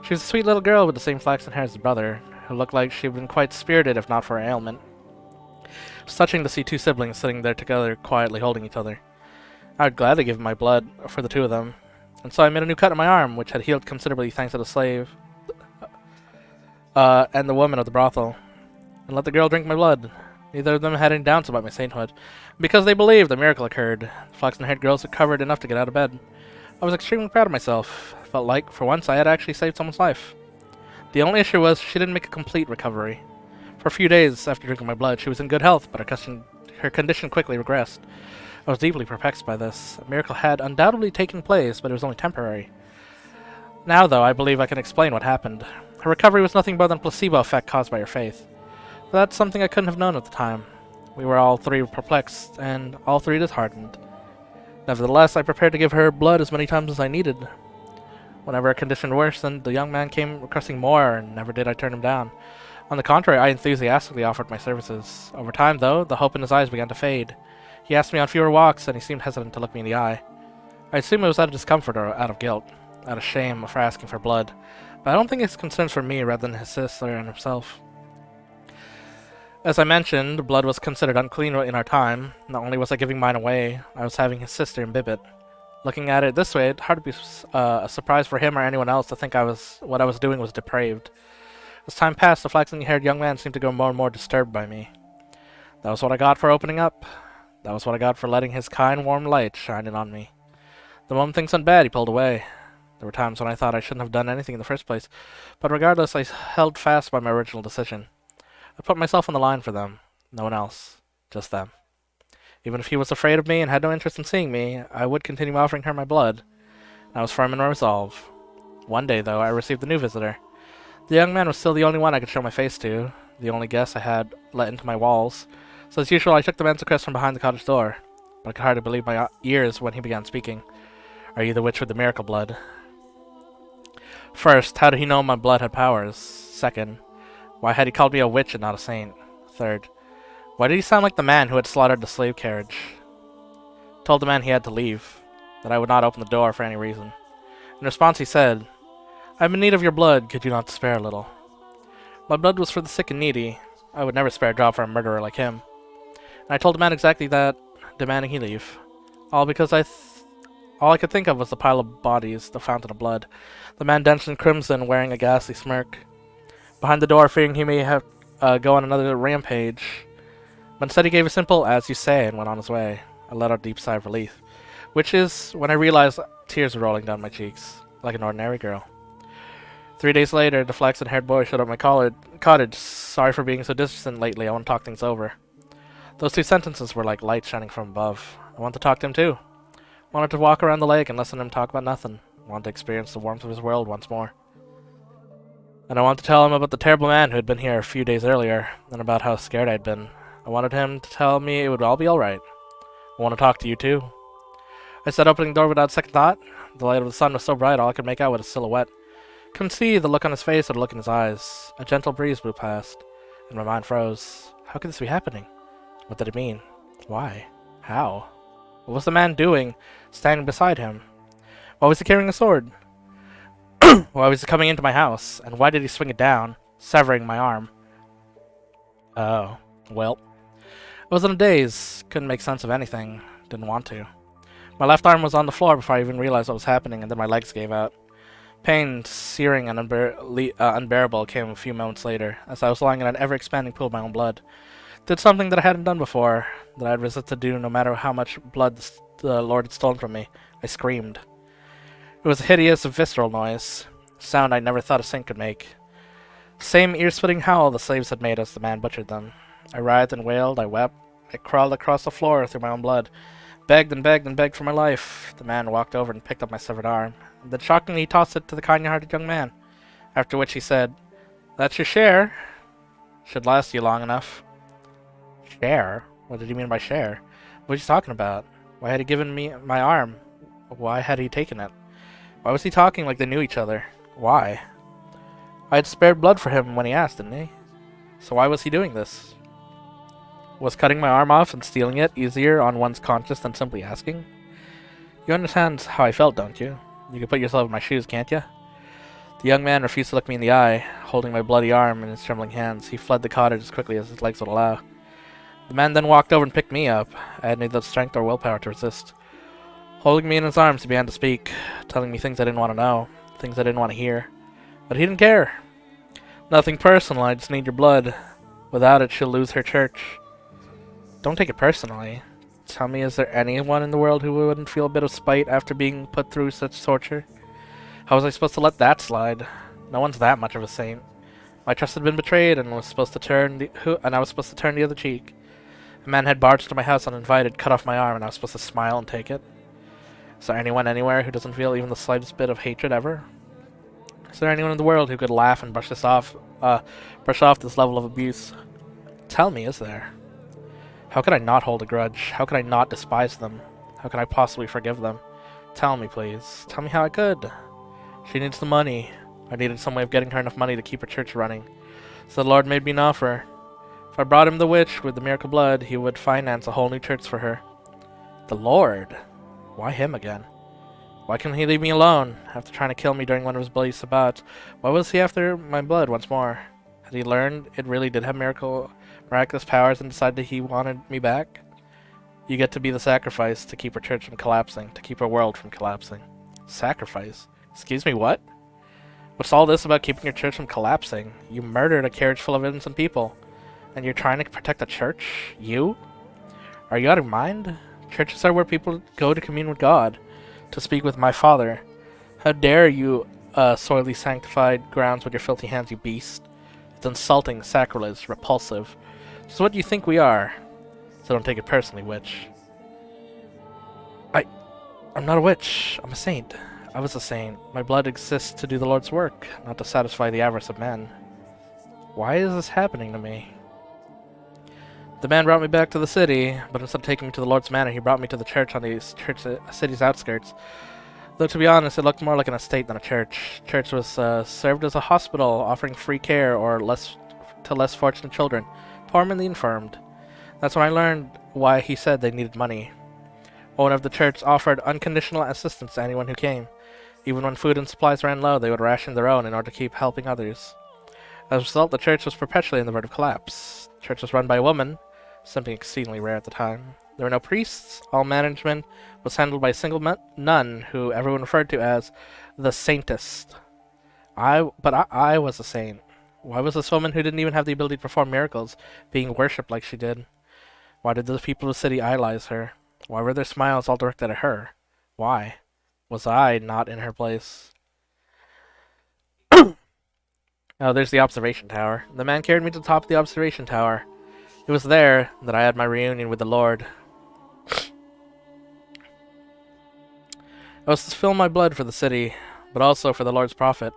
She was a sweet little girl with the same flaxen hair as his brother, who looked like she had been quite spirited if not for her ailment. It was touching to see two siblings sitting there together, quietly holding each other. I would gladly give my blood for the two of them, and so I made a new cut on my arm, which had healed considerably thanks to the slave and the woman of the brothel, and let the girl drink my blood. Neither of them had any doubts about my sainthood. Because they believed, a miracle occurred. The flaxen-haired girls recovered enough to get out of bed. I was extremely proud of myself. Felt like, for once, I had actually saved someone's life. The only issue was she didn't make a complete recovery. For a few days after drinking my blood, she was in good health, but her condition quickly regressed. I was deeply perplexed by this. A miracle had undoubtedly taken place, but it was only temporary. Now, though, I believe I can explain what happened. Her recovery was nothing more than a placebo effect caused by her faith. But that's something I couldn't have known at the time. We were all three perplexed, and all three disheartened. Nevertheless, I prepared to give her blood as many times as I needed. Whenever her condition worsened, the young man came requesting more, and never did I turn him down. On the contrary, I enthusiastically offered my services. Over time, though, the hope in his eyes began to fade. He asked me on fewer walks, and he seemed hesitant to look me in the eye. I assume it was out of discomfort or out of guilt, out of shame for asking for blood, but I don't think his concern for me rather than his sister and himself. As I mentioned, blood was considered unclean in our time. Not only was I giving mine away, I was having his sister imbibe it. Looking at it this way, it'd hardly be a surprise for him or anyone else to think what I was doing was depraved. As time passed, the flaxen-haired young man seemed to grow more and more disturbed by me. That was what I got for opening up. That was what I got for letting his kind, warm light shine in on me. The moment things went bad, he pulled away. There were times when I thought I shouldn't have done anything in the first place, but regardless, I held fast by my original decision. I put myself on the line for them. No one else. Just them. Even if he was afraid of me and had no interest in seeing me, I would continue offering her my blood. I was firm in my resolve. One day, though, I received a new visitor. The young man was still the only one I could show my face to, the only guest I had let into my walls. So as usual, I took the man's request from behind the cottage door, but I could hardly believe my ears when he began speaking. Are you the witch with the miracle blood? First, how did he know my blood had powers? Second, why had he called me a witch and not a saint? Third, why did he sound like the man who had slaughtered the slave carriage? Told the man he had to leave, that I would not open the door for any reason. In response, he said, "I am in need of your blood. Could you not spare a little?" My blood was for the sick and needy. I would never spare a drop for a murderer like him. And I told the man exactly that, demanding he leave. All because all I could think of was the pile of bodies, the fountain of blood. The man drenched in crimson, wearing a ghastly smirk. Behind the door, fearing he may have go on another rampage. But instead he gave a simple, "as you say," and went on his way. I let out a deep sigh of relief, which is when I realized tears were rolling down my cheeks, like an ordinary girl. 3 days later, the flaxen-haired boy showed up at my cottage. "Sorry for being so distant lately. I want to talk things over." Those 2 sentences were like light shining from above. I wanted to talk to him too. I wanted to walk around the lake and listen to him talk about nothing. I wanted to experience the warmth of his world once more. And I wanted to tell him about the terrible man who had been here a few days earlier, and about how scared I'd been. I wanted him to tell me it would all be alright. I want to talk to you too. I sat opening the door without second thought. The light of the sun was so bright all I could make out was a silhouette. Couldn't see the look on his face or the look in his eyes. A gentle breeze blew past, and my mind froze. How could this be happening? What did it mean? Why? How? What was the man doing, standing beside him? Why was he carrying a sword? Why was he coming into my house? And why did he swing it down, severing my arm? Oh, well. I was in a daze. Couldn't make sense of anything. Didn't want to. My left arm was on the floor before I even realized what was happening, and then my legs gave out. Pain, searing and unbearable, came a few moments later, as I was lying in an ever-expanding pool of my own blood. Did something that I hadn't done before, that I had resisted to do no matter how much blood the Lord had stolen from me. I screamed. It was a hideous, visceral noise, a sound I never thought a saint could make. Same ear-splitting howl the slaves had made as the man butchered them. I writhed and wailed, I wept, I crawled across the floor through my own blood, begged and begged and begged for my life. The man walked over and picked up my severed arm. Then shockingly he tossed it to the kind-hearted young man, after which he said, "That's your share. Should last you long enough." Share? What did he mean by share? What was he talking about? Why had he given me my arm? Why had he taken it? Why was he talking like they knew each other? Why? I had spared blood for him when he asked, didn't he? So why was he doing this? Was cutting my arm off and stealing it easier on one's conscience than simply asking? You understand how I felt, don't you? You can put yourself in my shoes, can't you? The young man refused to look me in the eye, holding my bloody arm in his trembling hands. He fled the cottage as quickly as his legs would allow. The man then walked over and picked me up. I had neither strength or willpower to resist. Holding me in his arms, he began to speak, telling me things I didn't want to know, things I didn't want to hear. But he didn't care. Nothing personal, I just need your blood. Without it, she'll lose her church. Don't take it personally. Tell me, is there anyone in the world who wouldn't feel a bit of spite after being put through such torture? How was I supposed to let that slide? No one's that much of a saint. My trust had been betrayed, and I was supposed to turn the other cheek. A man had barged into my house uninvited, cut off my arm, and I was supposed to smile and take it. Is there anyone anywhere who doesn't feel even the slightest bit of hatred ever? Is there anyone in the world who could laugh and brush off this level of abuse? Tell me, is there? How could I not hold a grudge? How could I not despise them? How can I possibly forgive them? Tell me, please. Tell me how I could. She needs the money. I needed some way of getting her enough money to keep her church running. So the Lord made me an offer. If I brought him the witch with the miracle blood, he would finance a whole new church for her. The Lord? Why him again? Why couldn't he leave me alone, after trying to kill me during one of his bloody sabbats? Why was he after my blood once more? Had he learned it really did have miraculous powers and decided he wanted me back? You get to be the sacrifice to keep her church from collapsing, to keep her world from collapsing. Sacrifice? Excuse me, what? What's all this about keeping your church from collapsing? You murdered a carriage full of innocent people, and you're trying to protect the church? You? Are you out of your mind? Churches are where people go to commune with God, to speak with my Father. How dare you soil these sanctified grounds with your filthy hands, you beast? It's insulting, sacrilege, repulsive. So what do you think we are? So don't take it personally, witch. I'm not a witch. I'm a saint. I was a saint. My blood exists to do the Lord's work, not to satisfy the avarice of men. Why is this happening to me? The man brought me back to the city, but instead of taking me to the Lord's manor, he brought me to the church on the city's outskirts. Though to be honest, it looked more like an estate than a church. Church was served as a hospital, offering free care to less fortunate children, poor and the infirmed. That's when I learned why he said they needed money. Owner of the church offered unconditional assistance to anyone who came. Even when food and supplies ran low, they would ration their own in order to keep helping others. As a result, the church was perpetually on the verge of collapse. The church was run by a woman, something exceedingly rare at the time. There were no priests. All management was handled by a single nun who everyone referred to as the Saintess. I was a saint. Why was this woman who didn't even have the ability to perform miracles being worshipped like she did? Why did the people of the city idolize her? Why were their smiles all directed at her? Why? Was I not in her place? Oh, there's the observation tower. The man carried me to the top of the observation tower. It was there that I had my reunion with the Lord. I was to spill my blood for the city, but also for the Lord's profit.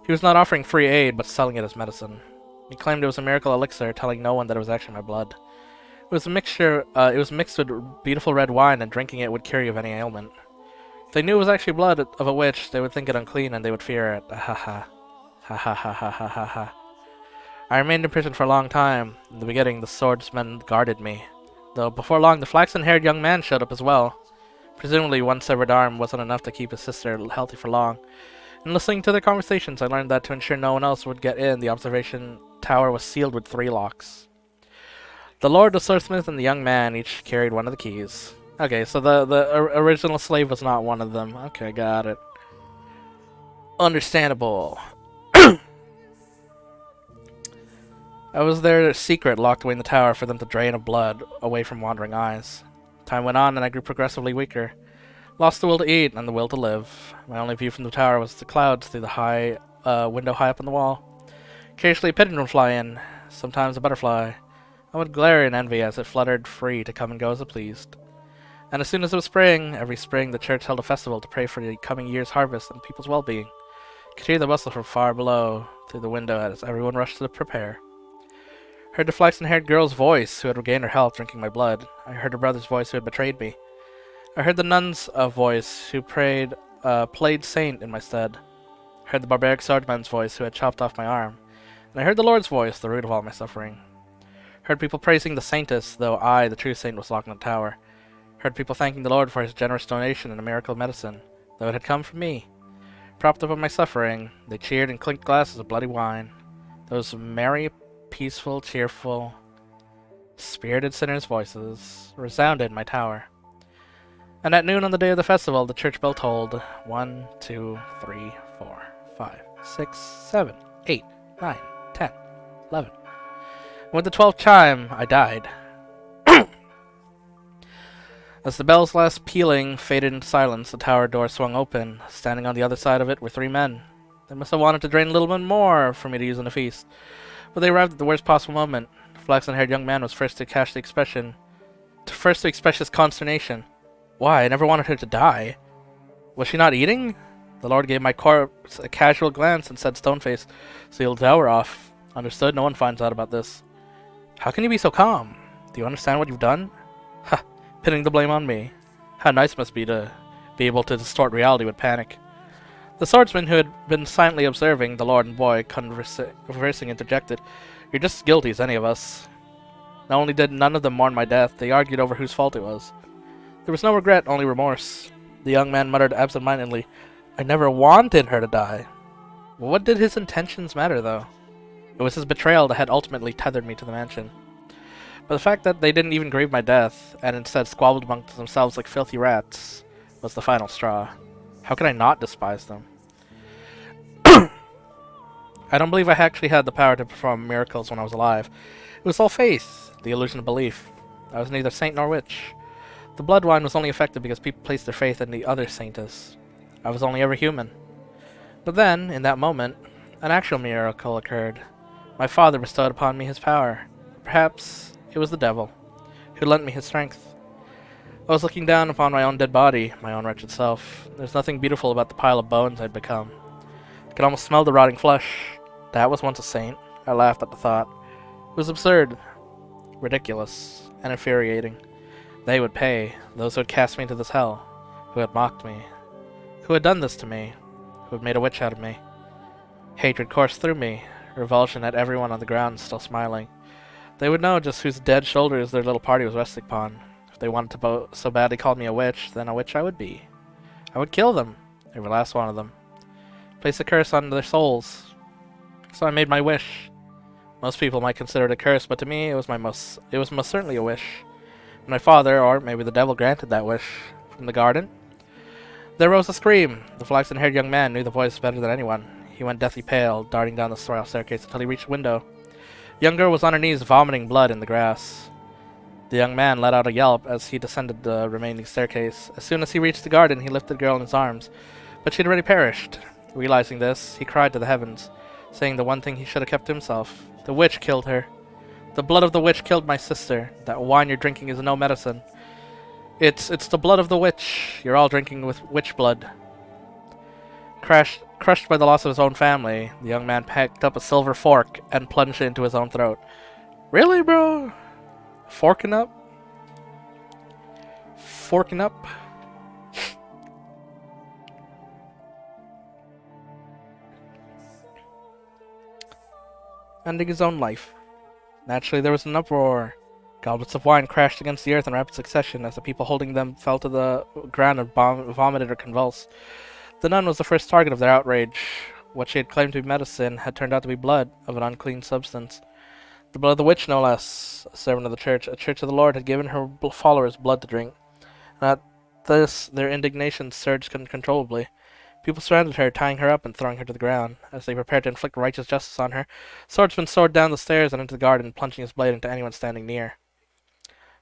He was not offering free aid, but selling it as medicine. He claimed it was a miracle elixir, telling no one that it was actually my blood. It was a mixture. It was mixed with beautiful red wine, and drinking it would cure you of any ailment. If they knew it was actually blood of a witch, they would think it unclean, and they would fear it. Ha ha. Ha ha ha ha ha ha ha. I remained in prison for a long time. In the beginning, the swordsmen guarded me. Though before long, the flaxen-haired young man showed up as well. Presumably, one severed arm wasn't enough to keep his sister healthy for long. In listening to their conversations, I learned that to ensure no one else would get in, the observation tower was sealed with 3 locks. The Lord, the swordsmith, and the young man each carried one of the keys. Okay, so the original slave was not one of them. Okay, got it. Understandable. I was their secret, locked away in the tower for them to drain of blood away from wandering eyes. Time went on, and I grew progressively weaker. Lost the will to eat and the will to live. My only view from the tower was the clouds through the window high up on the wall. Occasionally a pigeon would fly in, sometimes a butterfly. I would glare in envy as it fluttered free to come and go as it pleased. And as soon as it was spring, every spring the church held a festival to pray for the coming year's harvest and people's well-being. I could hear the bustle from far below through the window as everyone rushed to prepare. Heard the flaxen-haired girl's voice, who had regained her health drinking my blood. I heard her brother's voice, who had betrayed me. I heard the nun's voice, who played saint in my stead. I heard the barbaric swordman's voice, who had chopped off my arm. And I heard the Lord's voice, the root of all my suffering. Heard people praising the Saintess, though I, the true saint, was locked in the tower. Heard people thanking the Lord for his generous donation and a miracle of medicine, though it had come from me. Propped up on my suffering, they cheered and clinked glasses of bloody wine. Those merry, peaceful, cheerful, spirited sinners' voices resounded in my tower. And at noon on the day of the festival, the church bell tolled 1, 2, 3, 4, 5, 6, 7, 8, 9, 10, 11. With the 12th chime, I died. As the bell's last pealing faded into silence, the tower door swung open. Standing on the other side of it were 3 men. They must have wanted to drain a little bit more for me to use in a feast. But they arrived at the worst possible moment. The flaxen-haired young man was first to express his consternation. Why, I never wanted her to die. Was she not eating? The Lord gave my corpse a casual glance and said, Stoneface, seal the tower off. Understood, no one finds out about this. How can you be so calm? Do you understand what you've done? Ha, pinning the blame on me. How nice it must be to be able to distort reality with panic. The swordsman, who had been silently observing the Lord and boy conversing, interjected, You're just as guilty as any of us. Not only did none of them mourn my death, they argued over whose fault it was. There was no regret, only remorse. The young man muttered absent-mindedly, I never wanted her to die. Well, what did his intentions matter, though? It was his betrayal that had ultimately tethered me to the mansion. But the fact that they didn't even grieve my death, and instead squabbled amongst themselves like filthy rats, was the final straw. How could I not despise them? I don't believe I actually had the power to perform miracles when I was alive. It was all faith, the illusion of belief. I was neither saint nor witch. The blood wine was only effective because people placed their faith in the other saintess. I was only ever human. But then, in that moment, an actual miracle occurred. My father bestowed upon me his power. Perhaps it was the devil, who lent me his strength. I was looking down upon my own dead body, my own wretched self. There's nothing beautiful about the pile of bones I'd become. I could almost smell the rotting flesh. That was once a saint. I laughed at the thought. It was absurd, ridiculous, and infuriating. They would pay, those who had cast me into this hell, who had mocked me, who had done this to me, who had made a witch out of me. Hatred coursed through me, revulsion at everyone on the ground still smiling. They would know just whose dead shoulders their little party was resting upon, if They wanted to so badly call me a witch, then a witch I would be. I would kill them, every last one of them. Place a curse on their souls. So I made my wish. Most people might consider it a curse, but to me it was most certainly a wish. And my father, or maybe the devil, granted that wish. From the garden there rose a scream. The flaxen-haired young man knew the voice better than anyone. He went deathly pale, darting down the spiral staircase until he reached the window. The young girl was on her knees, vomiting blood in the grass. The young man let out a yelp as he descended the remaining staircase. As soon as he reached the garden, he lifted the girl in his arms, but she had already perished. Realizing this, he cried to the heavens, saying the one thing he should have kept to himself. The witch killed her. The blood of the witch killed my sister. That wine you're drinking is no medicine. It's the blood of the witch. You're all drinking with witch blood. Crushed by the loss of his own family, the young man picked up a silver fork and plunged it into his own throat. Really, bro? Forking up? Forking up? Ending his own life. Naturally, there was an uproar. Goblets of wine crashed against the earth in rapid succession as the people holding them fell to the ground and vomited or convulsed. The nun was the first target of their outrage. What she had claimed to be medicine had turned out to be blood of an unclean substance. The blood of the witch, no less. A servant of the church, a church of the Lord, had given her followers blood to drink. And at this, their indignation surged uncontrollably. People surrounded her, tying her up and throwing her to the ground. As they prepared to inflict righteous justice on her, swordsman soared down the stairs and into the garden, plunging his blade into anyone standing near.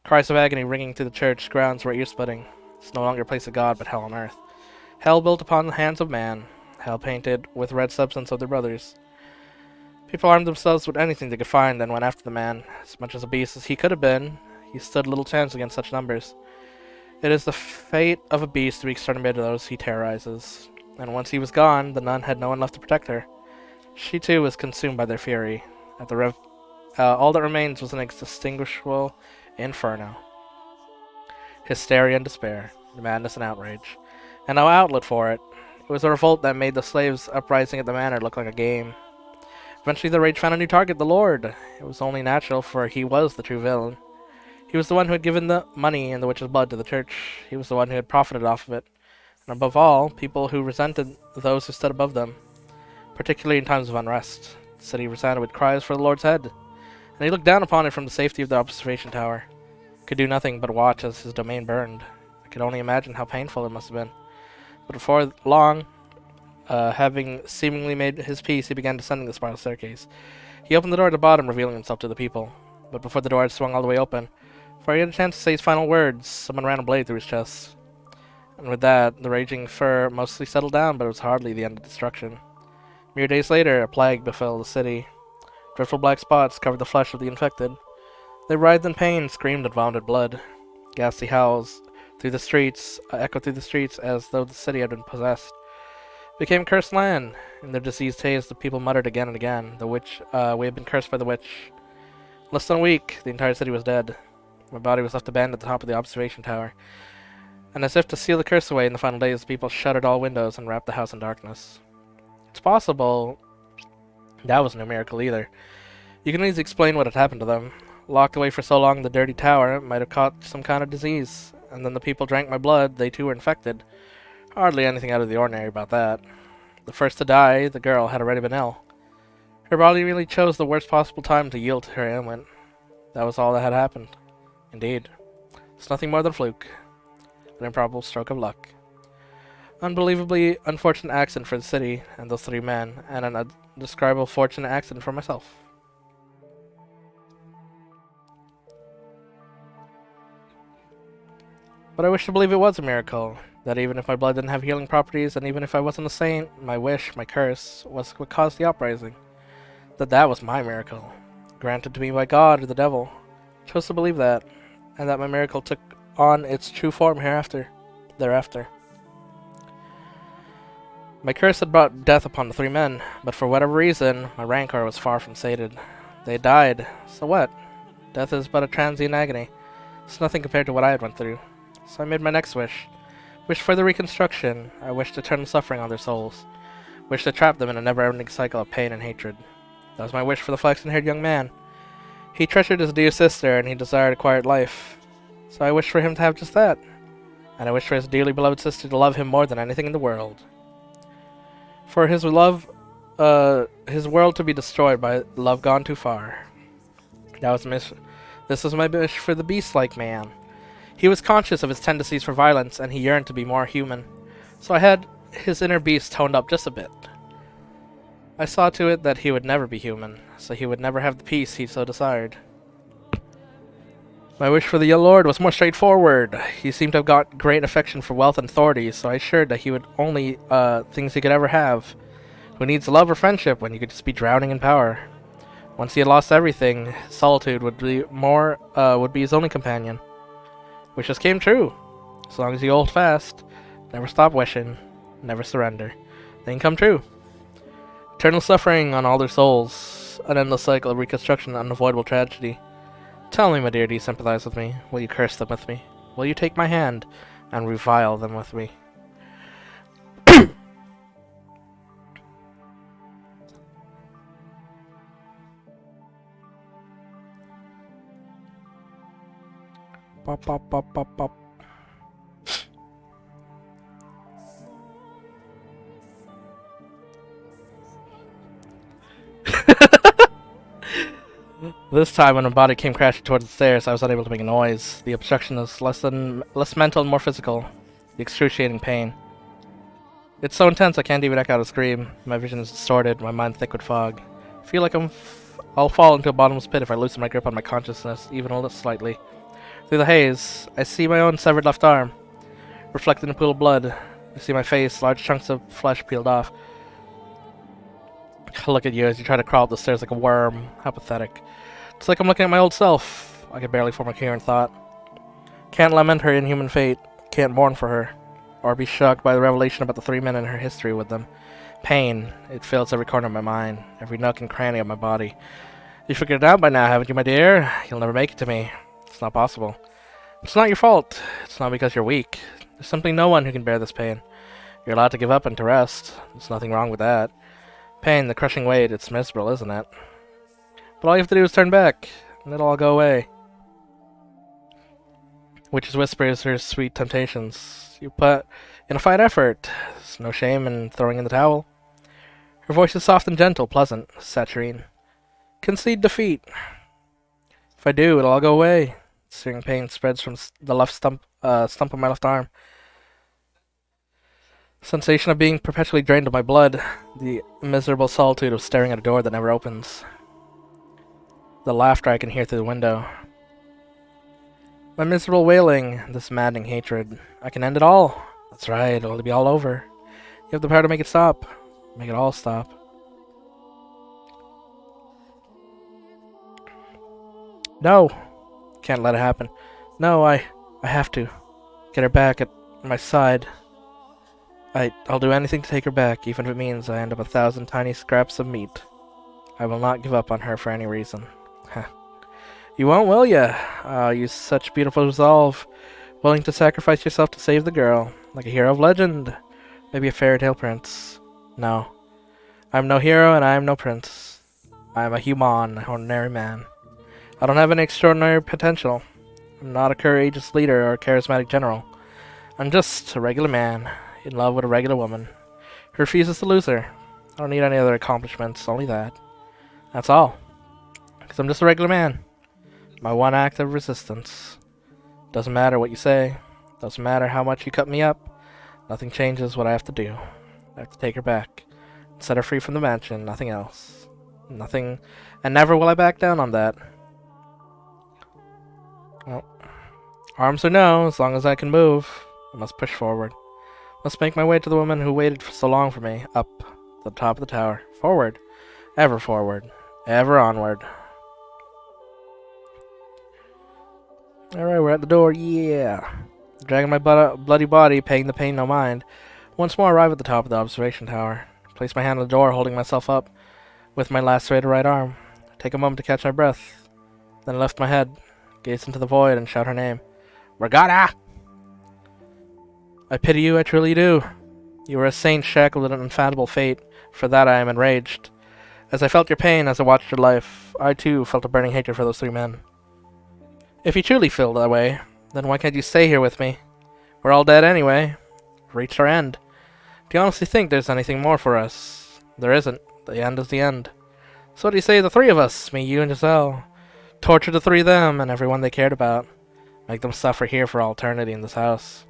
Cries of agony ringing through the church grounds were ear-splitting. It's no longer a place of God, but hell on earth. Hell built upon the hands of man. Hell painted with red substance of their brothers. People armed themselves with anything they could find and went after the man. As much as a beast as he could have been, he stood little chance against such numbers. It is the fate of a beast to be exterminated by those he terrorizes. And once he was gone, the nun had no one left to protect her. She too was consumed by their fury. All that remains was an extinguishable inferno. Hysteria and despair, madness and outrage, and no outlet for it. It was a revolt that made the slaves' uprising at the manor look like a game. Eventually the rage found a new target, the Lord. It was only natural, for he was the true villain. He was the one who had given the money and the witch's blood to the church. He was the one who had profited off of it. And above all, people who resented those who stood above them, particularly in times of unrest. The city resounded with cries for the Lord's head, and he looked down upon it from the safety of the observation tower. Could do nothing but watch as his domain burned. I could only imagine how painful it must have been. But before long, having seemingly made his peace, he began descending the spiral staircase. He opened the door at the bottom, revealing himself to the people. But before the door had swung all the way open, before he had a chance to say his final words, someone ran a blade through his chest. And with that, the raging fur mostly settled down, but it was hardly the end of destruction. Mere days later, a plague befell the city. Dreadful black spots covered the flesh of the infected. They writhed in pain, screamed, and vomited blood. Ghastly howls through the streets echoed through the streets as though the city had been possessed. It became cursed land. In their diseased haze, the people muttered again and again, we have been cursed by the witch. In less than a week, the entire city was dead. My body was left abandoned at the top of the observation tower. And as if to seal the curse away in the final days, the people shuttered all windows and wrapped the house in darkness. It's possible that was no miracle either. You can easily explain what had happened to them. Locked away for so long in the dirty tower, might have caught some kind of disease, and then the people drank my blood, they too were infected. Hardly anything out of the ordinary about that. The first to die, the girl, had already been ill. Her body really chose the worst possible time to yield to her ailment. That was all that had happened. Indeed. It's nothing more than fluke. An improbable stroke of luck. Unbelievably unfortunate accident for the city and those three men, and an indescribable fortunate accident for myself. But I wish to believe it was a miracle, that even if my blood didn't have healing properties, and even if I wasn't a saint, my wish, my curse, was what caused the uprising. That was my miracle, granted to me by God or the devil. I chose to believe that, and that my miracle took on its true form thereafter. My curse had brought death upon the three men, but for whatever reason, my rancor was far from sated. They died, so what? Death is but a transient agony. It's nothing compared to what I had went through. So I made my next wish. Wished for the reconstruction. I wished to turn the suffering on their souls. Wished to trap them in a never-ending cycle of pain and hatred. That was my wish for the flaxen-haired young man. He treasured his dear sister, and he desired a quiet life. So I wish for him to have just that. And I wish for his dearly beloved sister to love him more than anything in the world. For his world to be destroyed by love gone too far. This was my wish for the beast-like man. He was conscious of his tendencies for violence, and he yearned to be more human. So I had his inner beast toned up just a bit. I saw to it that he would never be human, so he would never have the peace he so desired. My wish for the young lord was more straightforward. He seemed to have got great affection for wealth and authority, so I assured that he would only things he could ever have. Who needs love or friendship when you could just be drowning in power? Once he had lost everything, solitude would be his only companion. Wishes came true. As long as you hold fast, never stop wishing, never surrender. They can come true. Eternal suffering on all their souls, an endless cycle of reconstruction, unavoidable tragedy. Tell me, my dear, do you sympathize with me? Will you curse them with me? Will you take my hand and revile them with me? Pop, pop, pop, pop, pop. This time, when my body came crashing towards the stairs, I was unable to make a noise. The obstruction was less mental and more physical. The excruciating pain. It's so intense I can't even echo out a scream. My vision is distorted, my mind thick with fog. I feel like I'll fall into a bottomless pit if I loosen my grip on my consciousness, even a little slightly. Through the haze, I see my own severed left arm, reflected in a pool of blood. I see my face, large chunks of flesh peeled off. I look at you as you try to crawl up the stairs like a worm. How pathetic. It's like I'm looking at my old self. I can barely form a coherent thought. Can't lament her inhuman fate. Can't mourn for her. Or be shocked by the revelation about the 3 men and her history with them. Pain. It fills every corner of my mind. Every nook and cranny of my body. You figured it out by now, haven't you, my dear? You'll never make it to me. It's not possible. It's not your fault. It's not because you're weak. There's simply no one who can bear this pain. You're allowed to give up and to rest. There's nothing wrong with that. Pain, the crushing weight, it's miserable, isn't it? But all you have to do is turn back, and it'll all go away. Witch's whispers her sweet temptations. You put in a fine effort. There's no shame in throwing in the towel. Her voice is soft and gentle, pleasant, saturine. Concede defeat. If I do, it'll all go away. Searing pain spreads from the left stump of my left arm. Sensation of being perpetually drained of my blood. The miserable solitude of staring at a door that never opens. The laughter I can hear through the window. My miserable wailing, this maddening hatred. I can end it all. That's right, it'll be all over. You have the power to make it stop. Make it all stop. No! Can't let it happen. No, I have to. Get her back at my side. I'll do anything to take her back, even if it means I end up 1,000 tiny scraps of meat. I will not give up on her for any reason. You won't, will ya? You such beautiful resolve. Willing to sacrifice yourself to save the girl. Like a hero of legend. Maybe a fairy tale prince. No. I'm no hero and I am no prince. I am a human, ordinary man. I don't have any extraordinary potential. I'm not a courageous leader or a charismatic general. I'm just a regular man, in love with a regular woman, who refuses to lose her. I don't need any other accomplishments, only that. That's all. Because I'm just a regular man. My one act of resistance. Doesn't matter what you say. Doesn't matter how much you cut me up. Nothing changes what I have to do. I have to take her back. Set her free from the mansion, nothing else. Nothing, and never will I back down on that. Well, arms or no, as long as I can move, I must push forward. Must make my way to the woman who waited so long for me, up to the top of the tower. Forward, ever onward. Alright, we're at the door, yeah. Dragging my bloody body, paying the pain no mind. Once more arrive at the top of the observation tower. Place my hand on the door, holding myself up with my lacerated right arm. Take a moment to catch my breath. Then lift my head, gaze into the void, and shout her name. Morgana! I pity you, I truly do. You were a saint shackled with an unfathomable fate. For that I am enraged. As I felt your pain, as I watched your life, I too felt a burning hatred for those 3 men. If you truly feel that way, Then why can't you stay here with me? We're all dead anyway. Reached our end. Do you honestly think there's anything more for us? There isn't. The end is the end. So what do you say the three of us, me, you, and Giselle? Torture the three of them and everyone they cared about. Make them suffer here for all eternity in this house.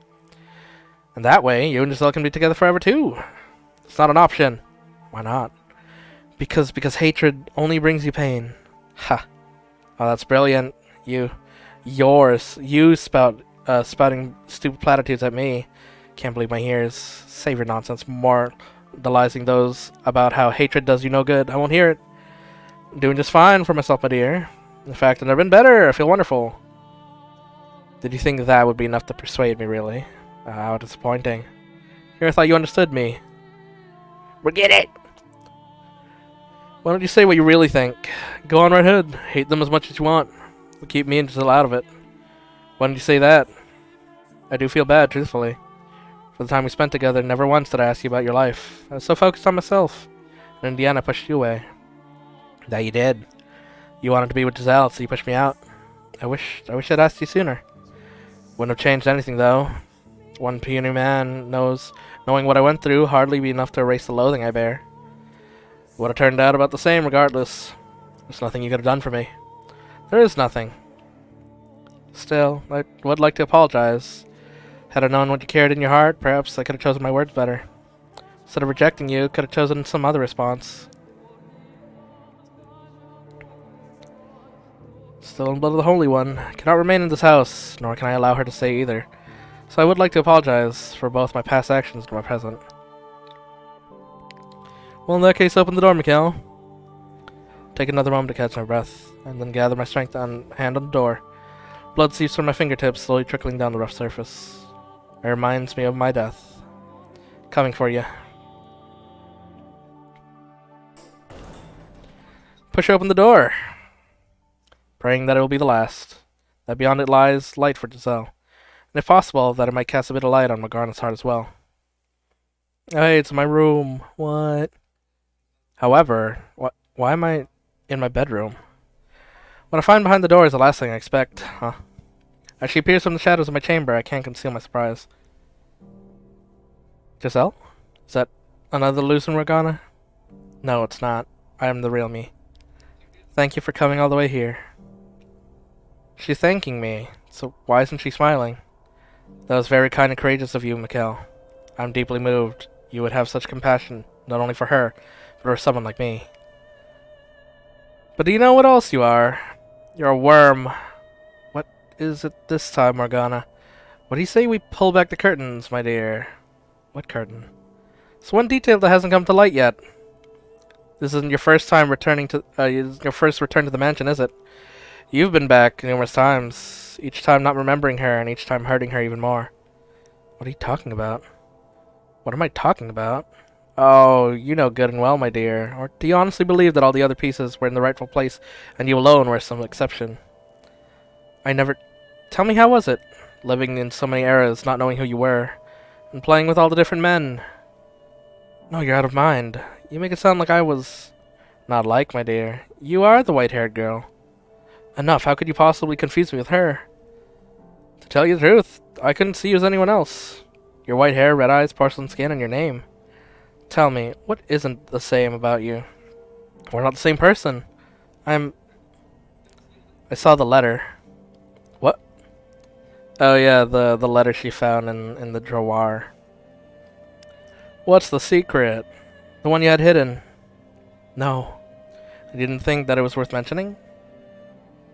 And that way, you and Giselle can be together forever too. It's not an option. Why not? Because hatred only brings you pain. Ha. Oh, that's brilliant. You spouting stupid platitudes at me. Can't believe my ears. Save your nonsense. Moralizing those about how hatred does you no good. I won't hear it. I'm doing just fine for myself, my dear. In fact, I've never been better. I feel wonderful. Did you think that would be enough to persuade me, really? How disappointing. Here I thought you understood me. Forget it! Why don't you say what you really think? Go on right ahead. Hate them as much as you want. But keep me and Giselle out of it. Why don't you say that? I do feel bad, truthfully. For the time we spent together, never once did I ask you about your life. I was so focused on myself. And in the end, I pushed you away. That you did. You wanted to be with Giselle, so you pushed me out. I wish I'd asked you sooner. Wouldn't have changed anything, though. One puny man knowing what I went through, hardly be enough to erase the loathing I bear. Would have turned out about the same, regardless. There's nothing you could have done for me. There is nothing. Still, I would like to apologize. Had I known what you carried in your heart, perhaps I could have chosen my words better. Instead of rejecting you, could have chosen some other response. Still in blood of the Holy One. Cannot remain in this house, nor can I allow her to stay either. So I would like to apologize for both my past actions and my present. Well, in that case, open the door, Mikhail. Take another moment to catch my breath, and then gather my strength on hand on the door. Blood seeps from my fingertips, slowly trickling down the rough surface. It reminds me of my death. Coming for you. Push open the door, praying that it will be the last. That beyond it lies light for Giselle. And if possible, that it might cast a bit of light on Morgana's heart as well. Hey, it's my room. What? However, why am I in my bedroom? What I find behind the door is the last thing I expect, huh? As she appears from the shadows of my chamber, I can't conceal my surprise. Giselle? Is that another illusion, Morgana? No, it's not. I am the real me. Thank you for coming all the way here. She's thanking me, so why isn't she smiling? That was very kind and courageous of you, Mikhail. I'm deeply moved. You would have such compassion, not only for her, but for someone like me. But do you know what else you are? You're a worm. What is it this time, Morgana? What do you say we pull back the curtains, my dear? What curtain? It's one detail that hasn't come to light yet. This isn't your first time returning to your first return to the mansion, is it? You've been back numerous times, each time not remembering her and each time hurting her even more. What are you talking about? What am I talking about? Oh, you know good and well, my dear. Or do you honestly believe that all the other pieces were in the rightful place and you alone were some exception? I never... Tell me, how was it? Living in so many eras, not knowing who you were, and playing with all the different men. No, you're out of mind. You make it sound like I was... Not like, my dear. You are the white-haired girl. Enough, how could you possibly confuse me with her? To tell you the truth, I couldn't see you as anyone else. Your white hair, red eyes, porcelain skin, and your name. Tell me, what isn't the same about you? We're not the same person. I saw the letter. What? Oh yeah, the letter she found in the drawer. What's the secret? The one you had hidden? No. You didn't think that it was worth mentioning?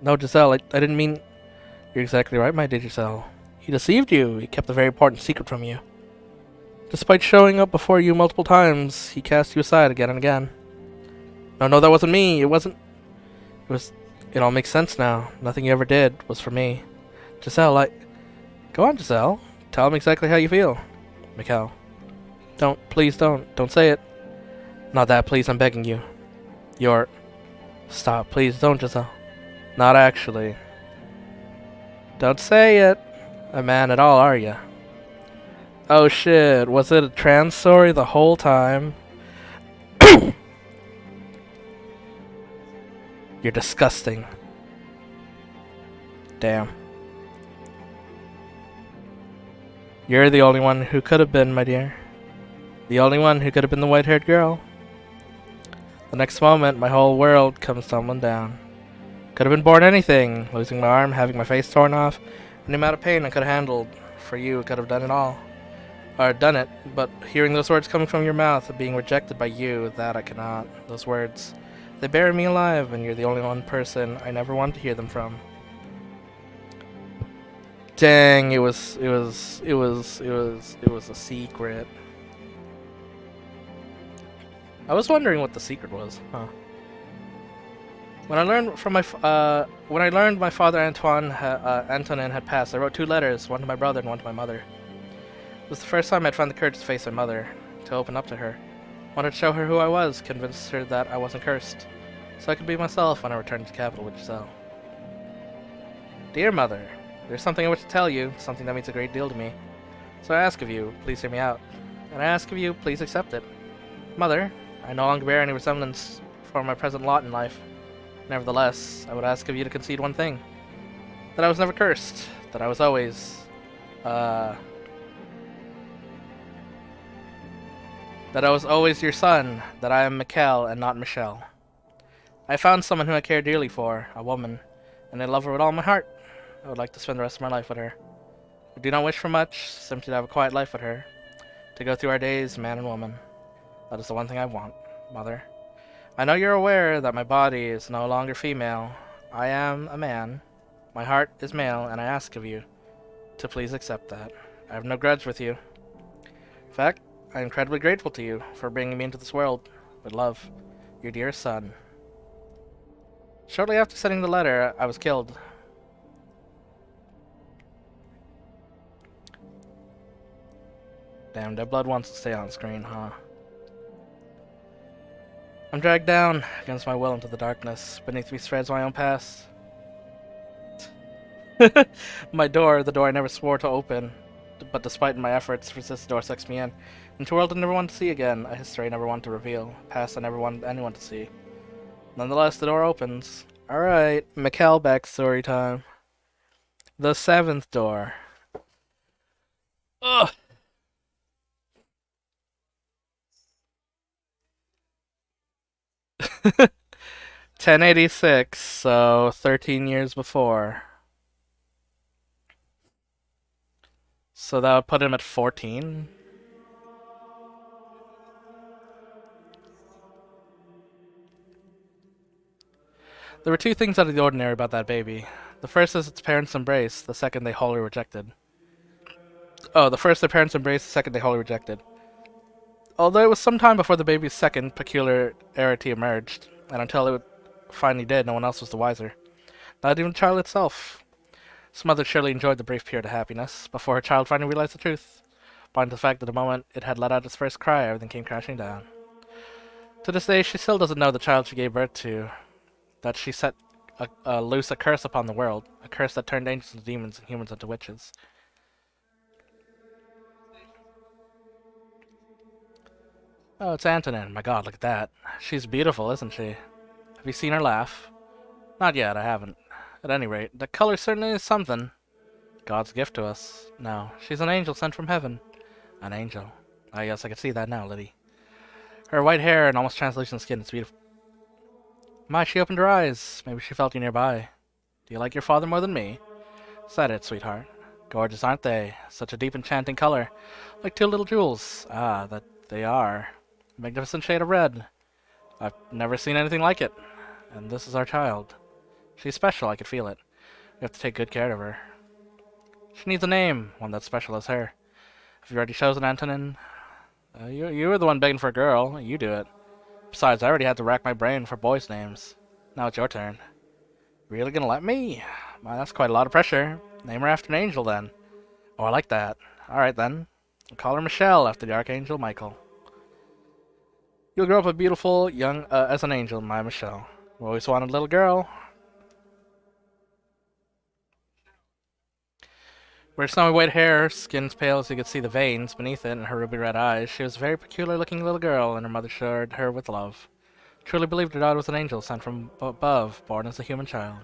No, Giselle, I didn't mean... You're exactly right, my dear Giselle. He deceived you. He kept a very important secret from you. Despite showing up before you multiple times, he cast you aside again and again. No, that wasn't me. It wasn't... It all makes sense now. Nothing you ever did was for me. Giselle, Go on, Giselle. Tell him exactly how you feel. Mikhail. Please don't. Don't say it. Not that, please, I'm begging you. Stop, please, don't, Giselle. Not actually. Don't say it. A man at all, are you? Oh shit, was it a trans story the whole time? You're disgusting. Damn. You're the only one who could have been, my dear. The only one who could have been the white-haired girl. The next moment, my whole world comes tumbling down. Could have been born anything. Losing my arm, having my face torn off, and the amount of pain I could have handled. For you, I could have done it all. Or done it, but hearing those words coming from your mouth, being rejected by you, that I cannot. Those words, they bury me alive, and you're the only one person I never wanted to hear them from. Dang, it was a secret. I was wondering what the secret was, huh? When I learned my father Antonin had passed, I wrote 2 letters, one to my brother and one to my mother. It was the first time I'd found the courage to face my mother, to open up to her. I wanted to show her who I was, convince her that I wasn't cursed, so I could be myself when I returned to the capital with Giselle. Dear mother, there's something I wish to tell you, something that means a great deal to me. So I ask of you, please hear me out. And I ask of you, please accept it. Mother, I no longer bear any resemblance for my present lot in life. Nevertheless, I would ask of you to concede one thing. That I was never cursed. That I was always, that I was always your son. That I am Mikkel and not Michelle. I found someone who I care dearly for, a woman, and I love her with all my heart. I would like to spend the rest of my life with her. I do not wish for much, simply to have a quiet life with her. To go through our days, man and woman. That is the one thing I want, Mother. I know you're aware that my body is no longer female. I am a man. My heart is male, and I ask of you to please accept that. I have no grudge with you. In fact, I am incredibly grateful to you for bringing me into this world. With love, your dear son. Shortly after sending the letter, I was killed. Damn, that blood wants to stay on screen, huh? I'm dragged down, against my will, into the darkness. Beneath me spreads my own past. The door I never swore to open. But despite my efforts to resist, the door sucks me in. Into a world I never want to see again. A history I never want to reveal. A past I never wanted anyone to see. Nonetheless, the door opens. Alright, Mikkel backstory time. The 7th door. Ugh! 1086, so 13 years before. So that would put him at 14. There were 2 things out of the ordinary about that baby. The first is its parents' embrace, the second they wholly rejected. Oh, the first their parents embraced, the second they wholly rejected. Although it was some time before the baby's second peculiarity emerged, and until it finally did, no one else was the wiser. Not even the child itself. Its mother surely enjoyed the brief period of happiness, before her child finally realized the truth, blind to the fact that the moment it had let out its first cry, everything came crashing down. To this day, she still doesn't know the child she gave birth to, that she set loose a curse upon the world, a curse that turned angels into demons and humans into witches. Oh, it's Antonin. My god, look at that. She's beautiful, isn't she? Have you seen her laugh? Not yet, I haven't. At any rate, the color certainly is something. God's gift to us. No, she's an angel sent from heaven. An angel. Ah, yes, I can see that now, Liddy. Her white hair and almost translucent skin is beautiful. My, she opened her eyes. Maybe she felt you nearby. Do you like your father more than me? Said it, sweetheart. Gorgeous, aren't they? Such a deep, enchanting color. Like 2 little jewels. Ah, that they are. Magnificent shade of red. I've never seen anything like it. And this is our child. She's special, I could feel it. We have to take good care of her. She needs a name, one that's special as her. Have you already chosen Antonin? You were the one begging for a girl. You do it. Besides, I already had to rack my brain for boys' names. Now it's your turn. Really gonna let me? My, that's quite a lot of pressure. Name her after an angel, then. Oh, I like that. Alright, then. I'll call her Michelle, after the Archangel Michael. You'll grow up a beautiful, young, as an angel, my Michelle. You always wanted a little girl. With her snowy white hair, skin's pale so you could see the veins beneath it, and her ruby red eyes, she was a very peculiar-looking little girl, and her mother showed her with love. Truly believed her daughter was an angel sent from above, born as a human child.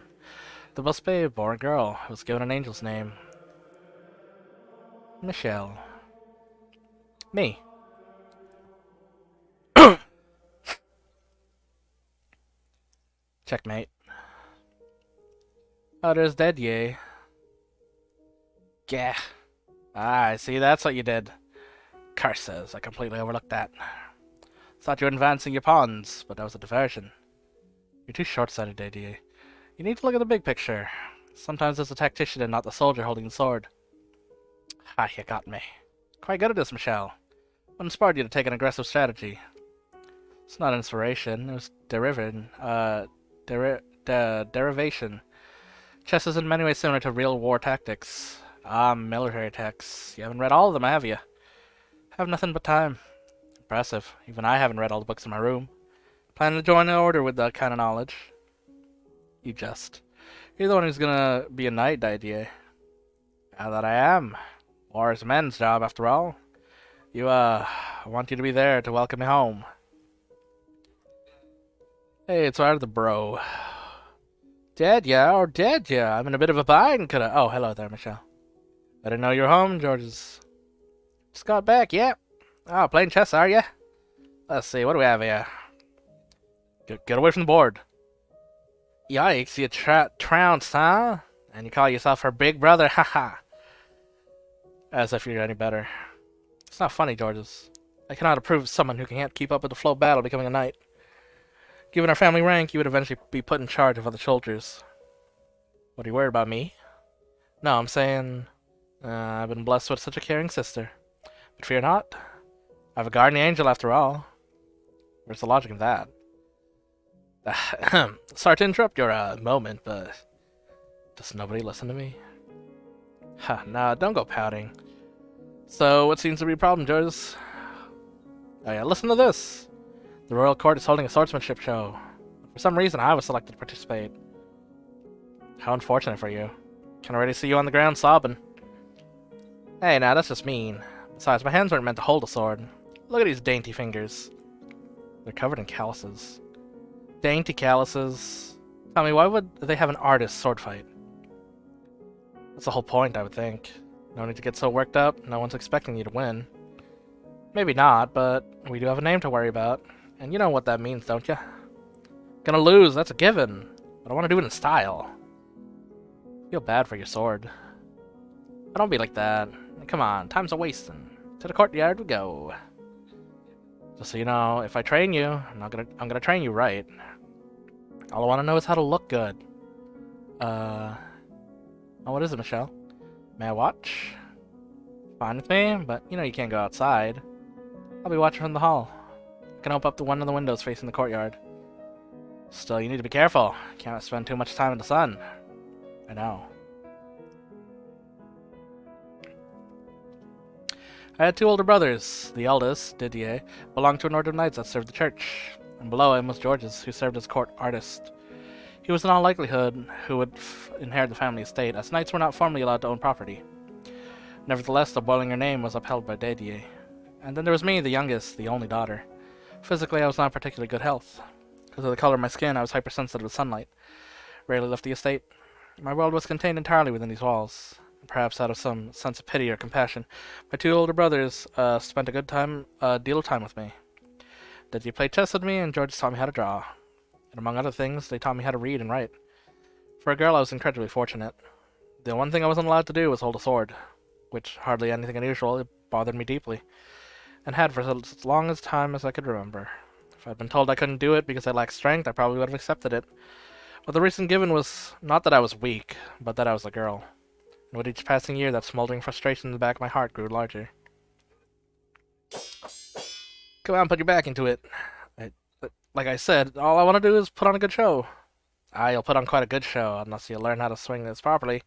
The blessed babe bore a girl, who was given an angel's name. Michelle. Me. Checkmate. Oh, there's Dedier. Gah. Ah, I see, that's what you did. Curses, I completely overlooked that. Thought you were advancing your pawns, but that was a diversion. You're too short-sighted, Dedier. You need to look at the big picture. Sometimes it's the tactician and not the soldier holding the sword. Ha, you got me. Quite good at this, Michelle. What inspired you to take an aggressive strategy? It's not inspiration, it was derivation. Chess is in many ways similar to real war tactics. Ah, military attacks. You haven't read all of them, have you? Have nothing but time. Impressive. Even I haven't read all the books in my room. Planning to join the order with that kind of knowledge? You just. You're the one who's gonna be a knight, Didier. Now that I am. War is a man's job, after all. I want you to be there to welcome me home. Hey, it's Arthur, bro. Dead, yeah, or dead, yeah. I'm in a bit of a bind, could I? Oh, hello there, Michelle. I didn't know you were home, George's. Just got back, yeah. Oh, playing chess, are ya? Let's see, what do we have here? Get away from the board. Yikes, you trounced, huh? And you call yourself her big brother, haha. As if you're any better. It's not funny, Georges. I cannot approve of someone who can't keep up with the flow of battle becoming a knight. Given our family rank, you would eventually be put in charge of other soldiers. What are you worried about, me? No, I'm saying I've been blessed with such a caring sister. But fear not. I have a guardian angel after all. Where's the logic of that? Sorry to interrupt your moment, but does nobody listen to me? Ha, nah, don't go pouting. So, what seems to be a problem, Georges? Oh yeah, listen to this. The royal court is holding a swordsmanship show. For some reason, I was selected to participate. How unfortunate for you. Can already see you on the ground sobbing. Hey, now that's just mean. Besides, my hands weren't meant to hold a sword. Look at these dainty fingers. They're covered in calluses. Dainty calluses. Tell me, why would they have an artist sword fight? That's the whole point, I would think. No need to get so worked up. No one's expecting you to win. Maybe not, but we do have a name to worry about. And you know what that means, don't you? Gonna lose, that's a given. But I want to do it in style. Feel bad for your sword. But don't be like that. Come on, time's a wasting. To the courtyard we go. Just so you know, if I train you, I'm gonna train you right. All I want to know is how to look good. Oh, what is it, Michelle? May I watch? Fine with me, but you know you can't go outside. I'll be watching from the hall. I can open up the one of the windows facing the courtyard. Still, you need to be careful. Can't spend too much time in the sun. I know. I had two older brothers. The eldest, Didier, belonged to an order of knights that served the church, and below him was Georges, who served as court artist. He was in all likelihood who would inherit the family estate, as knights were not formally allowed to own property. Nevertheless, the Boilinger name was upheld by Didier. And then there was me, the youngest, the only daughter. Physically, I was not in particularly good health. Because of the color of my skin, I was hypersensitive to sunlight. Rarely left the estate. My world was contained entirely within these walls. Perhaps out of some sense of pity or compassion, my two older brothers spent a deal of time with me. Didier played chess with me, and George taught me how to draw. And among other things, they taught me how to read and write. For a girl, I was incredibly fortunate. The one thing I wasn't allowed to do was hold a sword, which, hardly anything unusual, it bothered me deeply, and had for as long as time as I could remember. If I'd been told I couldn't do it because I lacked strength, I probably would have accepted it. But the reason given was not that I was weak, but that I was a girl. And with each passing year, that smoldering frustration in the back of my heart grew larger. Come on, put your back into it. Like I said, all I want to do is put on a good show. You'll put on quite a good show, unless you learn how to swing this properly.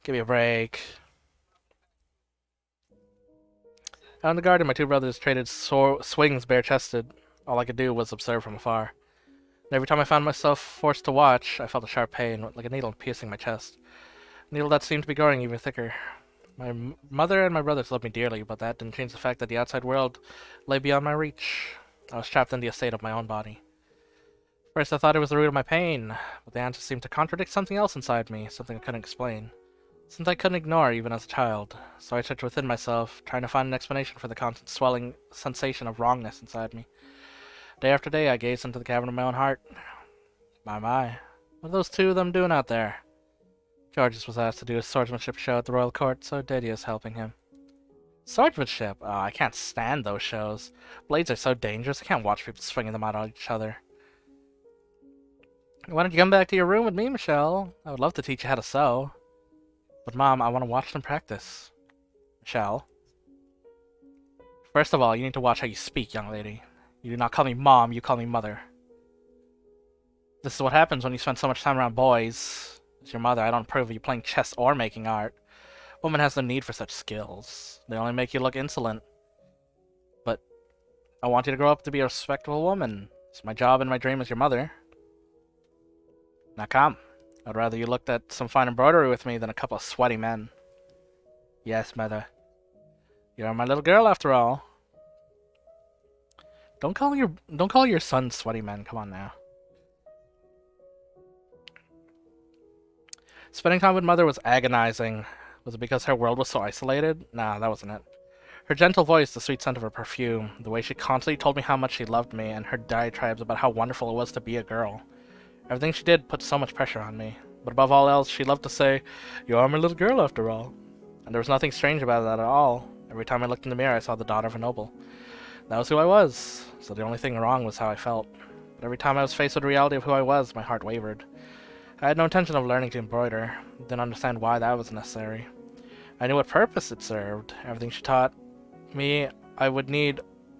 Give me a break. Out in the garden, my two brothers traded swings bare-chested. All I could do was observe from afar. And every time I found myself forced to watch, I felt a sharp pain, like a needle piercing my chest. A needle that seemed to be growing even thicker. My mother and my brothers loved me dearly, but that didn't change the fact that the outside world lay beyond my reach. I was trapped in the estate of my own body. First I thought it was the root of my pain, but the answer seemed to contradict something else inside me, something I couldn't explain. Something I couldn't ignore even as a child, so I searched within myself, trying to find an explanation for the constant swelling sensation of wrongness inside me. Day after day, I gazed into the cavern of my own heart. My, what are those two of them doing out there? Georges was asked to do a swordsmanship show at the royal court, so Didier is helping him. Swordsmanship? Oh, I can't stand those shows. Blades are so dangerous, I can't watch people swinging them out at each other. Why don't you come back to your room with me, Michelle? I would love to teach you how to sew. But Mom, I want to watch them practice. Michelle? First of all, you need to watch how you speak, young lady. You do not call me Mom, you call me Mother. This is what happens when you spend so much time around boys. As your mother, I don't approve of you playing chess or making art. Woman has no need for such skills. They only make you look insolent. But I want you to grow up to be a respectable woman. It's my job and my dream as your mother. Now come. I'd rather you looked at some fine embroidery with me than a couple of sweaty men. Yes, Mother. You're my little girl after all. Don't call your son sweaty men. Come on now. Spending time with Mother was agonizing. Was it because her world was so isolated? Nah, that wasn't it. Her gentle voice, the sweet scent of her perfume, the way she constantly told me how much she loved me, and her diatribes about how wonderful it was to be a girl. Everything she did put so much pressure on me. But above all else, she loved to say, "You are my little girl after all." And there was nothing strange about that at all. Every time I looked in the mirror, I saw the daughter of a noble. That was who I was, so the only thing wrong was how I felt. But every time I was faced with the reality of who I was, my heart wavered. I had no intention of learning to embroider. Didn't understand why that was necessary. I knew what purpose it served. Everything she taught me, I would need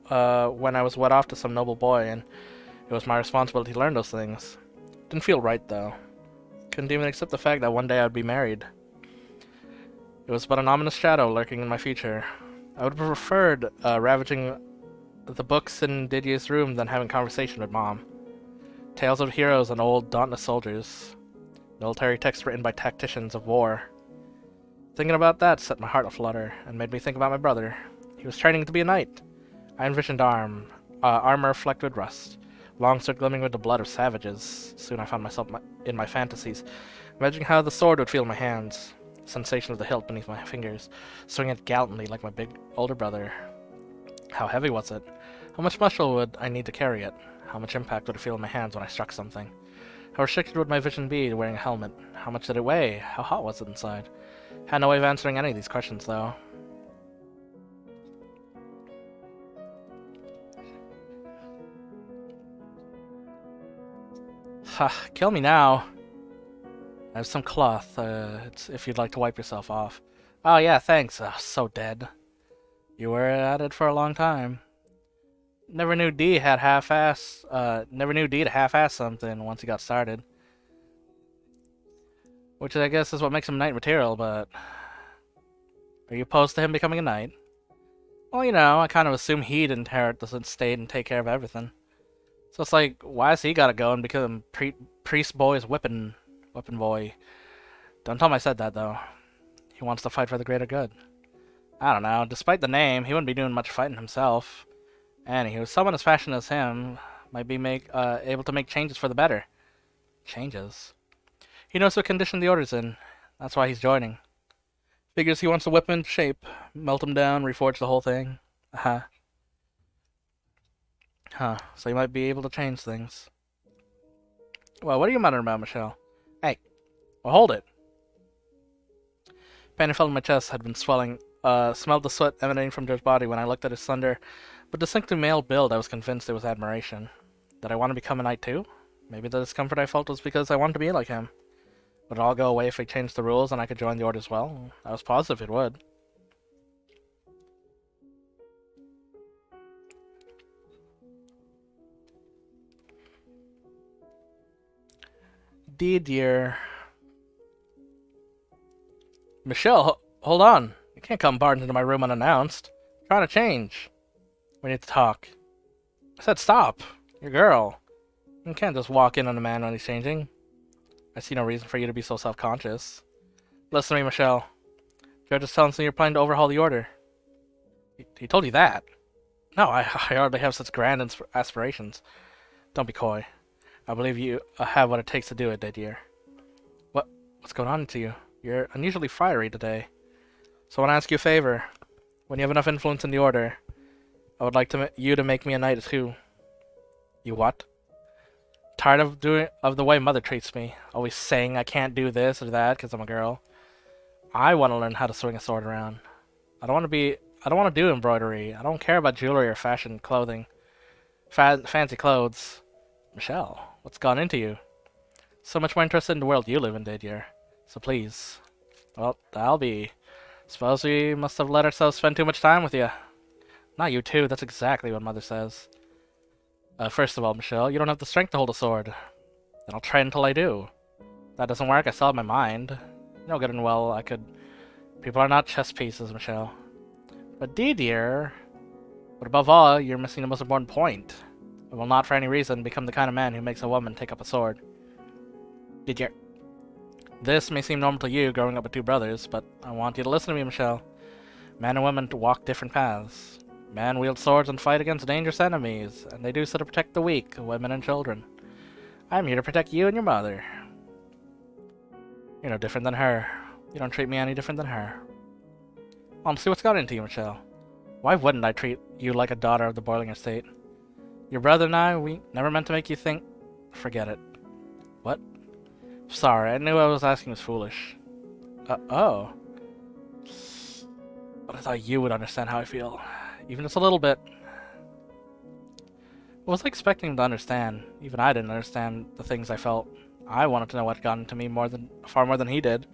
when I was wed off to some noble boy, and it was my responsibility to learn those things. Didn't feel right, though. Couldn't even accept the fact that one day I'd be married. It was but an ominous shadow lurking in my future. I would have preferred ravaging the books in Didier's room than having conversation with Mom. Tales of heroes and old, dauntless soldiers. Military texts written by tacticians of war. Thinking about that set my heart aflutter, and made me think about my brother. He was training to be a knight. I envisioned armor flecked with rust, longsword glimmering with the blood of savages. Soon I found myself in my fantasies, imagining how the sword would feel in my hands, the sensation of the hilt beneath my fingers, swinging it gallantly like my big older brother. How heavy was it? How much muscle would I need to carry it? How much impact would it feel in my hands when I struck something? How restricted would my vision be wearing a helmet? How much did it weigh? How hot was it inside? Had no way of answering any of these questions, though. Ha, kill me now. I have some cloth, it's if you'd like to wipe yourself off. Oh yeah, thanks. So dead. You were at it for a long time. Never knew D to half-ass something once he got started. Which I guess is what makes him knight material, but... Are you opposed to him becoming a knight? Well, you know, I kind of assume he'd inherit the estate and take care of everything. So it's like, why has he gotta go and become priest boy's weapon boy? Don't tell him I said that, though. He wants to fight for the greater good. I don't know, despite the name, he wouldn't be doing much fighting himself. Anywho, someone as fashioned as him might be able to make changes for the better. Changes? He knows what condition the order's in. That's why he's joining. Figures he wants to whip him into shape, melt him down, reforge the whole thing. Huh, so he might be able to change things. Well, what are you muttering about, Michelle? Hey, well, hold it. Pain I felt in my chest had been swelling. Smelled the sweat emanating from Joe's body when I looked at his slender but distinctly male build. I was convinced it was admiration. Did I want to become a knight too? Maybe the discomfort I felt was because I wanted to be like him. Would it all go away if I changed the rules and I could join the order as well? I was positive it would. Dear. Michelle, hold on. You can't come barging into my room unannounced. I'm trying to change. We need to talk. I said stop. You're a girl. You can't just walk in on a man when he's changing. I see no reason for you to be so self-conscious. Listen to me, Michelle. George is telling me you're planning to overhaul the order. He told you that? No, I hardly have such grand aspirations. Don't be coy. I believe you have what it takes to do it, Didier. What's going on to you? You're unusually fiery today. So I want to ask you a favor. When you have enough influence in the Order, I would like you to make me a knight too. You what? Tired of the way Mother treats me, always saying I can't do this or that because I'm a girl. I want to learn how to swing a sword around. I don't want to do embroidery. I don't care about jewelry or fashion clothing. Fancy clothes. Michelle, what's gone into you? So much more interested in the world you live in, Didier. So please. Well, I'll be. Suppose we must have let ourselves spend too much time with you. Not you too, that's exactly what Mother says. First of all, Michelle, you don't have the strength to hold a sword. Then I'll train until I do. If that doesn't work, I still have my mind. You know good and well I could... People are not chess pieces, Michelle. But Didier... But above all, you're missing the most important point. I will not for any reason become the kind of man who makes a woman take up a sword. Didier. This may seem normal to you, growing up with two brothers, but I want you to listen to me, Michelle. Men and women walk different paths. Men wield swords and fight against dangerous enemies, and they do so to protect the weak, women and children. I'm here to protect you and your mother. You're no different than her. You don't treat me any different than her. Honestly, what's got into you, Michelle? Why wouldn't I treat you like a daughter of the Boiling Estate? Your brother and I, we never meant to make you think... Forget it. What? Sorry, I knew I was asking was foolish. Oh. But I thought you would understand how I feel. Even just a little bit. I was expecting him to understand. Even I didn't understand the things I felt. I wanted to know what had gotten to me far more than he did.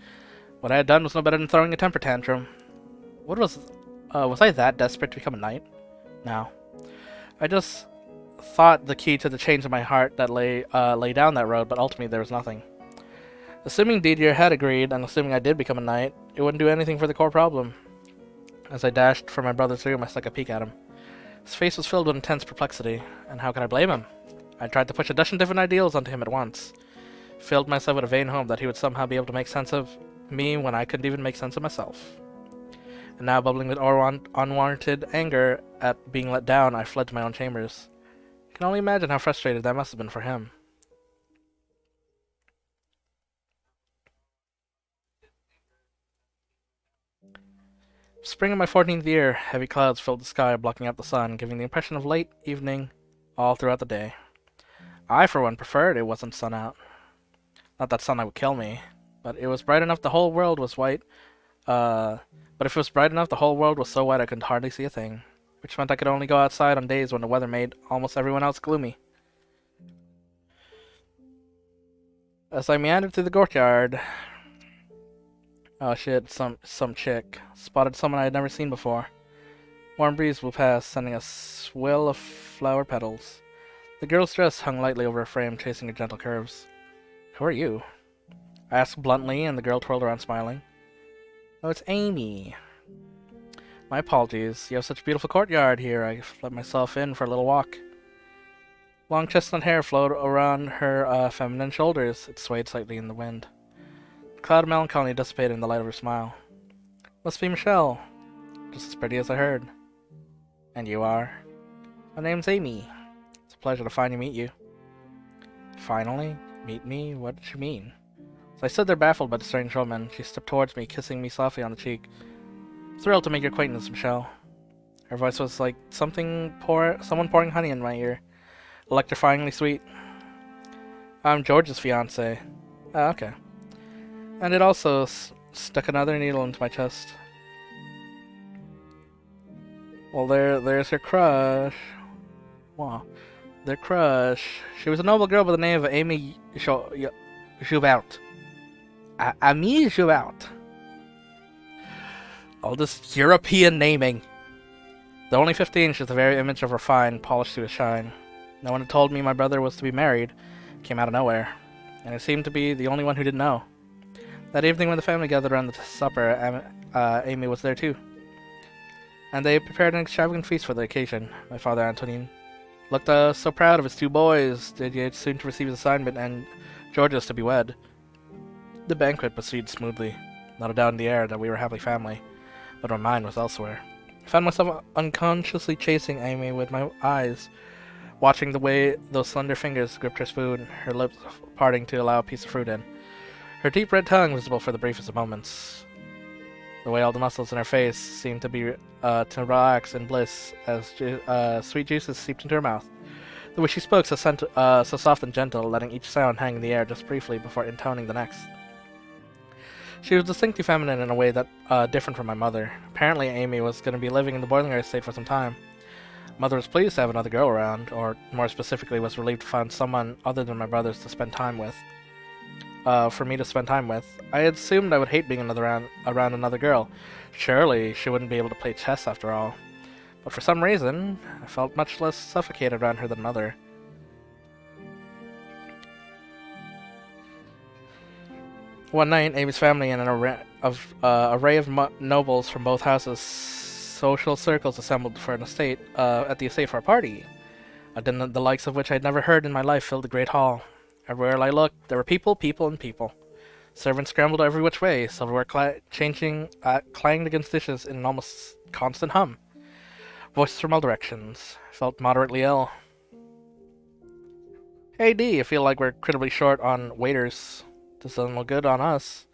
What I had done was no better than throwing a temper tantrum. Was I that desperate to become a knight? No. I just thought the key to the change in my heart that lay down that road, but ultimately there was nothing. Assuming Didier had agreed, and assuming I did become a knight, it wouldn't do anything for the core problem. As I dashed for my brother's room, I stuck a peek at him. His face was filled with intense perplexity, and how could I blame him? I tried to push a dozen different ideals onto him at once. Filled myself with a vain hope that he would somehow be able to make sense of me when I couldn't even make sense of myself. And now, bubbling with unwarranted anger at being let down, I fled to my own chambers. I can only imagine how frustrated that must have been for him. Spring of my 14th year, heavy clouds filled the sky, blocking out the sun, giving the impression of late evening all throughout the day. I, for one, preferred it wasn't sun out. Not that sunlight would kill me, but it was bright enough the whole world was white. But if it was bright enough, the whole world was so white I could hardly see a thing, which meant I could only go outside on days when the weather made almost everyone else gloomy. As I meandered through the courtyard... Oh shit, some chick. Spotted someone I had never seen before. Warm breeze blew past, sending a swell of flower petals. The girl's dress hung lightly over a frame, chasing her gentle curves. Who are you? I asked bluntly, and the girl twirled around smiling. Oh, it's Amy. My apologies. You have such a beautiful courtyard here. I let myself in for a little walk. Long chestnut hair flowed around her feminine shoulders. It swayed slightly in the wind. The cloud of melancholy dissipated in the light of her smile. Must be Michelle. Just as pretty as I heard. And you are? My name's Amy. It's a pleasure to finally meet you. Finally? Meet me? What did she mean? As I stood there baffled by the strange woman, she stepped towards me, kissing me softly on the cheek. Thrilled to make your acquaintance, Michelle. Her voice was like someone pouring honey in my ear. Electrifyingly sweet. I'm George's fiancé. Oh, okay. And it also stuck another needle into my chest. Well, there's her crush. Wow. Their crush. She was a noble girl by the name of Amy Joubert. Amy Joubert. All this European naming. Though only 15, she's the very image of refined, polished to a shine. No one had told me my brother was to be married. It came out of nowhere. And I seemed to be the only one who didn't know. That evening when the family gathered around the supper, Amy was there too. And they prepared an extravagant feast for the occasion. My father, Antonin, looked so proud of his two boys, Didier soon to receive his assignment, and Georges to be wed. The banquet proceeded smoothly. Not a doubt in the air that we were a happy family, but my mind was elsewhere. I found myself unconsciously chasing Amy with my eyes, watching the way those slender fingers gripped her spoon, her lips parting to allow a piece of fruit in. her deep red tongue visible for the briefest of moments. The way all the muscles in her face seemed to relax in bliss as sweet juices seeped into her mouth. The way she spoke so soft and gentle, letting each sound hang in the air just briefly before intoning the next. She was distinctly feminine in a way that different from my mother. Apparently Amy was going to be living in the Boilinghurst estate for some time. Mother was pleased to have another girl around, or more specifically was relieved to find someone other than my brothers to spend time with. For me to spend time with. I had assumed I would hate being around another girl. Surely she wouldn't be able to play chess after all. But for some reason, I felt much less suffocated around her than Mother. One night, Amy's family and an array of nobles from both houses' social circles assembled for an estate at the estate for a party. A din the likes of which I had never heard in my life filled the great hall. Everywhere I looked, there were people, and people. Servants scrambled every which way, silverware clanged against dishes in an almost constant hum. Voices from all directions. I felt moderately ill. Hey D, I feel like we're incredibly short on waiters. This doesn't look good on us.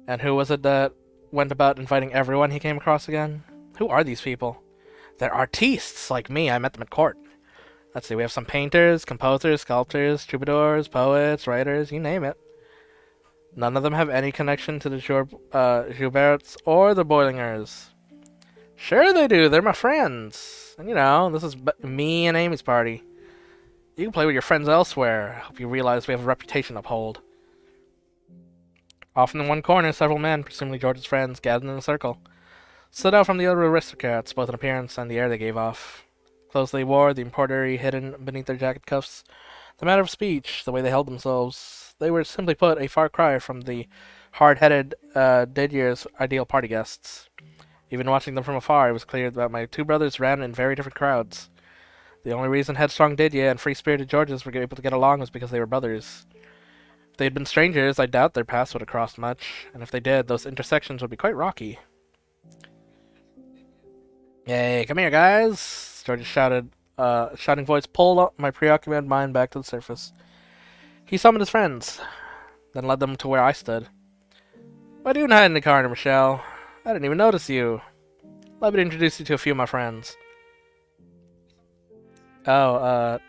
And who was it that went about inviting everyone he came across again? Who are these people? They're artistes, like me. I met them at court. Let's see, we have some painters, composers, sculptors, troubadours, poets, writers, you name it. None of them have any connection to the Jouberts or the Boilingers. Sure they do, they're my friends. And you know, this is me and Amy's party. You can play with your friends elsewhere. I hope you realize we have a reputation to uphold. Off in one corner, several men, presumably George's friends, gathered in a circle. Stood out from the other aristocrats, both in appearance and the air they gave off. Clothes they wore, the embroidery hidden beneath their jacket cuffs, the manner of speech, the way they held themselves. They were, simply put, a far cry from the hard-headed Didier's ideal party guests. Even watching them from afar, it was clear that my two brothers ran in very different crowds. The only reason headstrong Didier and free-spirited Georges were able to get along was because they were brothers. If they had been strangers, I doubt their paths would have crossed much, and if they did, those intersections would be quite rocky. Hey, come here, guys! George's shouting voice pulled my preoccupied mind back to the surface. He summoned his friends, then led them to where I stood. What are you doing hiding in the corner, Michelle? I didn't even notice you. Let me introduce you to a few of my friends. No,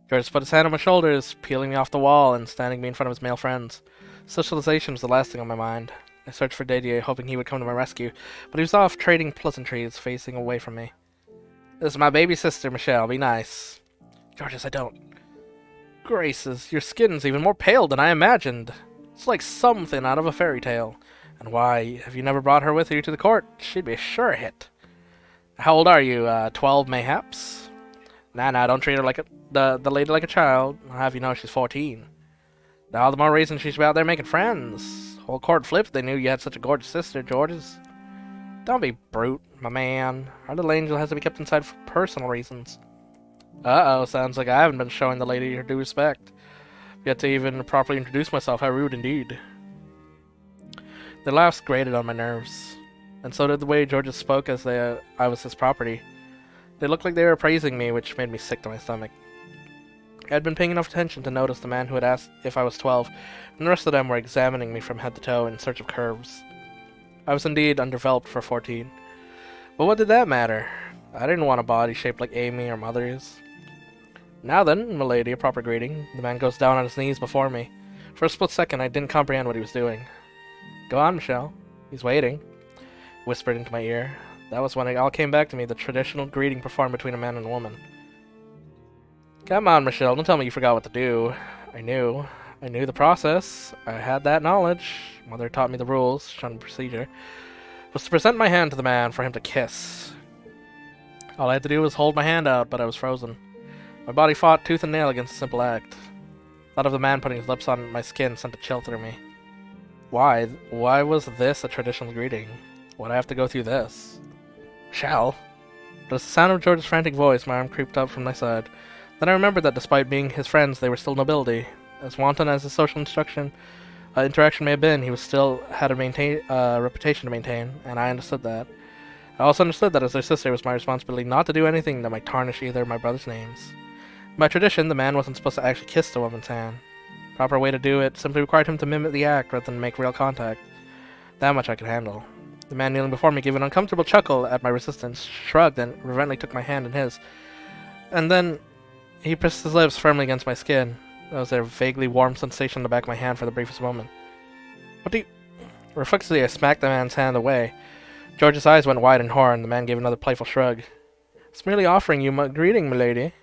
George put his hand on my shoulders, peeling me off the wall and standing me in front of his male friends. Socialization was the last thing on my mind. I searched for Didier, hoping he would come to my rescue, but he was off trading pleasantries, facing away from me. This is my baby sister, Michelle. Be nice. Georges, I don't. Graces, your skin's even more pale than I imagined. It's like something out of a fairy tale. And why, have you never brought her with you to the court? She'd be a sure hit. How old are you? 12, mayhaps? Nah, don't treat her like the lady like a child. I'll have you know she's 14. All the more reason she should be out there making friends. Whole court flipped, they knew you had such a gorgeous sister, Georges. Don't be brute, my man. Our little angel has to be kept inside for personal reasons. Uh-oh, sounds like I haven't been showing the lady her due respect. Yet to even properly introduce myself, how rude indeed. Their laughs grated on my nerves, and so did the way Georges spoke as I was his property. They looked like they were praising me, which made me sick to my stomach. I had been paying enough attention to notice the man who had asked if I was 12, and the rest of them were examining me from head to toe in search of curves. I was indeed underdeveloped for 14. But what did that matter? I didn't want a body shaped like Amy or Mother's. Now then, milady, a proper greeting. The man goes down on his knees before me. For a split second, I didn't comprehend what he was doing. Go on, Michelle. He's waiting. Whispered into my ear. That was when it all came back to me, the traditional greeting performed between a man and a woman. Come on, Michelle, don't tell me you forgot what to do. I knew the process. I had that knowledge. Mother taught me the rules, shown the procedure. Was to present my hand to the man for him to kiss. All I had to do was hold my hand out, but I was frozen. My body fought tooth and nail against the simple act. Thought of the man putting his lips on my skin sent a chill through me. Why? Why was this a traditional greeting? Why'd I have to go through this? Shall? But as the sound of George's frantic voice, my arm creeped up from my side. Then I remembered that despite being his friends, they were still nobility. As wanton as his social interaction may have been, he still had a reputation to maintain, and I understood that. I also understood that as their sister, it was my responsibility not to do anything that might tarnish either of my brothers' names. By tradition, the man wasn't supposed to actually kiss the woman's hand. Proper way to do it simply required him to mimic the act rather than make real contact. That much I could handle. The man kneeling before me gave an uncomfortable chuckle at my resistance, shrugged, and reverently took my hand in his. And then he pressed his lips firmly against my skin. There was a vaguely warm sensation on the back of my hand for the briefest moment. What do you... Reflexively, I smacked the man's hand away. George's eyes went wide in horror, and the man gave another playful shrug. It's merely offering you my greeting, milady.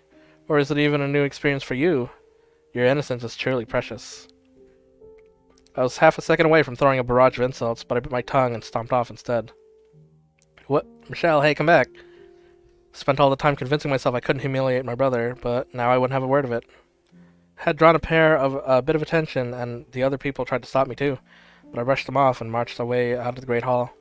Or is it even a new experience for you? Your innocence is truly precious. I was half a second away from throwing a barrage of insults, but I bit my tongue and stomped off instead. What? Michelle, hey, come back. Spent all the time convincing myself I couldn't humiliate my brother, but now I wouldn't have a word of it. Had drawn a bit of attention, and the other people tried to stop me too, but I brushed them off and marched away out of the Great Hall.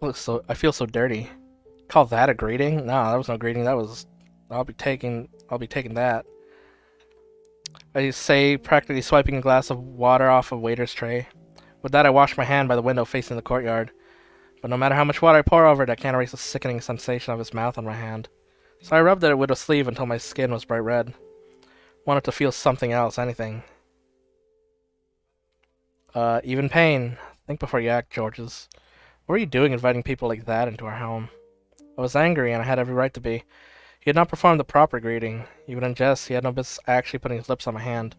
I feel so dirty. Call that a greeting? No, that was no greeting. That was... I'll be taking that. I say, practically swiping a glass of water off a waiter's tray. With that, I washed my hand by the window facing the courtyard. But no matter how much water I pour over it, I can't erase the sickening sensation of his mouth on my hand. So I rubbed it with a sleeve until my skin was bright red. Wanted to feel something else, anything. Even pain. Think before you act, Georges. What were you doing inviting people like that into our home? I was angry, and I had every right to be. He had not performed the proper greeting. Even in jest, he had no business actually putting his lips on my hand.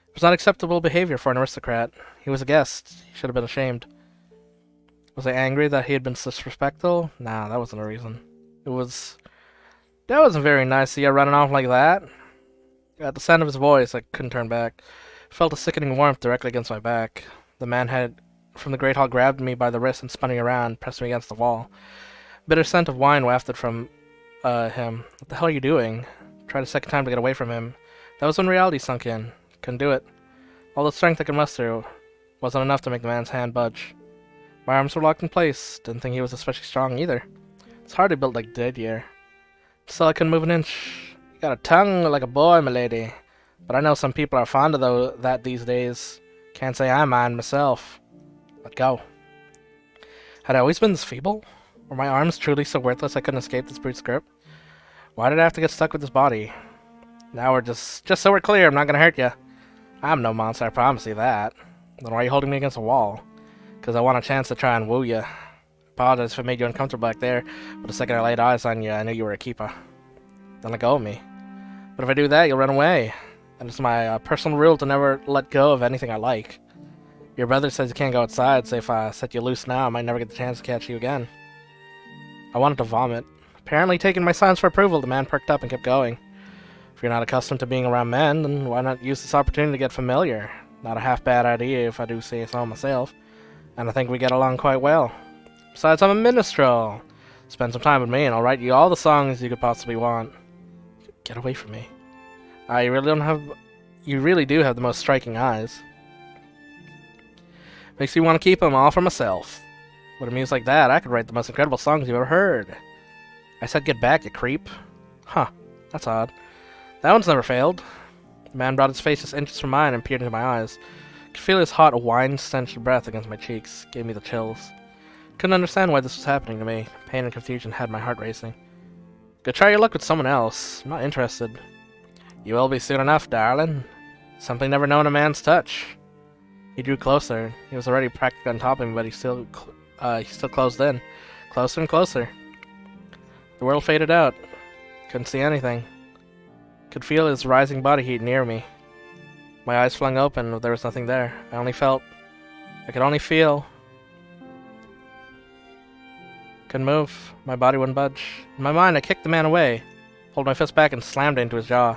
It was not acceptable behavior for an aristocrat. He was a guest. He should have been ashamed. Was I angry that he had been disrespectful? Nah, that wasn't a reason. That wasn't very nice to see you running off like that. At the sound of his voice, I couldn't turn back. I felt a sickening warmth directly against my back. The man had, from the Great Hall, grabbed me by the wrist and spun me around, pressed me against the wall. Bitter scent of wine wafted from him. What the hell are you doing? Tried a second time to get away from him. That was when reality sunk in. Couldn't do it. All the strength I could muster wasn't enough to make the man's hand budge. My arms were locked in place. Didn't think he was especially strong either. It's hardly built like Didier. Still, I couldn't move an inch. You got a tongue like a boy, milady. But I know some people are fond of that these days. Can't say I mind myself. Let go. Had I always been this feeble? Were my arms truly so worthless I couldn't escape this brute's grip? Why did I have to get stuck with his body? Now we're just so we're clear, I'm not gonna hurt you. I'm no monster, I promise you that. Then why are you holding me against a wall? Because I want a chance to try and woo you. Apologize if it made you uncomfortable back there, but the second I laid eyes on you, I knew you were a keeper. Then let go of me. But if I do that, you'll run away. And it's my personal rule to never let go of anything I like. Your brother says you can't go outside, so if I set you loose now, I might never get the chance to catch you again. I wanted to vomit. Apparently taking my signs for approval, the man perked up and kept going. If you're not accustomed to being around men, then why not use this opportunity to get familiar? Not a half-bad idea if I do say so myself. And I think we get along quite well. Besides, I'm a minstrel. Spend some time with me and I'll write you all the songs you could possibly want. Get away from me. You really do have the most striking eyes. Makes me want to keep them all for myself. With a muse like that, I could write the most incredible songs you've ever heard. I said get back, you creep. Huh, that's odd. That one's never failed. The man brought his face just inches from mine and peered into my eyes. I could feel his hot, wine-stench breath against my cheeks. Gave me the chills. Couldn't understand why this was happening to me. Pain and confusion had my heart racing. Go try your luck with someone else. I'm not interested. You will be soon enough, darling. Something never known a man's touch. He drew closer. He was already practically on top of me, but he still closed in. Closer and closer. The world faded out. Couldn't see anything. Could feel his rising body heat near me. My eyes flung open, but there was nothing there. I could only feel. Couldn't move. My body wouldn't budge. In my mind, I kicked the man away, pulled my fist back and slammed it into his jaw.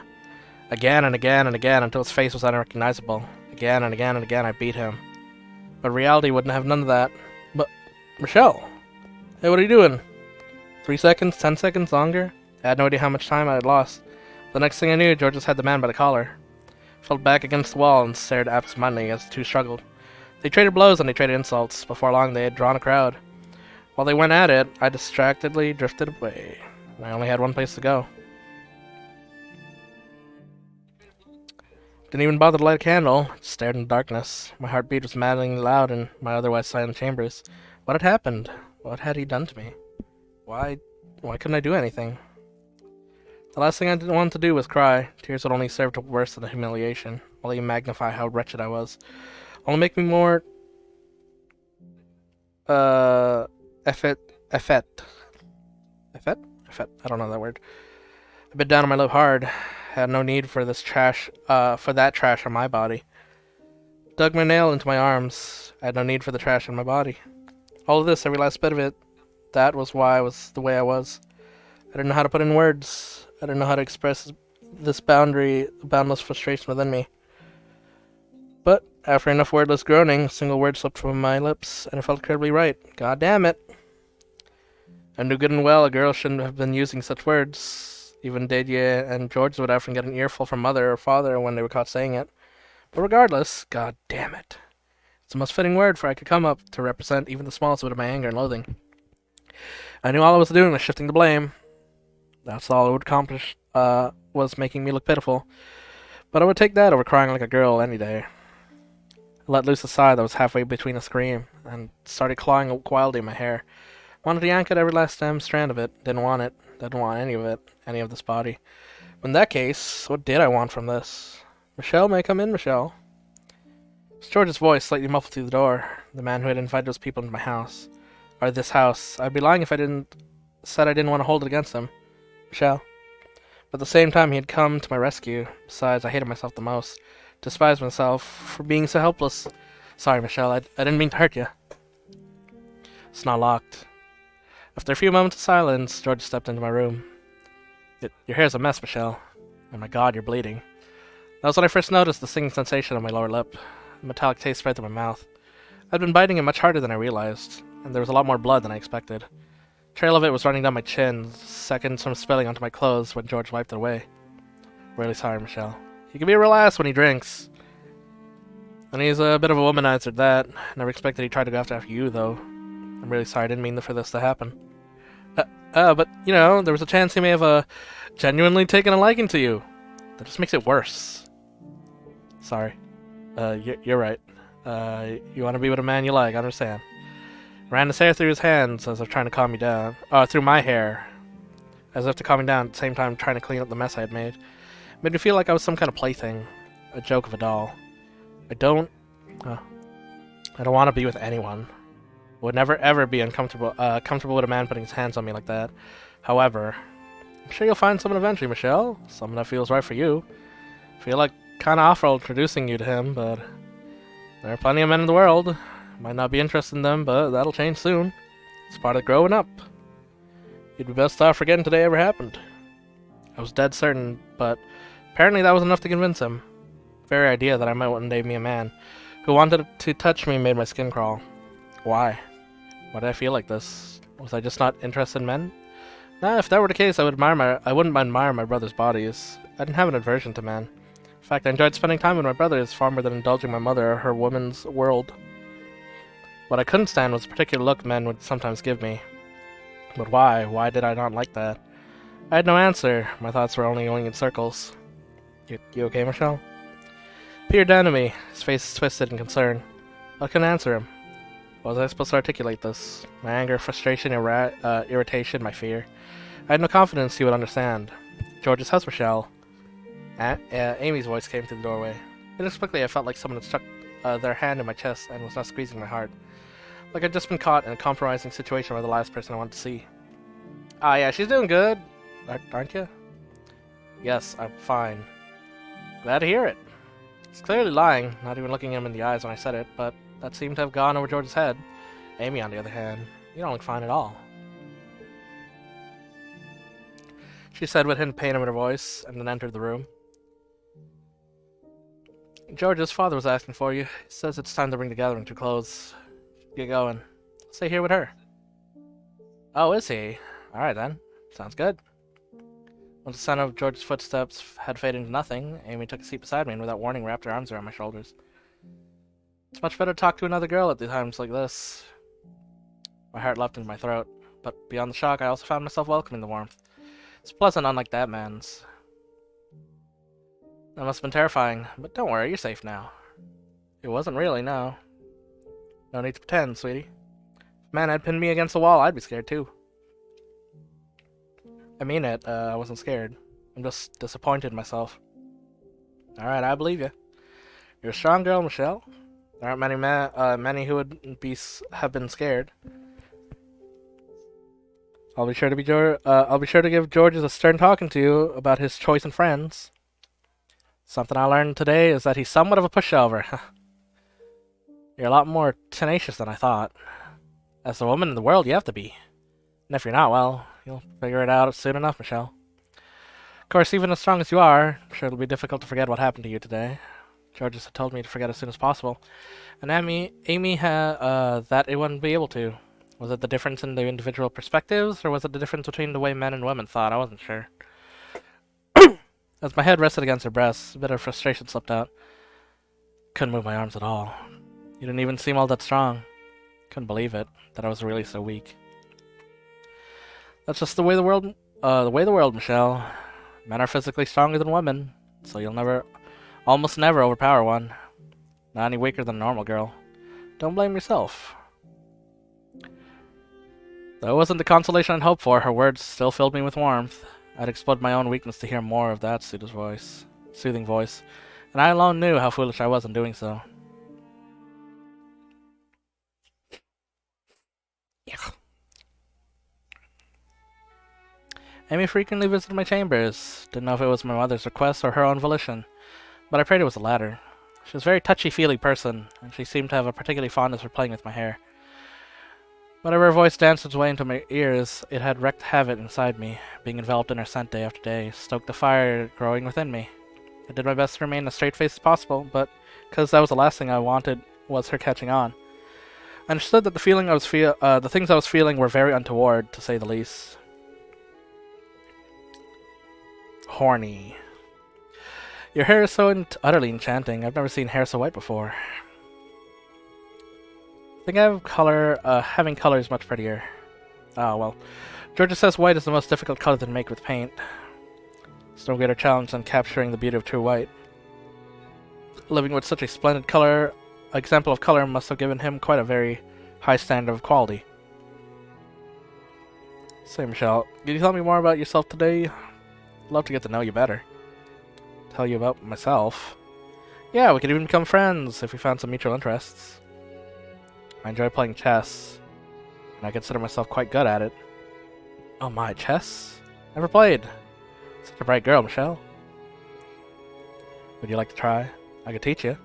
Again and again and again until his face was unrecognizable. Again and again and again I beat him. But reality wouldn't have none of that. But, Michelle! Hey, what are you doing? 3 seconds? 10 seconds? Longer? I had no idea how much time I had lost. The next thing I knew, Georges had the man by the collar. Fell back against the wall and stared absentmindedly as the two struggled. They traded blows and they traded insults. Before long, they had drawn a crowd. While they went at it, I distractedly drifted away. And I only had one place to go. Didn't even bother to light a candle. Just stared in the darkness. My heartbeat was maddeningly loud in my otherwise silent chambers. What had happened? What had he done to me? Why why couldn't I do anything? The last thing I didn't want to do was cry. Tears would only serve to worsen the humiliation, only magnify how wretched I was. Only make me more... effet? Effet? Effet? Effet? I don't know that word. I bit down on my lip hard. Had no need for this trash, for that trash on my body. Dug my nail into my arms. I had no need for the trash on my body. All of this, every last bit of it, that was why I was the way I was. I didn't know how to put in words. I didn't know how to express this boundless frustration within me. But after enough wordless groaning, a single word slipped from my lips, and it felt incredibly right. God damn it. I knew good and well a girl shouldn't have been using such words. Even Dedia and George would often get an earful from mother or father when they were caught saying it. But regardless, god damn it. It's the most fitting word for I could come up to represent even the smallest bit of my anger and loathing. I knew all I was doing was shifting the blame. That's all it would accomplish, was making me look pitiful. But I would take that over crying like a girl any day. I let loose a sigh that was halfway between a scream, and started clawing wildly in my hair. Wanted to yank at every last strand of it. Didn't want it. Didn't want any of it. Any of this body. But in that case, what did I want from this? Michelle, may I come in, Michelle? It was George's voice, slightly muffled through the door. The man who had invited those people into my house. Or this house. I'd be lying if I said I didn't want to hold it against him. Michelle. But at the same time, he had come to my rescue. Besides, I hated myself the most. Despised myself for being so helpless. Sorry, Michelle, I didn't mean to hurt you. It's not locked. After a few moments of silence, George stepped into my room. Your hair's a mess, Michelle. Oh my god, you're bleeding. That was when I first noticed the stinging sensation on my lower lip. A metallic taste spread through my mouth. I'd been biting it much harder than I realized, and there was a lot more blood than I expected. A trail of it was running down my chin, seconds from spilling onto my clothes when George wiped it away. Really sorry, Michelle. He can be a real ass when he drinks. And he's a bit of a womanizer at that. Never expected he'd try to go after you, though. I'm really sorry, I didn't mean for this to happen. But, you know, there was a chance he may have, genuinely taken a liking to you. That just makes it worse. Sorry. You're right. You want to be with a man you like, I understand. Ran his hair through his hands as if trying to calm me down. Through my hair. As if to calm me down at the same time trying to clean up the mess I had made. Made me feel like I was some kind of plaything. A joke of a doll. I don't want to be with anyone. Would never ever be comfortable with a man putting his hands on me like that. However, I'm sure you'll find someone eventually, Michelle. Someone that feels right for you. Feel like kinda awful introducing you to him, but there are plenty of men in the world. Might not be interested in them, but that'll change soon. It's part of growing up. You'd be best off forgetting today ever happened. I was dead certain, but apparently that was enough to convince him. The very idea that I might one day be a man who wanted to touch me made my skin crawl. Why? Why did I feel like this? Was I just not interested in men? Nah, if that were the case, I wouldn't admire my brother's bodies. I didn't have an aversion to men. In fact, I enjoyed spending time with my brothers far more than indulging my mother or her woman's world. What I couldn't stand was the particular look men would sometimes give me. But why? Why did I not like that? I had no answer. My thoughts were only going in circles. You okay, Michelle? He peered down at me, his face twisted in concern. I couldn't answer him. How was I supposed to articulate this? My anger, frustration, irritation, my fear. I had no confidence he would understand. George's house, Michelle. Amy's voice came through the doorway. Inexplicably, I felt like someone had stuck their hand in my chest and was now squeezing my heart. Like I'd just been caught in a compromising situation by the last person I wanted to see. Yeah, she's doing good. Aren't you? Yes, I'm fine. Glad to hear it. He's clearly lying, not even looking him in the eyes when I said it, but that seemed to have gone over George's head. Amy, on the other hand, you don't look fine at all. She said with hidden pain in her voice, and then entered the room. George's father was asking for you. He says it's time to bring the gathering to a close. Get going. Stay here with her. Oh, is he? Alright then. Sounds good. Once the sound of George's footsteps had faded into nothing, Amy took a seat beside me and without warning wrapped her arms around my shoulders. It's much better to talk to another girl at times like this. My heart leapt into my throat, but beyond the shock I also found myself welcoming the warmth. It's pleasant, unlike that man's. That must have been terrifying, but don't worry, you're safe now. It wasn't really, no. No need to pretend, sweetie. If a man had pinned me against the wall, I'd be scared too. I mean it. I wasn't scared. I'm just disappointed in myself. Alright, I believe you. You're a strong girl, Michelle. There aren't many who would have been scared. I'll be sure to give Georges a stern talking to about his choice and friends. Something I learned today is that he's somewhat of a pushover. You're a lot more tenacious than I thought. As the woman in the world, you have to be. And if you're not, well, you'll figure it out soon enough, Michelle. Of course, even as strong as you are, I'm sure it'll be difficult to forget what happened to you today. Georges had told me to forget as soon as possible. And Amy had, that it wouldn't be able to. Was it the difference in the individual perspectives, or was it the difference between the way men and women thought? I wasn't sure. As my head rested against her breast, a bit of frustration slipped out. Couldn't move my arms at all. You didn't even seem all that strong. Couldn't believe it, that I was really so weak. That's just the way the world, Michelle. Men are physically stronger than women, so you'll almost never overpower one. Not any weaker than a normal girl. Don't blame yourself. Though it wasn't the consolation I'd hoped for, her words still filled me with warmth. I'd explode my own weakness to hear more of that soothing voice, and I alone knew how foolish I was in doing so. Yeah. Amy frequently visited my chambers. Didn't know if it was my mother's request or her own volition, but I prayed it was the latter. She was a very touchy-feely person, and she seemed to have a particular fondness for playing with my hair. Whenever her voice danced its way into my ears, it had wreaked havoc inside me, being enveloped in her scent day after day, stoked the fire growing within me. I did my best to remain as straight-faced as possible, but because that was the last thing I wanted was her catching on. I understood that the things I was feeling were very untoward, to say the least. Horny. Your hair is so utterly enchanting. I've never seen hair so white before. I think having color is much prettier. Oh, well. Georgia says white is the most difficult color to make with paint. There's no greater challenge than capturing the beauty of true white. Living with such a splendid example of color must have given him quite a very high standard of quality. Say, Michelle, can you tell me more about yourself today? I'd love to get to know you better. Tell you about myself. Yeah, we could even become friends if we found some mutual interests. I enjoy playing chess, and I consider myself quite good at it. Oh my, chess? Never played. Such a bright girl, Michelle. Would you like to try? I could teach you.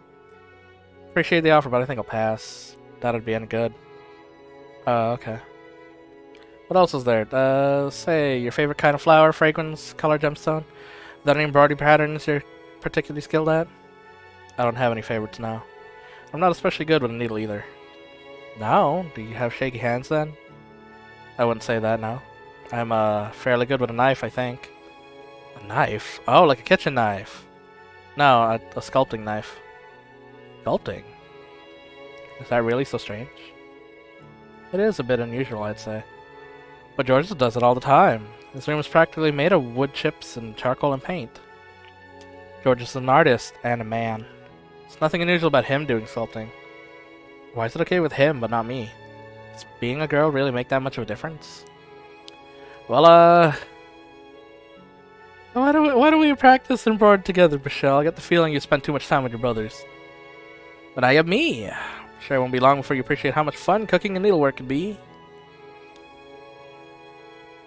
Appreciate the offer, but I think I'll pass. That'd be any good. Okay. What else is there? Say, your favorite kind of flower, fragrance, color, gemstone? Are there any embroidery patterns you're particularly skilled at? I don't have any favorites now. I'm not especially good with a needle either. No? Do you have shaky hands then? I wouldn't say that, no. I'm fairly good with a knife, I think. A knife? Oh, like a kitchen knife. No, a sculpting knife. Sculpting? Is that really so strange? It is a bit unusual, I'd say. But George does it all the time. His room is practically made of wood chips and charcoal and paint. George is an artist and a man. There's nothing unusual about him doing sculpting. Why is it okay with him, but not me? Does being a girl really make that much of a difference? Well, why don't we practice and board together, Michelle? I get the feeling you spend too much time with your brothers. But I have me. Sure, it won't be long before you appreciate how much fun cooking and needlework can be.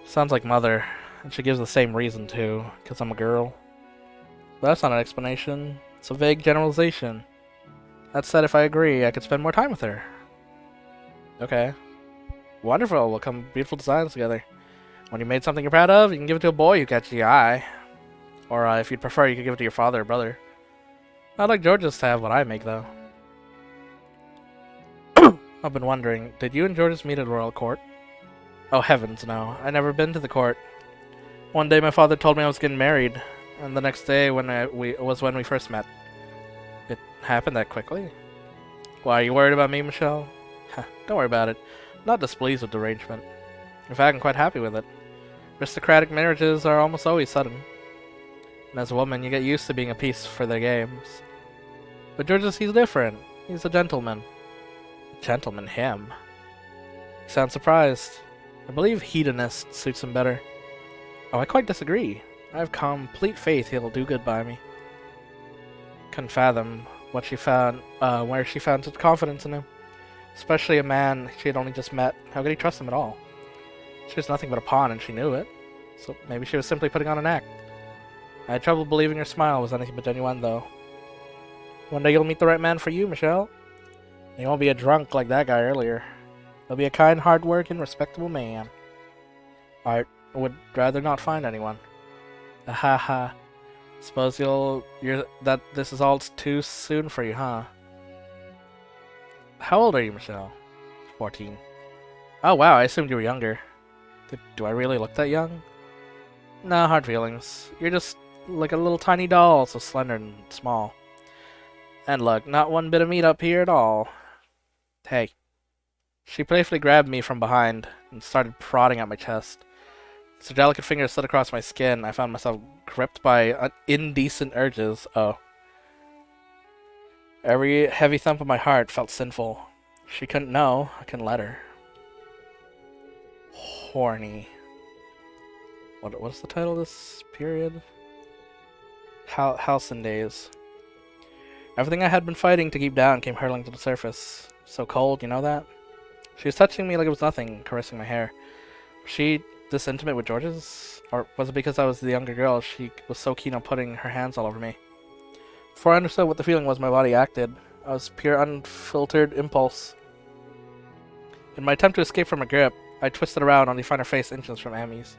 Sounds like Mother, and she gives the same reason too, because I'm a girl. But that's not an explanation. It's a vague generalization. That said, if I agree, I could spend more time with her. Okay. Wonderful, we'll come beautiful designs together. When you made something you're proud of, you can give it to a boy who catches your eye. Or if you'd prefer, you could give it to your father or brother. I'd like Georges to have what I make, though. I've been wondering, did you and Georges meet at royal court? Oh heavens, no. I've never been to the court. One day my father told me I was getting married, and the next day was when we first met. It happened that quickly? Why, are you worried about me, Michelle? Don't worry about it. I'm not displeased with the arrangement. In fact, I'm quite happy with it. Aristocratic marriages are almost always sudden. And as a woman, you get used to being a piece for their games. But Georges, he's different. He's a gentleman. A gentleman, him? You sound surprised. I believe hedonist suits him better. Oh, I quite disagree. I have complete faith he'll do good by me. Couldn't fathom what she found, where she found such confidence in him. Especially a man she had only just met. How could he trust him at all? She was nothing but a pawn and she knew it. So maybe she was simply putting on an act. I had trouble believing her smile was anything but genuine, though. One day you'll meet the right man for you, Michelle. And he won't be a drunk like that guy earlier. He'll be a kind, hard-working, respectable man. I would rather not find anyone. Ha ha. Suppose that this is all too soon for you, huh? How old are you, Michelle? 14. Oh wow, I assumed you were younger. Do I really look that young? Nah, hard feelings. You're just like a little tiny doll, so slender and small. And look, not one bit of meat up here at all. Hey. She playfully grabbed me from behind and started prodding at my chest. As her delicate fingers slid across my skin, I found myself gripped by indecent urges. Oh. Every heavy thump of my heart felt sinful. She couldn't know. I couldn't let her. Horny. What's the title of this period? Halcyon Days. Everything I had been fighting to keep down came hurtling to the surface. So cold, you know that? She was touching me like it was nothing, caressing my hair. Was she this intimate with George's? Or was it because I was the younger girl she was so keen on putting her hands all over me? Before I understood what the feeling was, my body acted. I was pure unfiltered impulse. In my attempt to escape from her grip, I twisted around only to find her face inches from Amy's.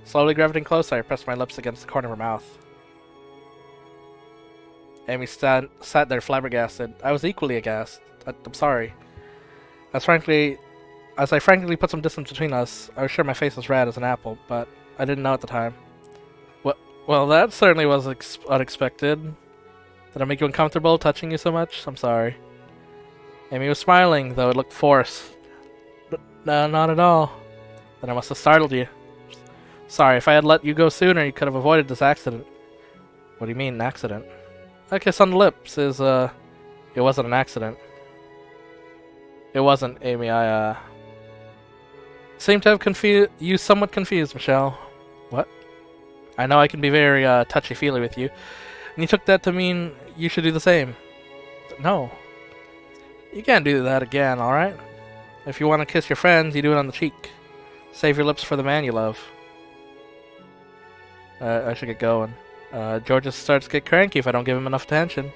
Slowly gravitating closer, I pressed my lips against the corner of her mouth. Amy sat there flabbergasted. I was equally aghast. I'm sorry. As I frankly put some distance between us, I was sure my face was red as an apple, but I didn't know at the time. Well, that certainly was unexpected. Did I make you uncomfortable touching you so much? I'm sorry. Amy was smiling, though it looked forced. No, not at all. Then I must have startled you. Sorry, if I had let you go sooner, you could have avoided this accident. What do you mean, an accident? A kiss on the lips is, it wasn't an accident. It wasn't, Amy. I seem to have you somewhat confused, Michelle. What? I know I can be very, touchy-feely with you, and you took that to mean you should do the same. No. You can't do that again, alright? If you want to kiss your friends, you do it on the cheek. Save your lips for the man you love. I should get going. George starts to get cranky if I don't give him enough attention.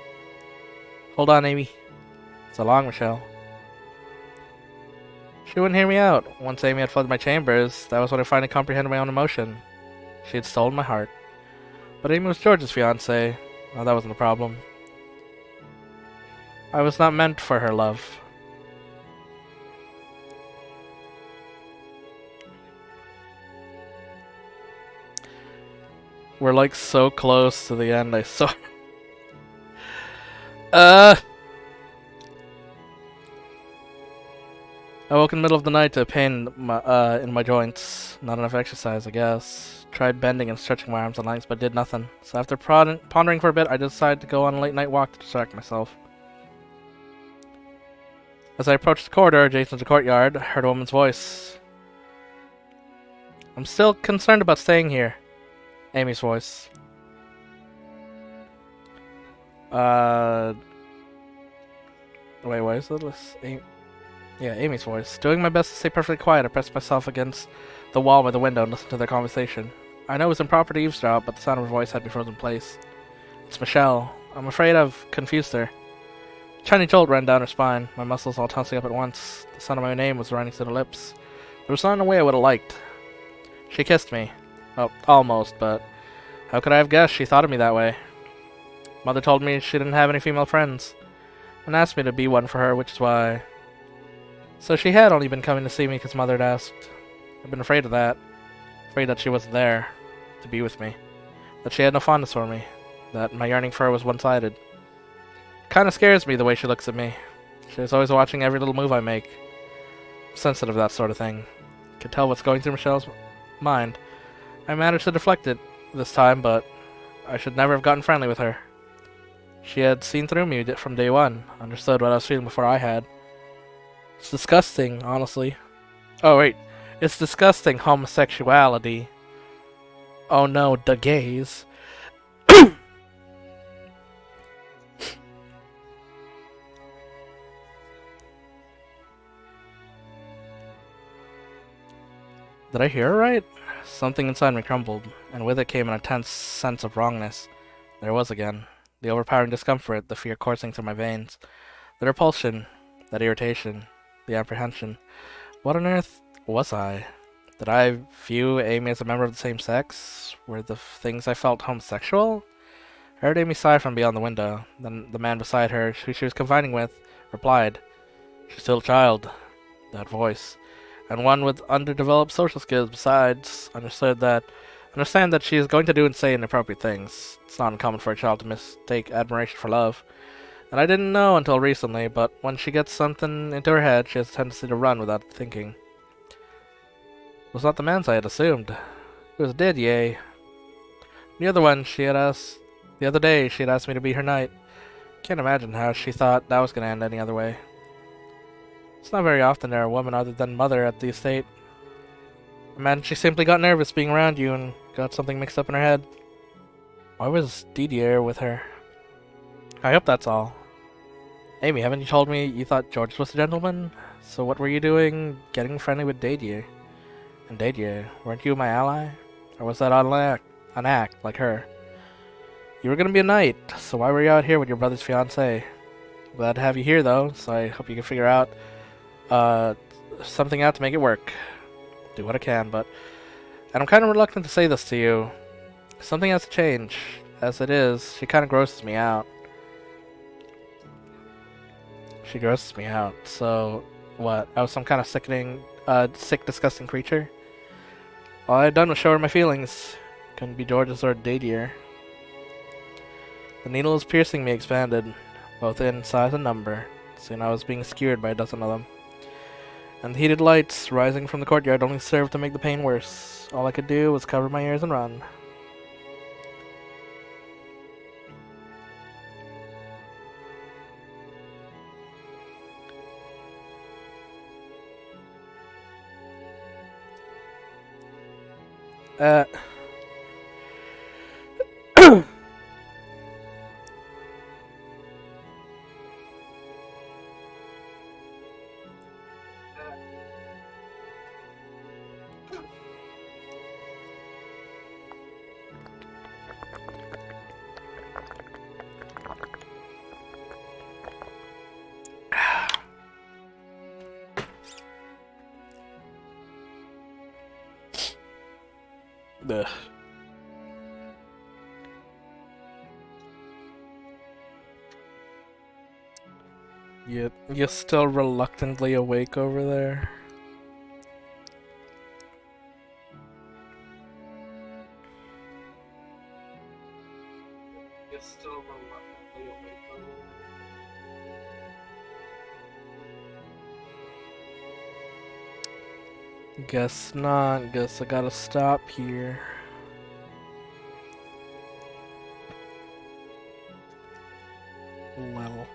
Hold on, Amy. So long, Michelle. She wouldn't hear me out. Once Amy had flooded my chambers, that was when I finally comprehended my own emotion. She had stolen my heart. But Amy was George's fiancée. No, that wasn't a problem. I was not meant for her love. We're like so close to the end. I woke in the middle of the night to a pain in my joints. Not enough exercise, I guess. Tried bending and stretching my arms and legs, but did nothing. So after pondering for a bit, I decided to go on a late night walk to distract myself. As I approached the corridor adjacent to the courtyard, I heard a woman's voice. I'm still concerned about staying here. Amy's voice. Wait, why is this? Yeah, Amy's voice. Doing my best to stay perfectly quiet, I pressed myself against the wall by the window and listened to their conversation. I know it was improper to eavesdrop, but the sound of her voice had me frozen in place. It's Michelle. I'm afraid I've confused her. A tiny jolt ran down her spine, my muscles all tensing up at once. The sound of my name was running to the lips. There was not in a way I would have liked. She kissed me. Well, almost, but how could I have guessed she thought of me that way? Mother told me she didn't have any female friends, and asked me to be one for her, which is why... So she had only been coming to see me because Mother had asked. I've been afraid of that. Afraid that she wasn't there to be with me. That she had no fondness for me. That my yearning for her was one-sided. Kinda scares me the way she looks at me. She was always watching every little move I make. I'm sensitive to that sort of thing. Could tell what's going through Michelle's mind. I managed to deflect it this time, but I should never have gotten friendly with her. She had seen through me from day one, understood what I was feeling before I had. It's disgusting, honestly. Oh, wait. It's disgusting homosexuality. Oh no, the gays. Did I hear it right? Something inside me crumbled, and with it came an intense sense of wrongness. There it was again. The overpowering discomfort, the fear coursing through my veins, the repulsion, that irritation, the apprehension. What on earth was I? Did I view Amy as a member of the same sex? Were the things I felt homosexual? I heard Amy sigh from beyond the window. Then the man beside her, who she was confining with, replied, "She's still a child." That voice, and one with underdeveloped social skills besides, understand that she is going to do and say inappropriate things. It's not uncommon for a child to mistake admiration for love. And I didn't know until recently, but when she gets something into her head, she has a tendency to run without thinking. It was not the man's I had assumed. It was Didier. The other one, the other day, she had asked me to be her knight. Can't imagine how she thought that was going to end any other way. It's not very often there are women other than mother at the estate. Imagine she simply got nervous being around you and got something mixed up in her head. Why was Didier with her? I hope that's all. Amy, haven't you told me you thought George was a gentleman? So what were you doing getting friendly with Didier? And Didier, weren't you my ally? Or was that an act like her? You were gonna be a knight, so why were you out here with your brother's fiancée? Glad to have you here though, so I hope you can figure out something out to make it work. Do what I can, and I'm kind of reluctant to say this to you. Something has to change. As it is, she kind of grosses me out. She grosses me out. So, what? I was some kind of sick, disgusting creature? All I had done was show her my feelings. Couldn't be George's or Didier. The needle was piercing me expanded, both in size and number. Soon I was being skewered by a dozen of them. And the heated lights rising from the courtyard only served to make the pain worse. All I could do was cover my ears and run. Ugh. You're still reluctantly awake over there? You're still reluctantly awake over there? Guess not. Guess I gotta stop here. Well.